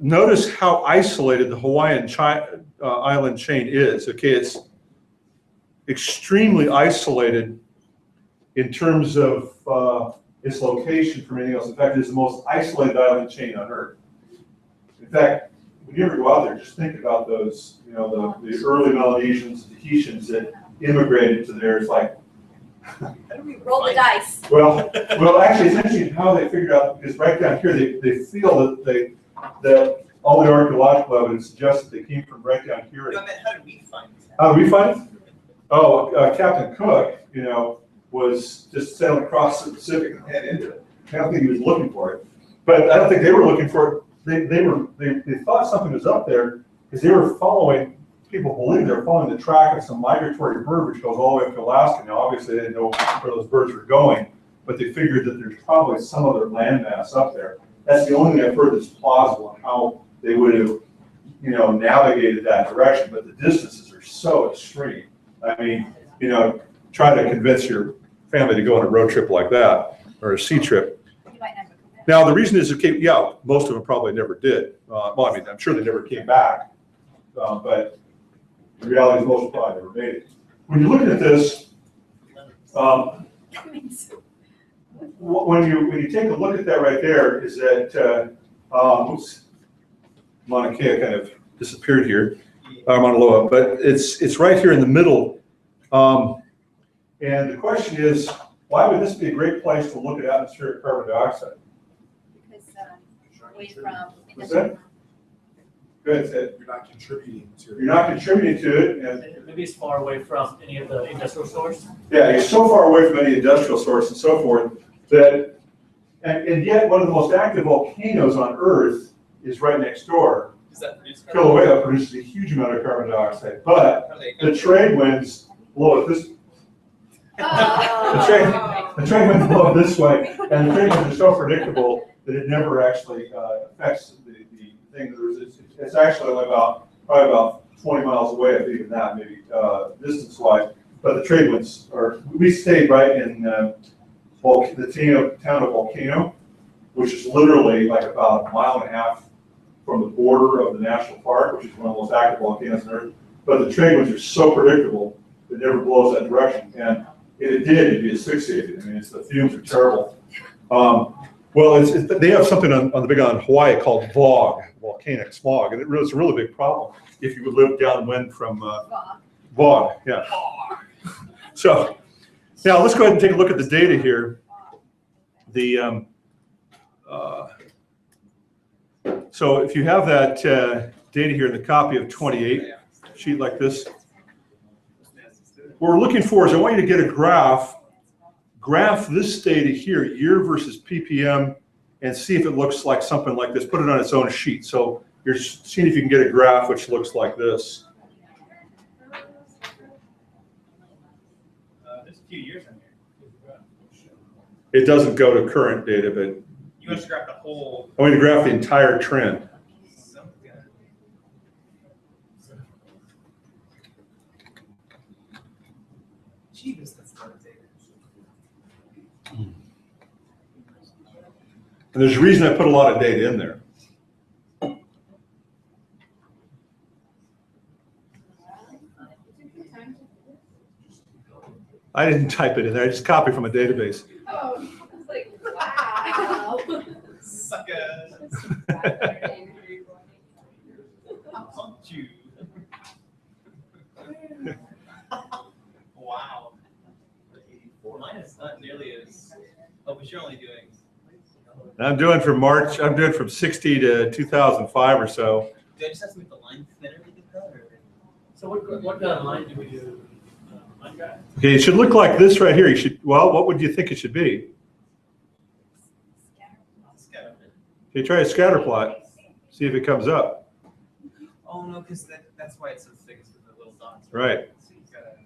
notice how isolated the Hawaiian island chain is. Okay, it's extremely isolated in terms of its location from anything else. In fact, it's the most isolated island chain on Earth. In fact, when you ever go out there, just think about those, you know, the early Melanesians, the Tahitians that immigrated to there. It's like, Roll the dice. well, actually, it's interesting how they figured out, because right down here, they feel that all the archaeological evidence suggests that they came from right down here. How did we find this? How did we find it? Oh, Captain Cook, you know, was just sailing across the Pacific and headed into it. I don't think he was looking for it, but I don't think they were looking for it. They thought something was up there because they were following. People believe they were following the track of some migratory bird which goes all the way up to Alaska. Now, obviously, they didn't know where those birds were going, but they figured that there's probably some other landmass up there. That's the only thing I've heard that's plausible on how they would have, you know, navigated that direction. But the distances are so extreme. I mean, you know, try to convince your family to go on a road trip like that or a sea trip. Now, the reason is, okay, yeah, most of them probably never did. Well, I mean, I'm sure they never came back, but the reality is most probably never made it. When you're looking at this, when you take a look at that right there, is that oops, Mauna Kea kind of disappeared here, Mauna Loa, but it's right here in the middle. And the question is, why would this be a great place to look at atmospheric carbon dioxide? Because away from. What's that? Good. You're not contributing to it. You're not contributing to it. And maybe it's far away from any of the industrial source. yeah, you're so far away from any industrial source and so forth that, and yet one of the most active volcanoes on Earth is right next door. Does that produce Kilauea produces a huge amount of carbon dioxide, but the trade winds blow it this. The trade winds blow it this way, and the trade winds are so predictable that it never actually affects the thing. It's actually only probably about 20 miles away, if even that, maybe distance-wise. But the trade winds are. We stayed right in the town of Volcano, which is literally like about a mile and a half from the border of the national park, which is one of the most active volcanoes on Earth. But the trade winds are so predictable, it never blows that direction. And if it did, it'd be asphyxiated. I mean, the fumes are terrible. Well, they have something on the big island of Hawaii called VOG, volcanic smog, and it's a really big problem if you would live downwind from VOG. Yeah. So now let's go ahead and take a look at the data here. So if you have that data here in the copy of 28, sheet like this, what we're looking for is I want you to get a graph this data here, year versus ppm, and see if it looks like something like this. Put it on its own sheet. So you're seeing if you can get a graph which looks like this. There's a few years in here. It doesn't go to current data, but You want to graph the whole. I want you to graph the entire trend. Jeez, that's not data. And there's a reason I put a lot of data in there. I didn't type it in there. I just copied from a database. Oh, I was like, wow. Sucker. I'll punch you. Wow. Mine is not nearly as. Oh, but you're only doing. I'm doing from March. I'm doing from 60 to 2005 or so. Do I just have to make the line thinner to get that? Or? So what kind of line do we do? Line graph? Okay, it should look like this right here. You should. Well, what would you think it should be? Okay, try a scatter plot. See if it comes up. Oh no, because that's why it's so thick with the little dots. Right. So you gotta.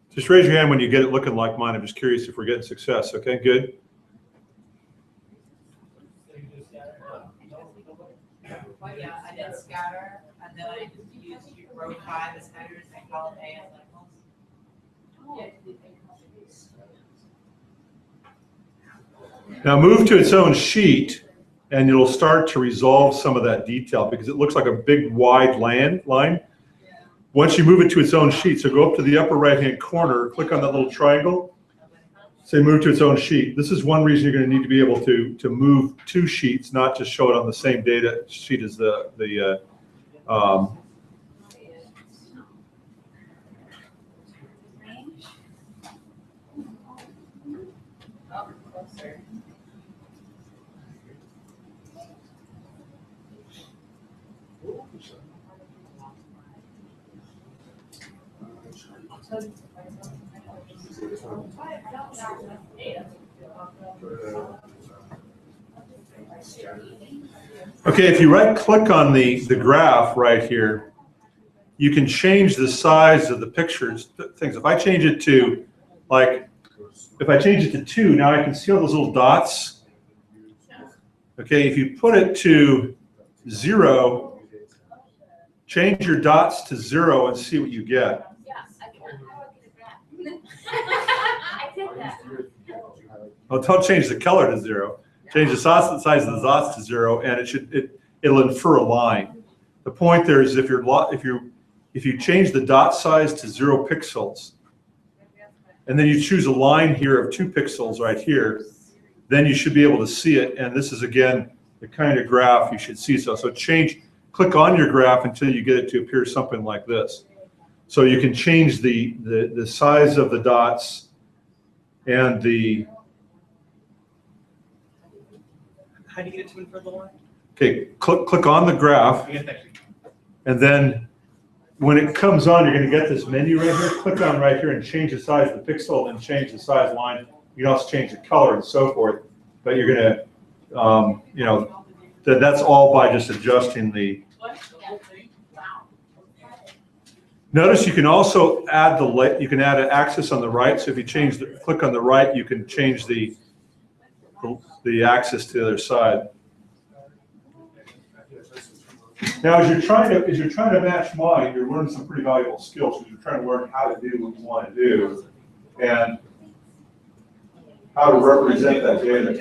Just raise your hand when you get it looking like mine. I'm just curious if we're getting success. Okay, good. Well, yeah, I did scatter, and then I used row 5 as headers and column A as levels. Now move to its own sheet, and it'll start to resolve some of that detail because it looks like a big wide line. Once you move it to its own sheet, so go up to the upper right-hand corner, click on that little triangle, say move to its own sheet. This is one reason you're going to need to be able to move two sheets, not just show it on the same data sheet as the Okay, if you right-click on the graph right here, you can change the size of the pictures, things. If I change it to, like, if I change it to 2, now I can see all those little dots. Okay, if you put it to 0, change your dots to 0 and see what you get. I did that. Oh, don't change the color to 0. Change the size of the dots to 0, and it'll infer a line. The point there is if you change the dot size to 0 pixels, and then you choose a line here of 2 pixels right here, then you should be able to see it. And this is again the kind of graph you should see. So click on your graph until you get it to appear something like this. So you can change the size of the dots and the. How do you get it to infer the line? Okay, click on the graph, and then when it comes on, you're going to get this menu right here. Click on right here and change the size of the pixel and change the size line. You can also change the color and so forth. But you're going to, that's all by just adjusting the. Notice you can also add you can add an axis on the right. So if you click on the right, you can change the axis to the other side. Now, as you're trying to match mine, you're learning some pretty valuable skills because you're trying to learn how to do what you want to do and how to represent that data.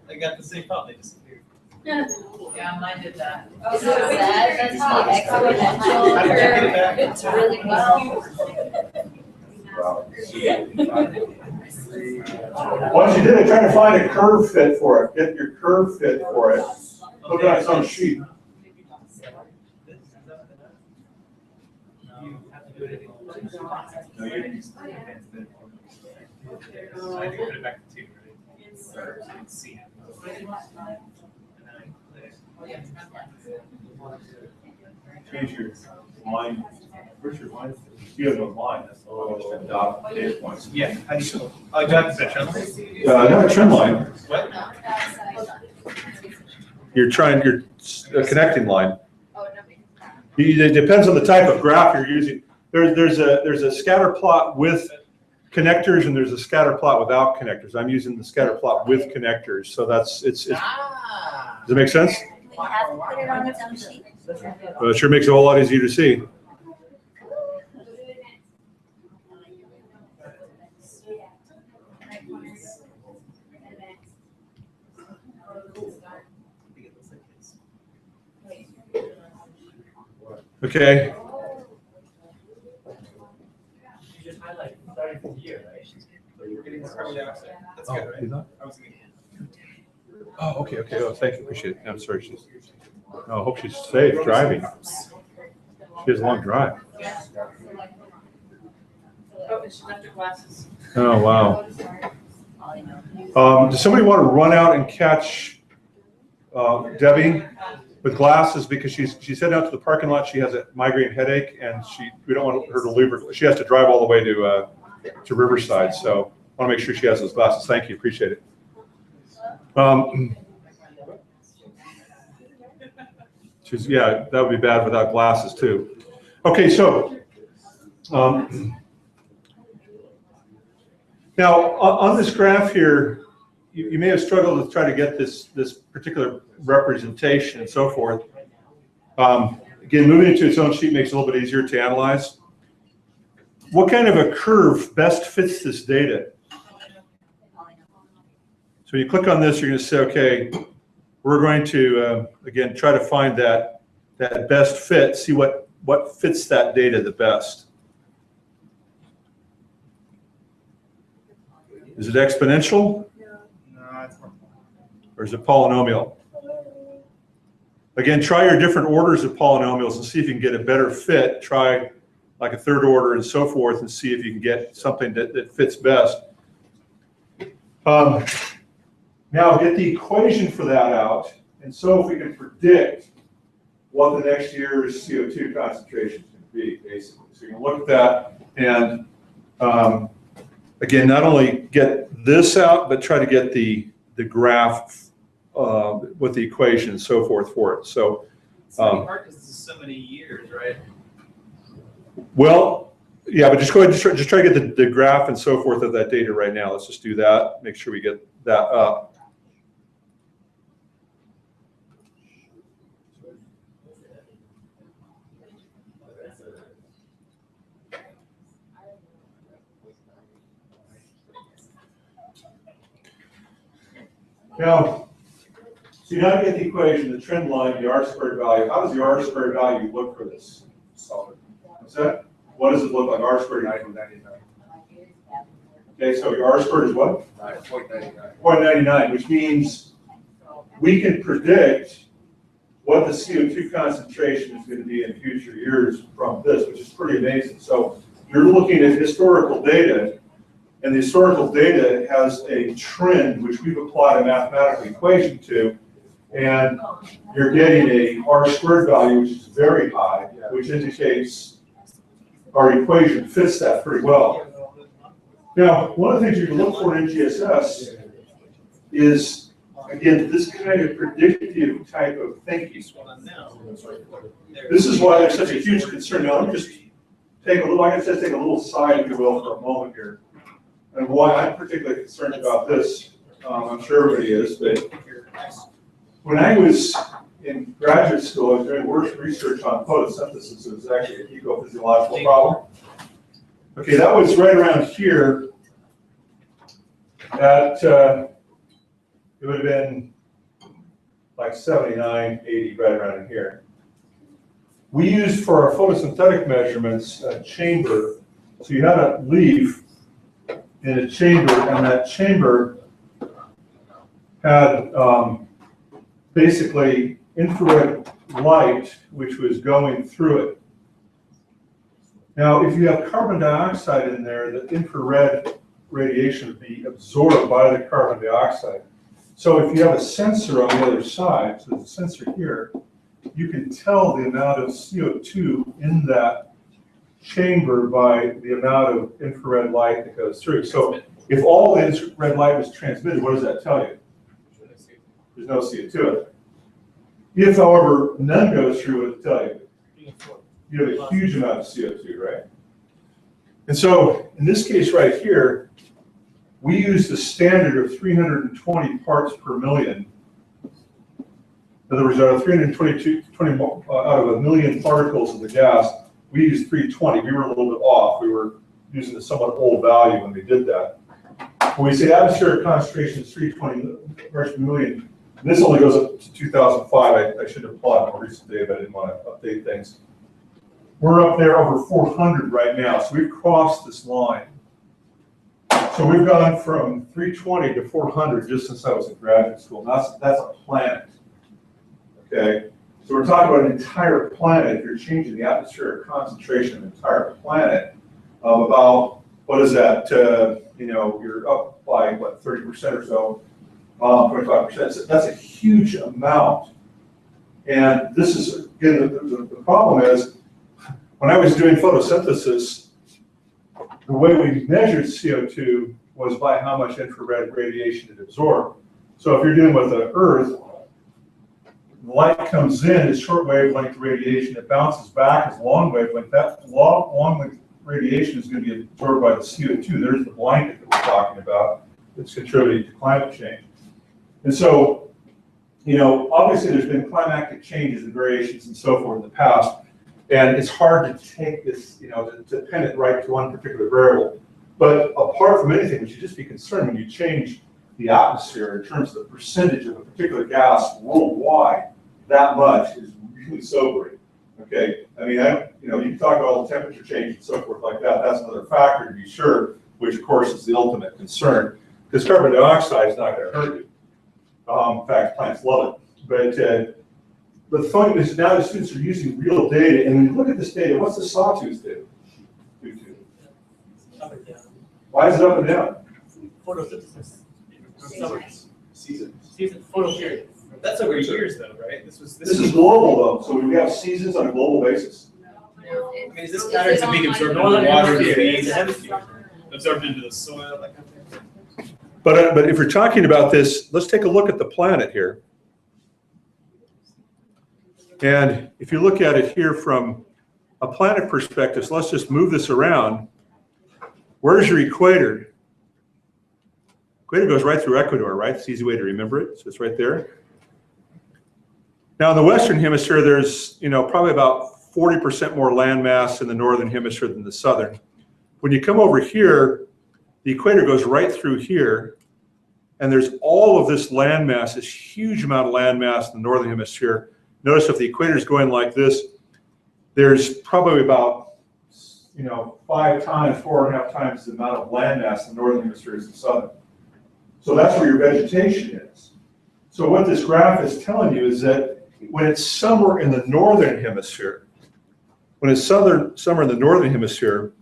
I got the same problem. They disappeared. Yeah, mine did that. Oh, so that's how exponential curve. It's really well. Once you did it, try to find a curve fit for it. Get your curve fit for it. Look at its own sheet. No, you can I had to put it back to 2, right? So you can see it. Change your line. Where's your line? You have no line. That's all dot data points. Yeah. How do you? Do I have to trend line? No, a trend line. What? You're connecting line. It depends on the type of graph you're using. There's a scatter plot with connectors and there's a scatter plot without connectors. I'm using the scatter plot with connectors, so does it make sense? We have to put it on its own sheet. Well, it sure makes it a whole lot easier to see. Okay. You just highlight starting from here, right? So you're getting more carbon dioxide. That's good, right? He's not? I was thinking. Oh, okay. Oh, thank you. Appreciate it. I'm sorry. I hope she's safe driving. She has a long drive. Oh, and she left her glasses. Oh, wow. Does somebody want to run out and catch Debbie with glasses because she's heading out to the parking lot. She has a migraine headache, and we don't want her to leave her. She has to drive all the way to Riverside, so I want to make sure she has those glasses. Thank you, appreciate it. Yeah, that would be bad without glasses too. Okay, so now on this graph here, you may have struggled to try to get this particular representation and so forth. Again, moving it to its own sheet makes it a little bit easier to analyze. What kind of a curve best fits this data? So you click on this, you're going to say, okay, we're going to, again, try to find that best fit, see what fits that data the best. Is it exponential? No, it's not. Or is it polynomial? Again, try your different orders of polynomials and see if you can get a better fit. Try like a third order and so forth and see if you can get something that fits best. Now get the equation for that out. And so if we can predict what the next year's CO2 concentration is going to be, basically. So you can look at that and again, not only get this out, but try to get the graph with the equation and so forth for it. So, It's really hard because this is so many years, right? well, yeah, but just go ahead and just try to get the graph and so forth of that data right now. Let's just do that. Make sure we get that up. Now, so you now get the equation, the trend line, the R-squared value. How does the R-squared value look for this? Solid. What's that? What does it look like? R-squared. 9.99. Okay, so your R-squared is what? 9.99. 0.99, which means we can predict what the CO2 concentration is going to be in future years from this, which is pretty amazing. So you're looking at historical data, and the historical data has a trend which we've applied a mathematical equation to, and you're getting a R-squared value which is very high, which indicates our equation fits that pretty well. Now, one of the things you can look for in GSS is, again, this kind of predictive type of thinking. This is why there's such a huge concern. Now, let me just take a little, like I said, take a little side, if you will, for a moment here. And why I'm particularly concerned about this, I'm sure everybody is, but when I was in graduate school, I was doing research on photosynthesis. It was actually an ecophysiological problem. Okay, that was right around here. At, it would have been like 79, 80, right around in here. We used for our photosynthetic measurements a chamber. So you had a leaf in a chamber, and that chamber had basically infrared light which was going through it. Now, if you have carbon dioxide in there, the infrared radiation would be absorbed by the carbon dioxide. So if you have a sensor on the other side, so there's a sensor here, you can tell the amount of CO2 in that chamber by the amount of infrared light that goes through. So if all the infrared light was transmitted, what does that tell you? There's no CO2 in it. If, however, none goes through, what does it tell you? You have a huge amount of CO2, right? And so in this case right here, we used a standard of 320 parts per million. In other words, out of 20 out of a million particles of the gas, we used 320. We were a little bit off. We were using a somewhat old value when we did that. When we say atmospheric concentration is 320 parts per million, and this only goes up to 2005. I should have plotted more recent data, but I didn't want to update things. We're up there over 400 right now, so we've crossed this line. So we've gone from 320 to 400 just since I was in graduate school. Now that's a planet, okay? So we're talking about an entire planet. If you're changing the atmospheric concentration of an entire planet, about, what is that, you know, you're up by, what, 30% or so, 25%. So that's a huge amount. And this is, again, the problem is, when I was doing photosynthesis, the way we measured CO2 was by how much infrared radiation it absorbed. So if you're dealing with the Earth, light comes in as short wavelength radiation, it bounces back as long wavelength. That long radiation is going to be absorbed by the CO2. There's the blanket that we're talking about that's contributing to climate change. And so, you know, obviously there's been climatic changes and variations and so forth in the past. And it's hard to take this, you know, to pin it right to one particular variable. But apart from anything, we should just be concerned when you change the atmosphere in terms of the percentage of a particular gas worldwide, that much is really sobering. Okay, I mean, you can talk about all the temperature change and so forth like that. That's another factor to be sure, which of course is the ultimate concern, because carbon dioxide is not going to hurt you. In fact, plants love it. But the funny thing is now the students are using real data, and when you look at this data, what's the sawtooth do? Up and down. Why is it up and down? Photosynthesis. Summer. Season. Season, photo period. That's over years though, right? This is global though, so we have seasons on a global basis. I mean, is this pattern to be absorbed into the water, absorbed into the soil, that kind of thing? But if we're talking about this, let's take a look at the planet here. And if you look at it here from a planet perspective, so let's just move this around. Where's your equator? Equator goes right through Ecuador, right? It's an easy way to remember it. So it's right there. Now in the Western Hemisphere, there's probably about 40% more land mass in the Northern Hemisphere than the Southern. When you come over here, the equator goes right through here, and there's all of this land mass, this huge amount of land mass in the Northern Hemisphere. Notice if the equator is going like this, there's probably about 5 times, 4.5 times the amount of land mass in the Northern Hemisphere as the Southern. So that's where your vegetation is. So what this graph is telling you is that when it's summer in the Northern Hemisphere, when it's summer in the Northern Hemisphere,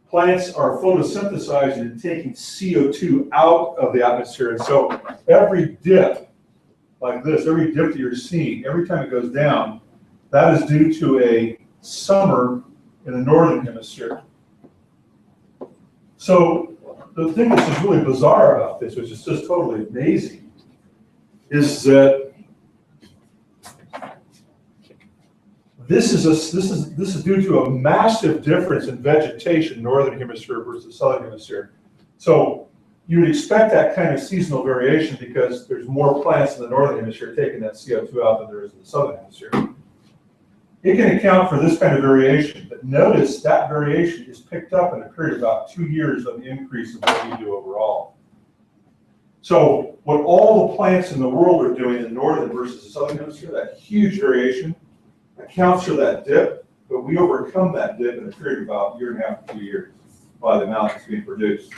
plants are photosynthesizing and taking CO2 out of the atmosphere. And so every dip like this, every dip that you're seeing, every time it goes down, that is due to a summer in the Northern Hemisphere. So the thing that's just really bizarre about this, which is just totally amazing, is that this is due to a massive difference in vegetation, Northern Hemisphere versus Southern Hemisphere. So you would expect that kind of seasonal variation because there's more plants in the Northern Hemisphere taking that CO2 out than there is in the Southern Hemisphere. It can account for this kind of variation, but notice that variation is picked up in a period of about 2 years of the increase of what we do overall. So what all the plants in the world are doing in the Northern versus the Southern Hemisphere, that huge variation, accounts for that dip, but we overcome that dip in a period of about 1.5 to 2 years by the amount that's being produced.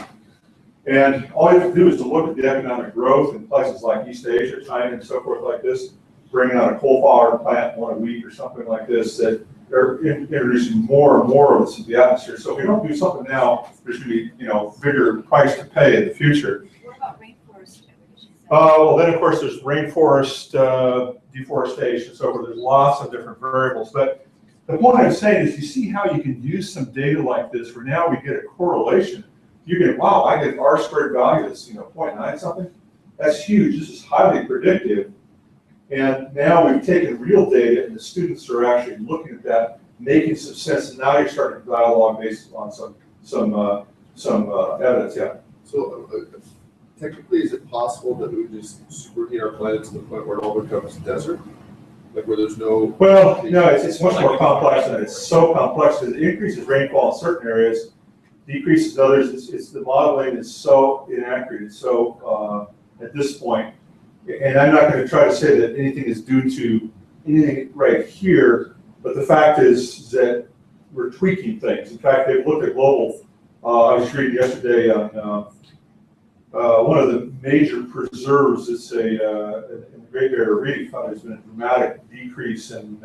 And all you have to do is to look at the economic growth in places like East Asia, China, and so forth like this, bringing out a coal-fired plant one a week or something like this, that they're introducing more and more of this into the atmosphere. So if we don't do something now, there's going to be, bigger price to pay in the future. What about rainforest? Well, then of course there's rainforest deforestation, so forth. There's lots of different variables. But the point I'm saying is, you see how you can use some data like this, where now we get a correlation. You get, wow, I get R squared value that's 0.9 something. That's huge. This is highly predictive. And now we've taken real data, and the students are actually looking at that, making some sense. And now you're starting to dialogue based on some evidence. Yeah. So technically, is it possible that we would just superheat our planet to the point where it all becomes desert? Like where there's no... Well, no, it's much more complex than that. It's so complex that it increases rainfall in certain areas, decreases in others. It's the modeling is so inaccurate. It's so, at this point, and I'm not going to try to say that anything is due to anything right here, but the fact is that we're tweaking things. In fact, they've looked at global. I was reading yesterday on one of the major preserves. It's in the Great Barrier Reef. There's been a dramatic decrease in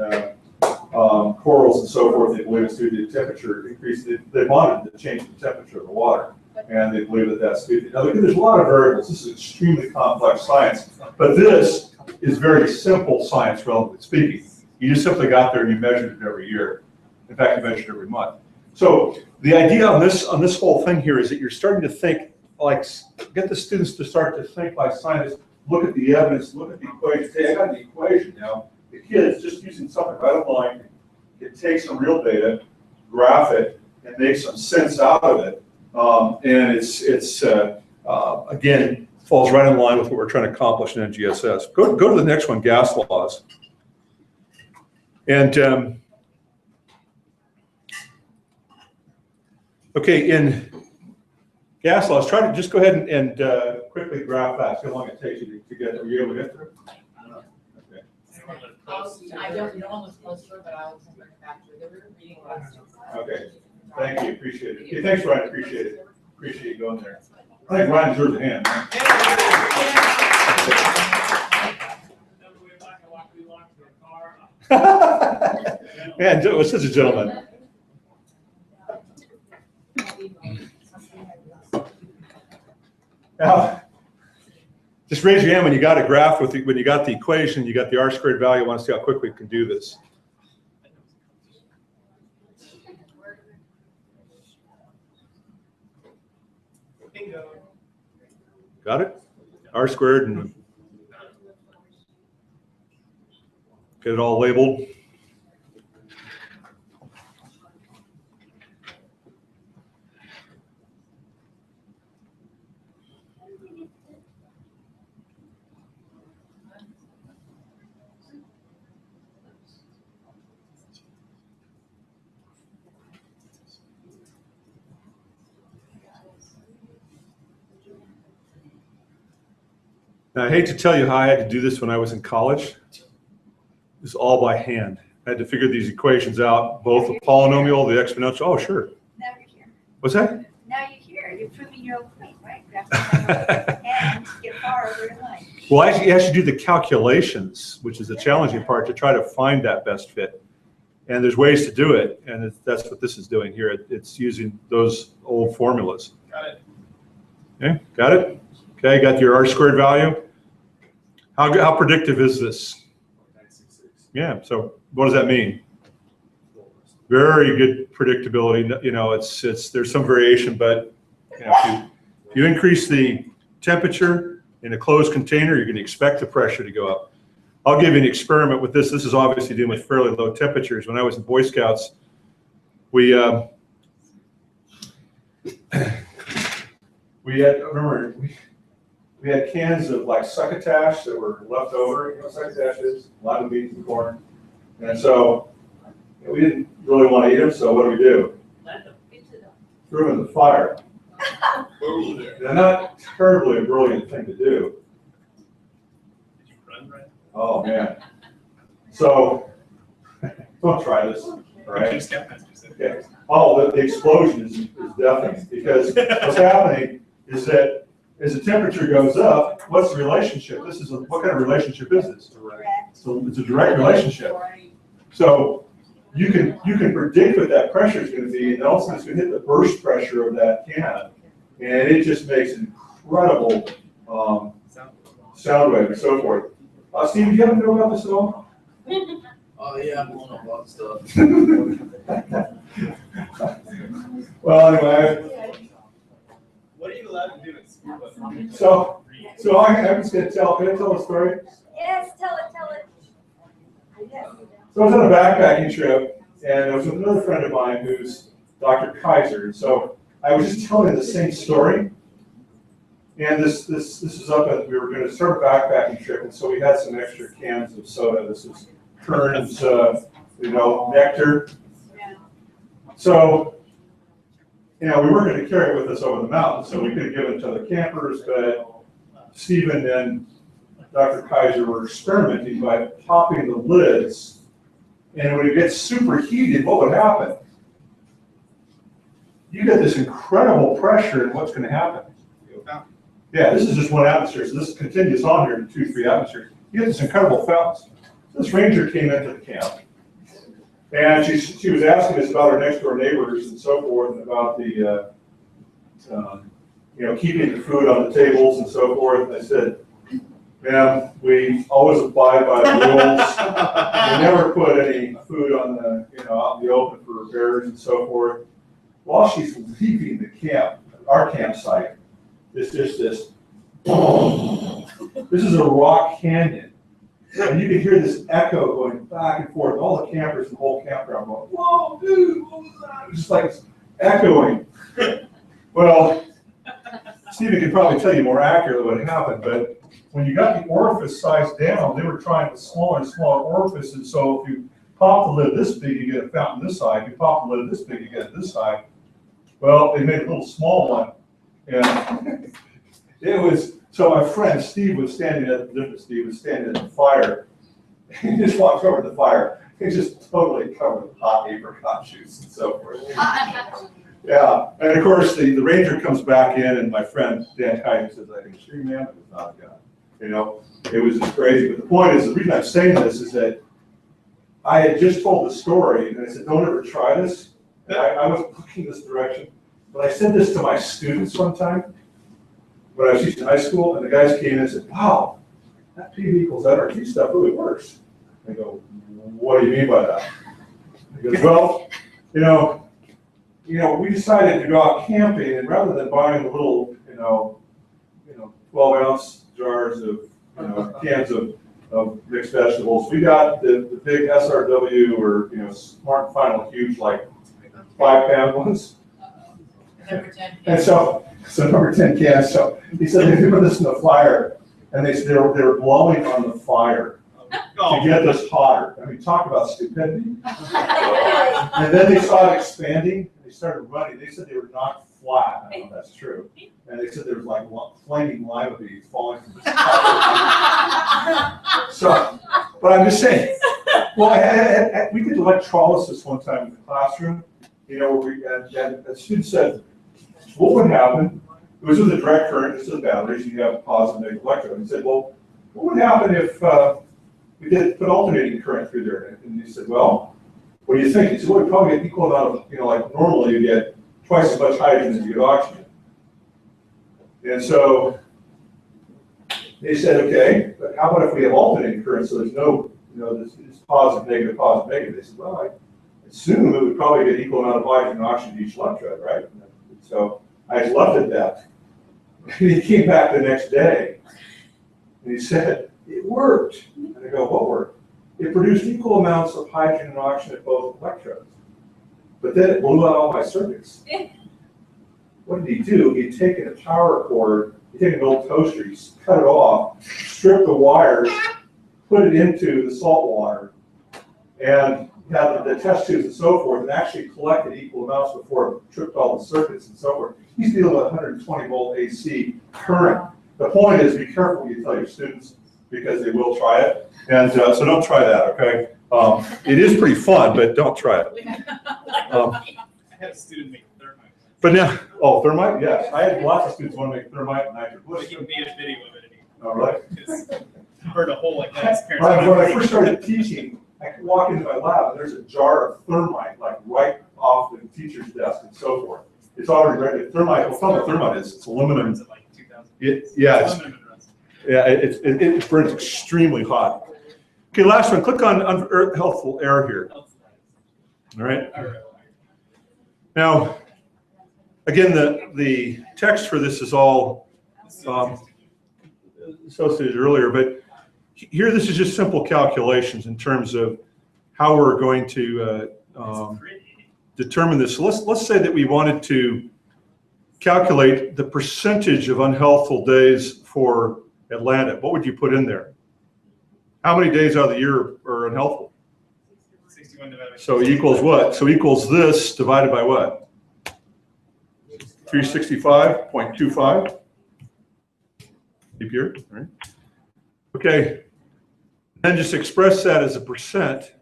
corals and so forth. They believe it's due to temperature increase. They wanted to change the temperature of the water, and they believe that that's due to. Now, there's a lot of variables. This is extremely complex science, but this is very simple science, relatively speaking. You just simply got there and you measured it every year. In fact, you measured it every month. So the idea on this whole thing here is that you're starting to think, like, get the students to start to think like scientists, look at the evidence, look at the equations. Hey, I got the equation now. The kids just using something right online can take some real data, graph it, and make some sense out of it. And it's again, falls right in line with what we're trying to accomplish in NGSS. Go to the next one, gas laws. And okay, gas laws. Try to just go ahead and quickly graph that. See how long it takes you to get. Were you able to get through? Okay. I don't, no one was close to it, but I'll bring it back to it. They were reading last. Okay. Thank you. Appreciate it. Okay, thanks, Ryan. Appreciate it. Appreciate you going there. I think Ryan deserves a hand. Man, it was such a gentleman. Now, just raise your hand when you got a graph with when you got the equation, you got the R squared value. I want to see how quickly we can do this. Got it? R squared and get it all labeled. Now, I hate to tell you how I had to do this when I was in college. It was all by hand. I had to figure these equations out, both the polynomial, the exponential. Oh, sure. Now you're here. What's that? Now you're here. You're proving your own point, right? And get far over your line. Well, actually, you actually do the calculations, which is the challenging part, to try to find that best fit. And there's ways to do it, and that's what this is doing here. It's using those old formulas. Got it. Okay, got it? Okay, got your R squared value. How predictive is this? Yeah, so what does that mean? Very good predictability. You know, there's some variation, but you know, if you increase the temperature in a closed container, you're going to expect the pressure to go up. I'll give you an experiment with this. This is obviously dealing with fairly low temperatures. When I was in Boy Scouts, we had, remember, we had cans of like succotash that were left over. You know what succotash is? A lot of beans and corn. And so we didn't really want to eat them, so what do? Threw them in the fire. They're not terribly a brilliant thing to do. Did you run, right? Oh, man. So don't try this, all right? Okay. Oh, the explosion is deafening, because what's happening is that as the temperature goes up, what's the relationship? What kind of relationship is this? So it's a direct relationship. So you can predict what that pressure is going to be, and all of a sudden it's going to hit the burst pressure of that can, and it just makes an incredible sound wave and so forth. Steve, do you happen to know about this at all? Oh, yeah, I'm blowing up a lot of stuff. Well, anyway. What are you allowed to do in school? So I'm just going to tell. Can I tell a story? Yes, tell it. Yes. So I was on a backpacking trip, and I was with another friend of mine who's Dr. Kaiser. So I was just telling the same story. And this is up at, we were going to start a backpacking trip, and so we had some extra cans of soda. This is Kern's, nectar. Yeah. So, we weren't going to carry it with us over the mountain, so we could have given it to the campers, but Stephen and Dr. Kaiser were experimenting by popping the lids, and when it gets superheated, what would happen? You get this incredible pressure, and what's going to happen? Yeah, this is just one atmosphere, so this continues on here to 2-3 atmospheres. You get this incredible fountain. This ranger came into the camp, and she was asking us about our next door neighbors and so forth, and about the keeping the food on the tables and so forth. And I said, ma'am, we always abide by the rules. We never put any food on the out in the open for bears and so forth. While she's leaving the camp, our campsite, it's just this. This is a rock canyon. And you can hear this echo going back and forth. All the campers in the whole campground going, whoa, dude, what was that? It was just like it's echoing. Well, Stephen could probably tell you more accurately what happened, but when you got the orifice size down, they were trying with smaller and smaller orifices. So if you pop the lid this big, you get a fountain this high. If you pop the lid this big, you get it this high. Well, they made a little small one. And it was, so my friend Steve was standing at the fire. He just walked over to the fire. He's just totally covered with hot apricot juice and so forth. Yeah, and of course, the ranger comes back in, and my friend Dan Kite says, I can assure you, man, it was not a gun. You know, it was just crazy. But the point is, the reason I'm saying this is that I had just told the story, and I said, don't ever try this. And I wasn't looking this direction. But I said this to my students one time when I was teaching high school, and the guys came in and said, wow, that PV equals NRT stuff really works. I go, what do you mean by that? He goes, well, you know, we decided to go out camping, and rather than buying the little, 12-ounce jars of, cans of mixed vegetables, we got the big SRW or, Smart Final huge, like 5-pound ones. Number 10. And so number 10 cans. So he said they put this in the fire, and they were blowing on the fire to get this hotter. I mean, talk about stupidity. And then they saw it expanding, and they started running. They said they were knocked flat. I don't know if that's true. And they said there was like flaming lima beans falling from the sky. So, but I'm just saying. Well, we did electrolysis one time in the classroom. And a student said, what would happen? It was with a direct current, this is batteries, you have positive and negative electrode. He said, well, what would happen if we put alternating current through there? And he said, well, what do you think? He said, well, we probably get equal amount of, like normally you get twice as much hydrogen as you get oxygen. And so they said, okay, but how about if we have alternating current so there's no, this positive, negative, positive, negative? They said, well, I assume it would probably get equal amount of hydrogen and oxygen to each electrode, right? So I just left it that. And he came back the next day, and he said, it worked. And I go, what worked? It produced equal amounts of hydrogen and oxygen at both electrodes. But then it blew out all my circuits. What did he do? He'd taken a power cord, he'd taken an old toaster, he cut it off, stripped the wires, put it into the salt water, and had the test tubes and so forth, and actually collected equal amounts before it tripped all the circuits and so forth. He's dealing with 120 volt AC current. The point is, be careful when you tell your students, because they will try it. And so don't try that, okay? It is pretty fun, but don't try it. I had a student make thermite. But now, thermite, yes. I had lots of students want to make thermite and nitric But he glycerin. made a video of it. All right. Burned a hole like that. His parents When went, I first started teaching, I could walk into my lab and there's a jar of thermite, like right off the teacher's desk and so forth. It's already ready. Thermite, well, tell me what thermite is. It's aluminum. It's like 2000. It burns extremely hot. Okay, last one. Click on healthful air here. All right. Now, again, the text for this is all associated earlier, but here this is just simple calculations in terms of how we're going to determine this. So let's say that we wanted to calculate the percentage of unhealthful days for Atlanta. What would you put in there? How many days out of the year are unhealthful? 61 divided by So equals what? So equals this divided by what? 365.25. Keep here, all right? Okay, then just express that as a percent,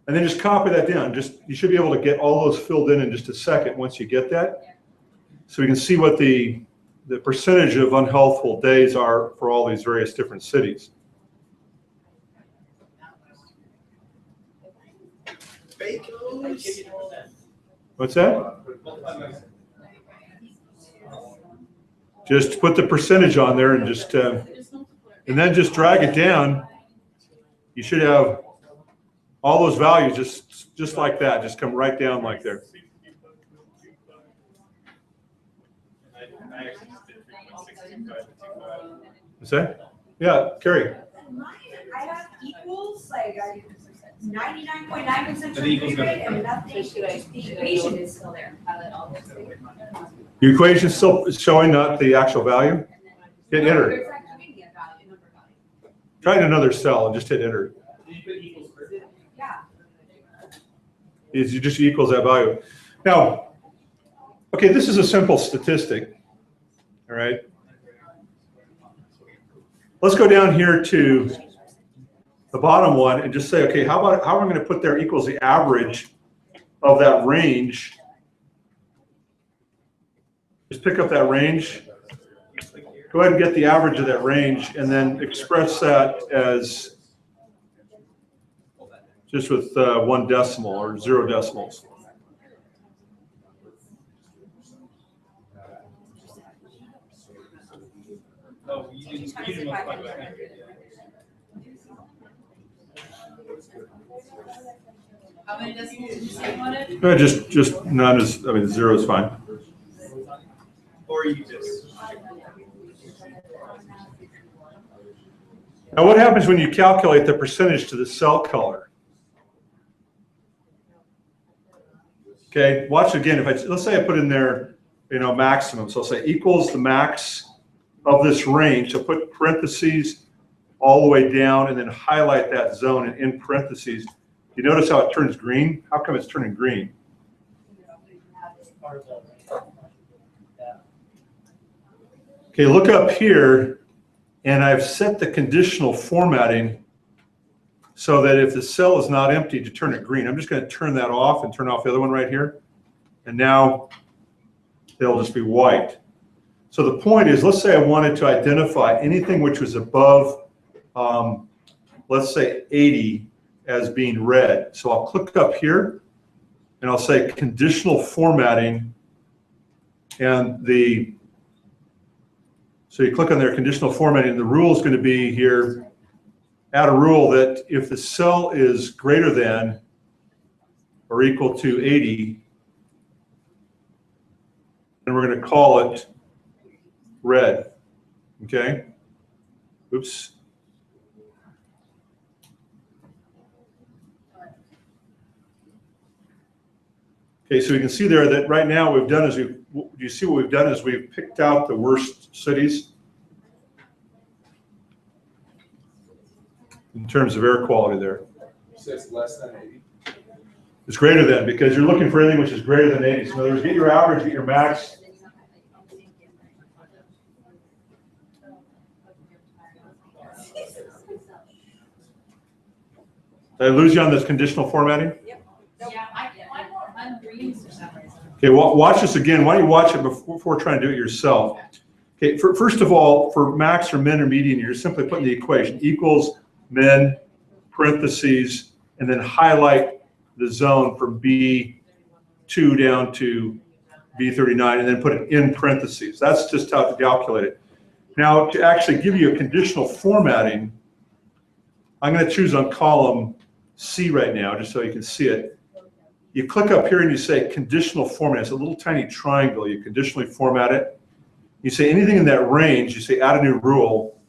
and then just copy that down. You should be able to get all those filled in just a second once you get that. So we can see what the percentage of unhealthful days are for all these various different cities. What's that? Just put the percentage on there and just, and then just drag it down. You should have all those values just like that, just come right down like there. What's that? Yeah, Carrie. I have equals, like 99.9% The equals rate and nothing, the equation is still there. Your equation is still showing not the actual value? Hit enter. Try in another cell and just hit enter. Yeah. It just equals that value. Now, Okay, this is a simple statistic, all right? Let's go down here to the bottom one and just say, okay, how am I going to put there equals the average of that range? Just pick up that range. Go ahead and get the average of that range and then express that as just with 1 decimal or 0 decimals. Oh, you didn't multiply by 100. How many decimals did you say you wanted? No, just none is, I mean, 0 is fine. Or you just. Now, what happens when you calculate the percentage to the cell color? Okay, watch again. If let's say I put in there, maximum. So I'll say equals the max of this range. So put parentheses all the way down and then highlight that zone and in parentheses. You notice how it turns green? How come it's turning green? Okay, look up here, and I've set the conditional formatting so that if the cell is not empty, to turn it green. I'm just going to turn that off and turn off the other one right here. And now they'll just be white. So the point is, let's say I wanted to identify anything which was above, let's say 80 as being red. So I'll click up here and I'll say conditional formatting, and so you click on there, conditional formatting, the rule is going to be here, add a rule that if the cell is greater than or equal to 80, then we're going to call it red, okay? Oops. Okay, so you can see there that right now we've done is you see what we've done is we've picked out the worst cities in terms of air quality there. So it's less than 80? It's greater than, because you're looking for anything which is greater than 80. So in other words, get your average, get your max. Did I lose you on this conditional formatting? Yeah, I find more ungreens for some reason. Okay, well, watch this again. Why don't you watch it before trying to do it yourself? Okay, first of all, for max or min or median, you're simply putting the equation equals min, parentheses, and then highlight the zone from B2 down to B39, and then put it in parentheses. That's just how to calculate it. Now, to actually give you a conditional formatting, I'm going to choose on column C right now, just so you can see it. You click up here and you say conditional format. It's a little tiny triangle. You conditionally format it. You say anything in that range. You say add a new rule.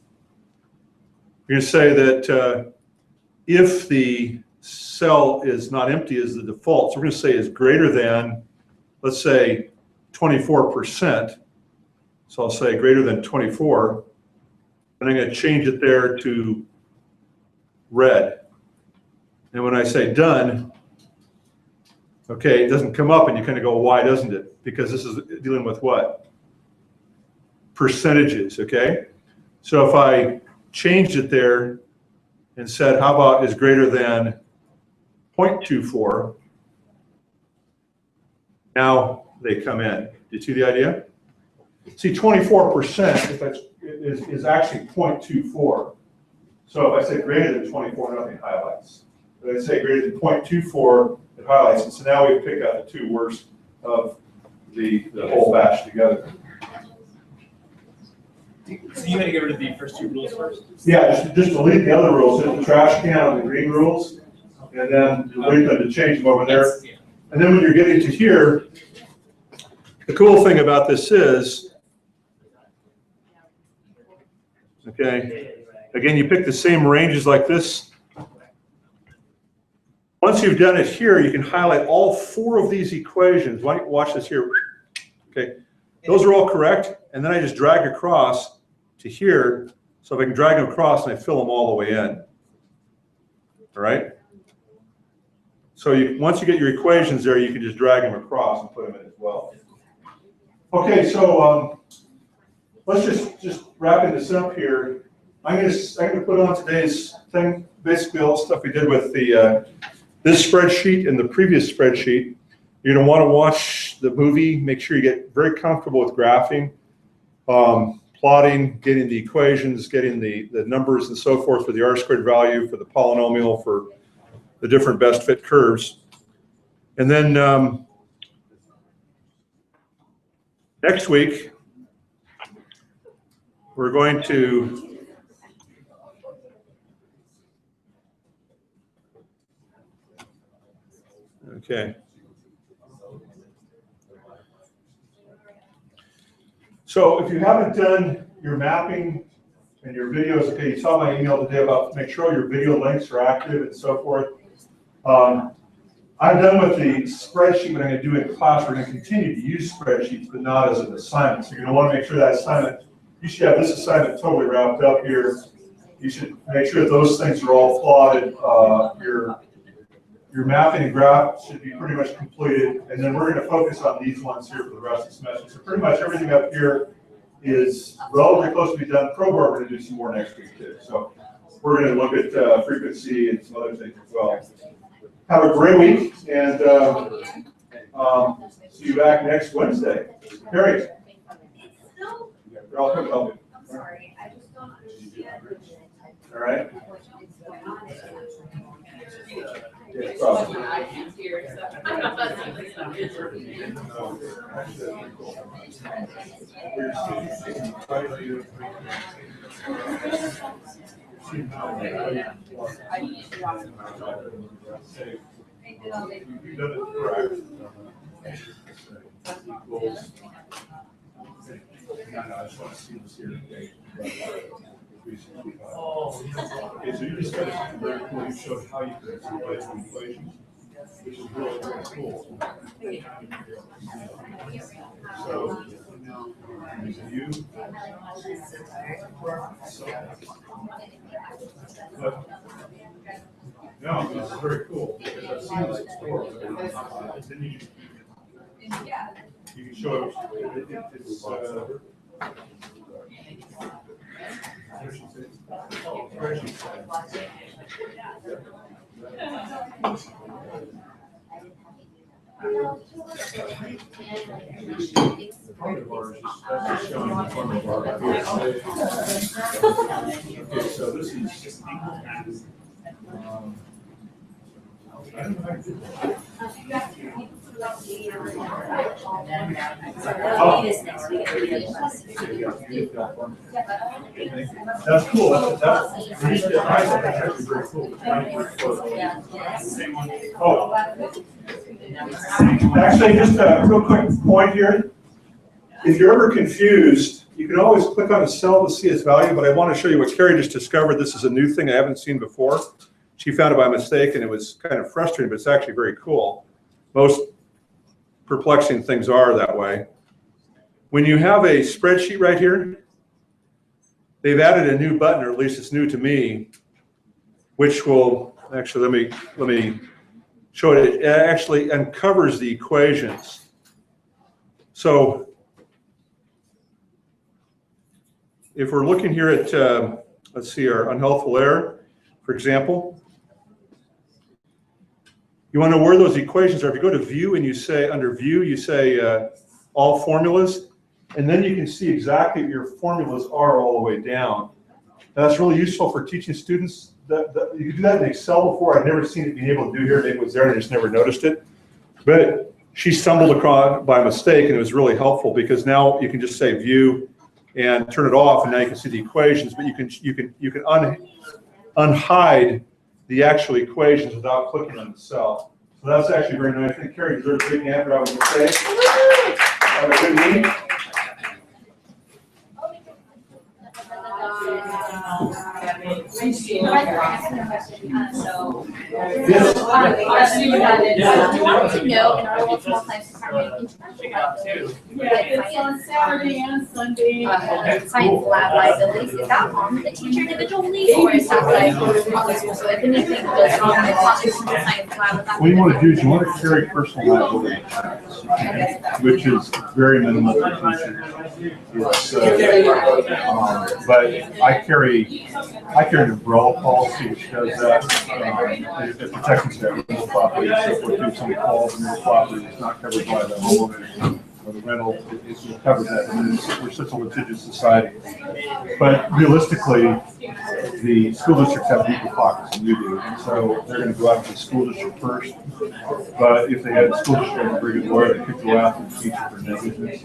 You're going to say that if the cell is not empty as the default, so we're going to say is greater than, let's say, 24%. So I'll say greater than 24. And I'm going to change it there to red. And when I say done, okay, it doesn't come up and you kind of go, why doesn't it? Because this is dealing with what? Percentages, okay? So if I changed it there and said, how about is greater than 0.24, now they come in. Do you see the idea? See, 24% if that's, is actually 0.24. So if I say greater than 24, nothing highlights. If I say greater than 0.24, it highlights. And so now we pick out the two worst of the whole batch together. So you had to get rid of the first two rules first? Yeah, just delete the other rules, hit the trash can on the green rules, and then wait them to change them over there. And then when you're getting to here, the cool thing about this is, okay, again, you pick the same ranges like this. Once you've done it here, you can highlight all four of these equations. Why don't you watch this here? Okay, those are all correct, and then I just drag across to here. So if I can drag them across and I fill them all the way in. All right? So once you get your equations there, you can just drag them across and put them in as well. Okay, so let's just wrapping this up here. I'm gonna put on today's thing, basically all the stuff we did with the this spreadsheet and the previous spreadsheet. You're gonna want to watch the movie. Make sure you get very comfortable with graphing, plotting, getting the equations, getting the numbers and so forth for the R-squared value, for the polynomial, for the different best fit curves. And then next week, we're going to okay. So if you haven't done your mapping and your videos, okay, you saw my email today about make sure your video links are active and so forth. I'm done with the spreadsheet, what I'm going to do in class. We're going to continue to use spreadsheets, but not as an assignment. So you're going to want to make sure that assignment, you should have this assignment totally wrapped up here. You should make sure that those things are all plotted. Your mapping and graph should be pretty much completed. And then we're going to focus on these ones here for the rest of the semester. So pretty much everything up here is relatively close to be done. Probar, we're going to do some more next week too. So we're going to look at frequency and some other things as well. Have a great week, and see you back next Wednesday. Harry. You're all coming help you. I'm sorry, I just don't understand. All right. Yeah, problem. You've done it correct. I just want to see this here. Okay, so you just got it very cool. You showed how you could exploit some equations, which is really, really cool. So, you. No, this is very cool because I've seen this before. Then you can show it. It's okay, so this is just that's cool. That's actually very cool. Oh, actually, just a real quick point here. If you're ever confused, you can always click on a cell to see its value, but I want to show you what Carrie just discovered. This is a new thing I haven't seen before. She found it by mistake, and it was kind of frustrating, but it's actually very cool. Most perplexing things are that way. When you have a spreadsheet right here, they've added a new button, or at least it's new to me, which will actually let me show it. It actually uncovers the equations. So if we're looking here at let's see, our unhealthful error, for example, you want to know where those equations are. If you go to view and you say, under view, you say all formulas, and then you can see exactly what your formulas are all the way down. Now, that's really useful for teaching students. You can do that in Excel before. I've never seen it being able to do here. Maybe it was there and I just never noticed it. But she stumbled across by mistake, and it was really helpful because now you can just say view and turn it off, and now you can see the equations, but you can unhide the actual equations without clicking on the cell. So that's actually very nice. I think Carrie deserves a big hand for having a mistake. Have a good meeting. I want to know in our local science department, out too. Yeah, it's on Saturday and Sunday. Science lab liabilities, is that on the teacher individually, or is that like on the school? So if anything goes wrong, the science lab. What you want to do is you want to carry personal liability insurance, which is very minimal for teachers. It's, but I carry an umbrella policy which does that. It protects the rental property, so if somebody falls in the property, it's not covered by the homeowner or the rental, it covers that. And we're such a litigious society. But realistically, the school districts have deeper pockets than you do, and so they're going to go after the school district first. But if they had the school district a very good lawyer, they could go after the teacher for negligence.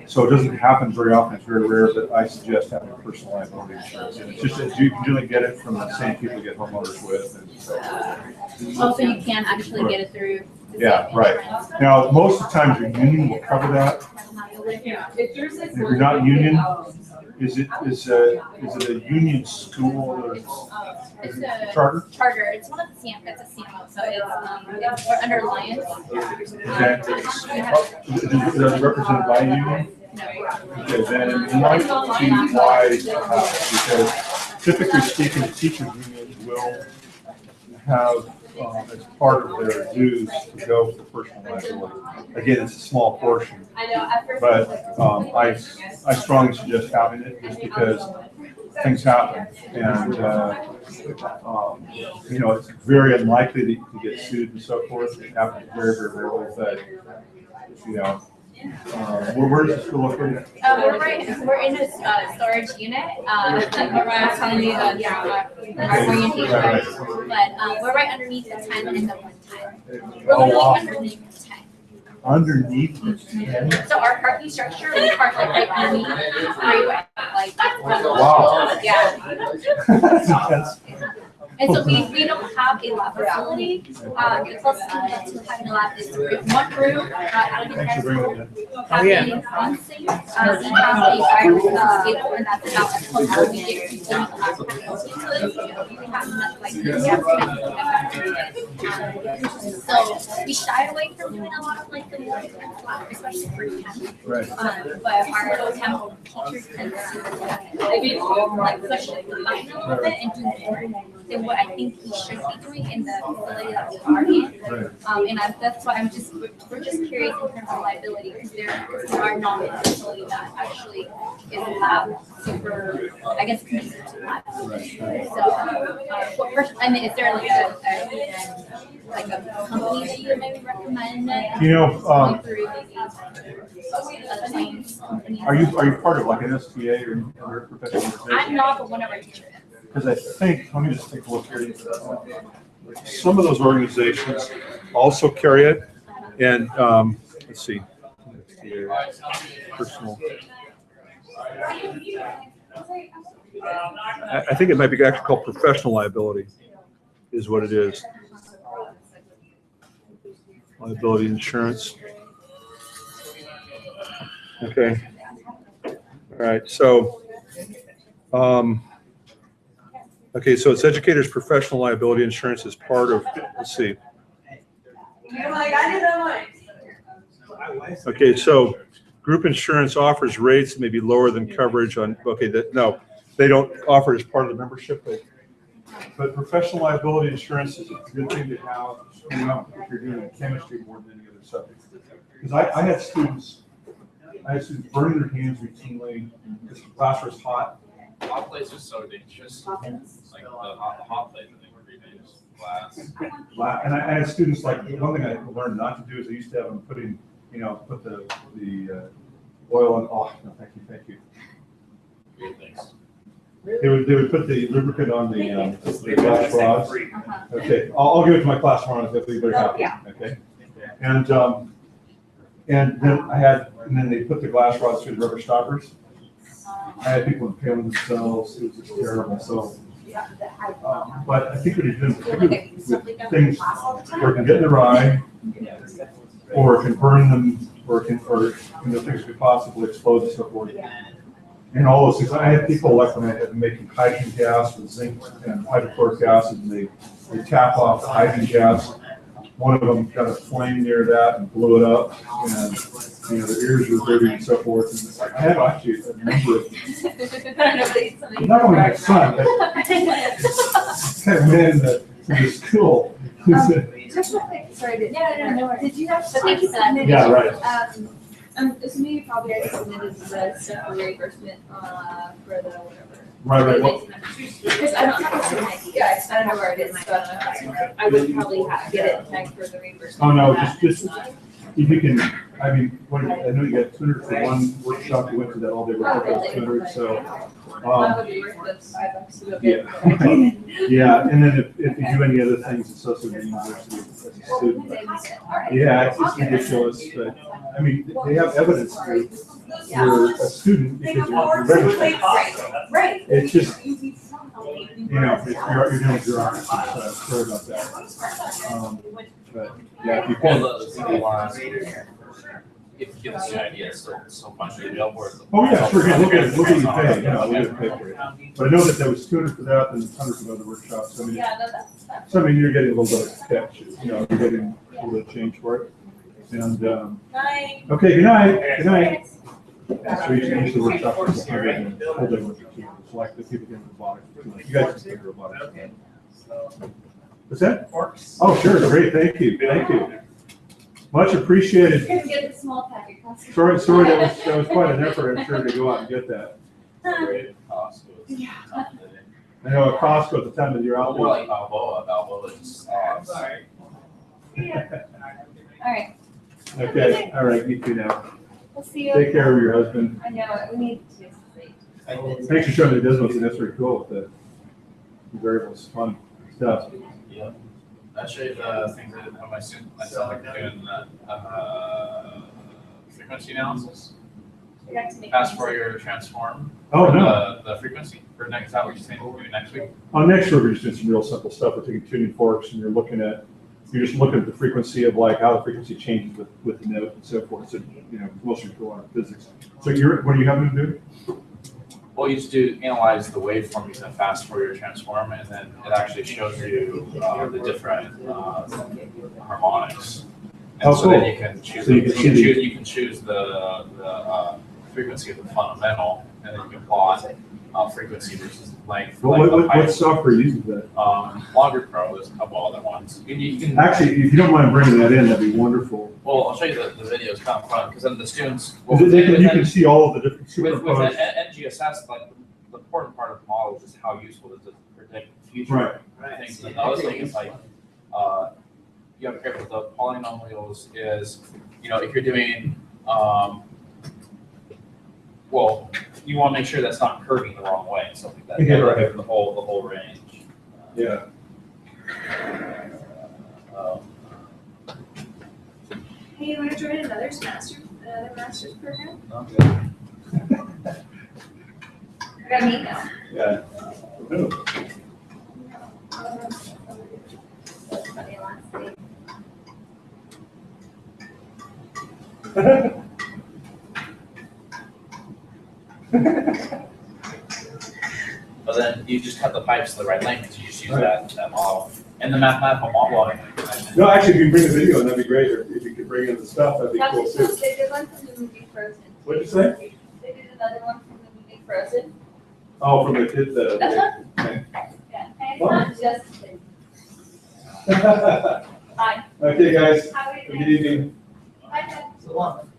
So it doesn't happen very often; it's very rare. But I suggest having personal liability insurance. And it's just that you can generally get it from the same people you get homeowners with. And so, Also, you can actually get it through. yeah, right. Now, most of the times your union will cover that. If you're not union, is it a union school or It's a charter? Charter. It's one of the CM. It's a CMO. So we're under Alliance. Does it represented by a union? Okay, then it might be wise to have, because typically speaking, the teachers unions will have as part of their dues to go for personal liability. Again, it's a small portion, but I strongly suggest having it just because things happen, and you know, it's very unlikely that you can get sued and so forth. It happens very, very rarely, but you know. Where is the school located? We're in a storage unit. We're right telling you our orientation. Right. But we're right underneath the 10 and the 110. We're literally underneath the 10. Underneath the 10? So our parking structure is parked like right underneath the freeway. Like, wow. Yeah. That's intense. And so we don't have a lab facility. The closest thing to having a lab is one room out of the Thanks for bringing it in. having one sink, and has a fire table, and that's about as close as we get to the lab. We have enough like so we shy away from doing a lot of like the more intense lab, especially for chem. Right. But our chem teachers tend to like push the button a little bit and do more than what I think we should be doing in the facility that we are in. Right. And that's why we're just curious in terms of liability, because there are non-facility that actually is lab super, I guess, conducive to lab. So, first, I mean, is there like a company that you maybe recommend? You know, going through maybe a science company? are you part of like an STA or another professional organization? I'm not, but one of our teachers is. Because I think, let me just take a look here. Some of those organizations also carry it, and let's see, personal. I think it might be actually called professional liability, is what it is. Liability insurance. Okay. All right. So. Okay, so it's educators' professional liability insurance is part of, let's see. Okay, so group insurance offers rates that may be lower than coverage on, okay, no, they don't offer it as part of the membership, but professional liability insurance is a good thing to have, you know, if you're doing chemistry more than any other subject. Because I had students burning their hands routinely because the class was hot. Hot plates are so dangerous. Like the hot plate that they were reading is glass. And I had students, like, one thing I learned not to do is I used to have them put the oil on, oh, no, thank you. Weird things. They would put the lubricant on the glass rods. Okay, I'll give it to my class tomorrow, they'll be very happy, okay? And then they put the glass rods through the rubber stoppers. I had people impaling themselves, it was just terrible, so. But I think what he's doing with things where it can get in their eye, or it can burn them, or things could possibly explode and so forth. And all those things. I had people like when I had making hydrogen gas with zinc and hydrochloric acid, and they tap off the hydrogen gas one of them got a flame near that and blew it up, and, you know, their ears were bleeding and so forth, and it's like, I have actually a number of, not only my son, but that man that in the school, who said, Just real quick, sorry, No. did you have But thank you for that. submitted? yeah, right. I'm assuming you probably already submitted the stuff for reimbursement, for the whatever. Right, well, Because I don't have a ID, yeah, I don't know where it is, but I would probably have to get it tagged for the reimbursement. oh no, for that. just, if you can, I mean, what, I know you got 200 for one workshop, you went to that all day workshop, that was 200, so. That would be worth the $5 to go Yeah. get. Yeah, and then if you do any other things associated with the university as a student. Yeah, it's just ridiculous, but, I mean, they have evidence that you're a student because you're registered. Right. It's just, you know, it's, you're doing bureaucracy, so sorry about that. But, yeah, if you can. If you get the idea, so much available. Oh, yeah, sure, yeah, we'll get you paid, yeah, we'll get paid for it. But I know that there was 200 for that and 100 for other workshops, so I mean, Yeah, no, that's. so I mean, you're getting a little bit of catch, you know, you're getting a little bit of change for it. And, Night. okay, good night, good night. So you used the workshop for the whole day with it too. It's like the people getting robotics. You guys can take robotics. What's that? Oh, sure, great, thank you. Much appreciated. Couldn't get the small packet. Sorry, that was quite an effort, I'm sure, to go out and get that. Yeah. I know at Costco at the time that you're out More there. like Balboa is. Sorry. All right, Okay, all right, you too now. we'll see you. Take care of your husband. I know, we need to sleep. Thanks for showing me the Dismas, and that's very cool with the variables, fun stuff. Yeah. I show you the things I did on my student, I saw like doing frequency analysis. We got to make. Fast Fourier transform. Oh, for no. The frequency for next, is that what you're saying we'll do next week? On next week, we're just doing some real simple stuff. We're taking tuning forks and you're just looking at the frequency of like how the frequency changes with the note and so forth. So, you know, mostly cool on physics. So what do you have them do? Well, you just do analyze the waveform using a fast Fourier transform, and then it actually shows you the different harmonics. And Oh, so then cool. you can choose, So you can choose the frequency of the fundamental, and then you can plot frequency versus length. for, like, the What height. software uses that? Longer Pro, there's a couple other ones. You can Actually, if you don't mind bringing that in, that'd be wonderful. well, I'll show you the video. It's kind of fun because then the students. You can see all of the different With superimposed. NGSS, like the important part of the model is just how useful it is to predict future things. And the other thing is like, you have to be careful with the polynomials is, you know, if you're doing, well, you want to make sure that's not curving the wrong way and stuff like that. Yeah, You right. have the whole range. Yeah. Hey, you wanna join another master's program? Okay. I got an email. Yeah. But then you just cut the pipes to the right length because you just use that model. And the mathematical model. No, actually, if you can bring the video, in, that'd be great. Or if you could bring in the stuff, that'd be cool too. They did one from the movie Frozen. What'd you say? They did another one from the movie Frozen. Oh, from the kid, That's one? okay. Yeah, and it's not just. Bye. Okay, guys. Have a Good evening. Bye, Ted. So long.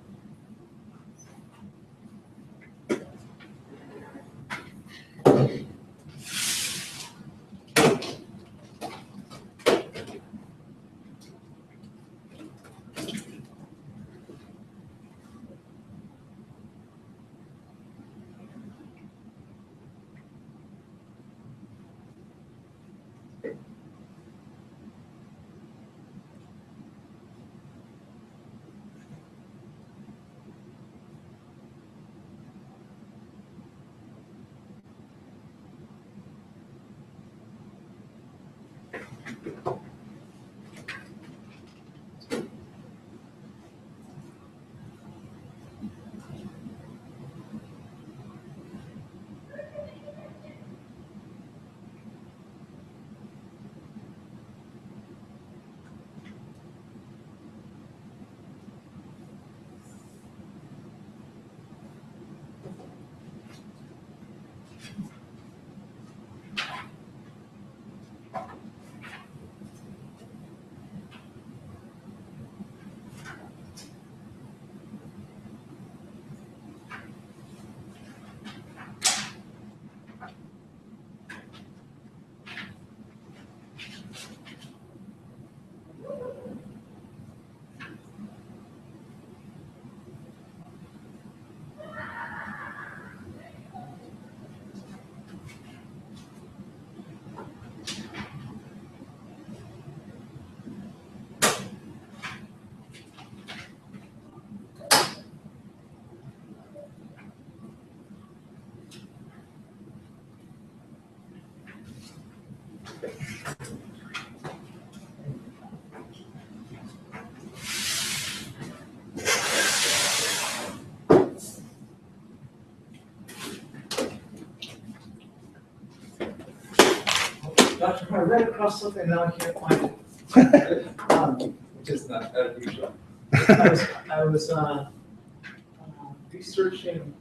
I read across something, now I can't find it. Which is not unusual. I was researching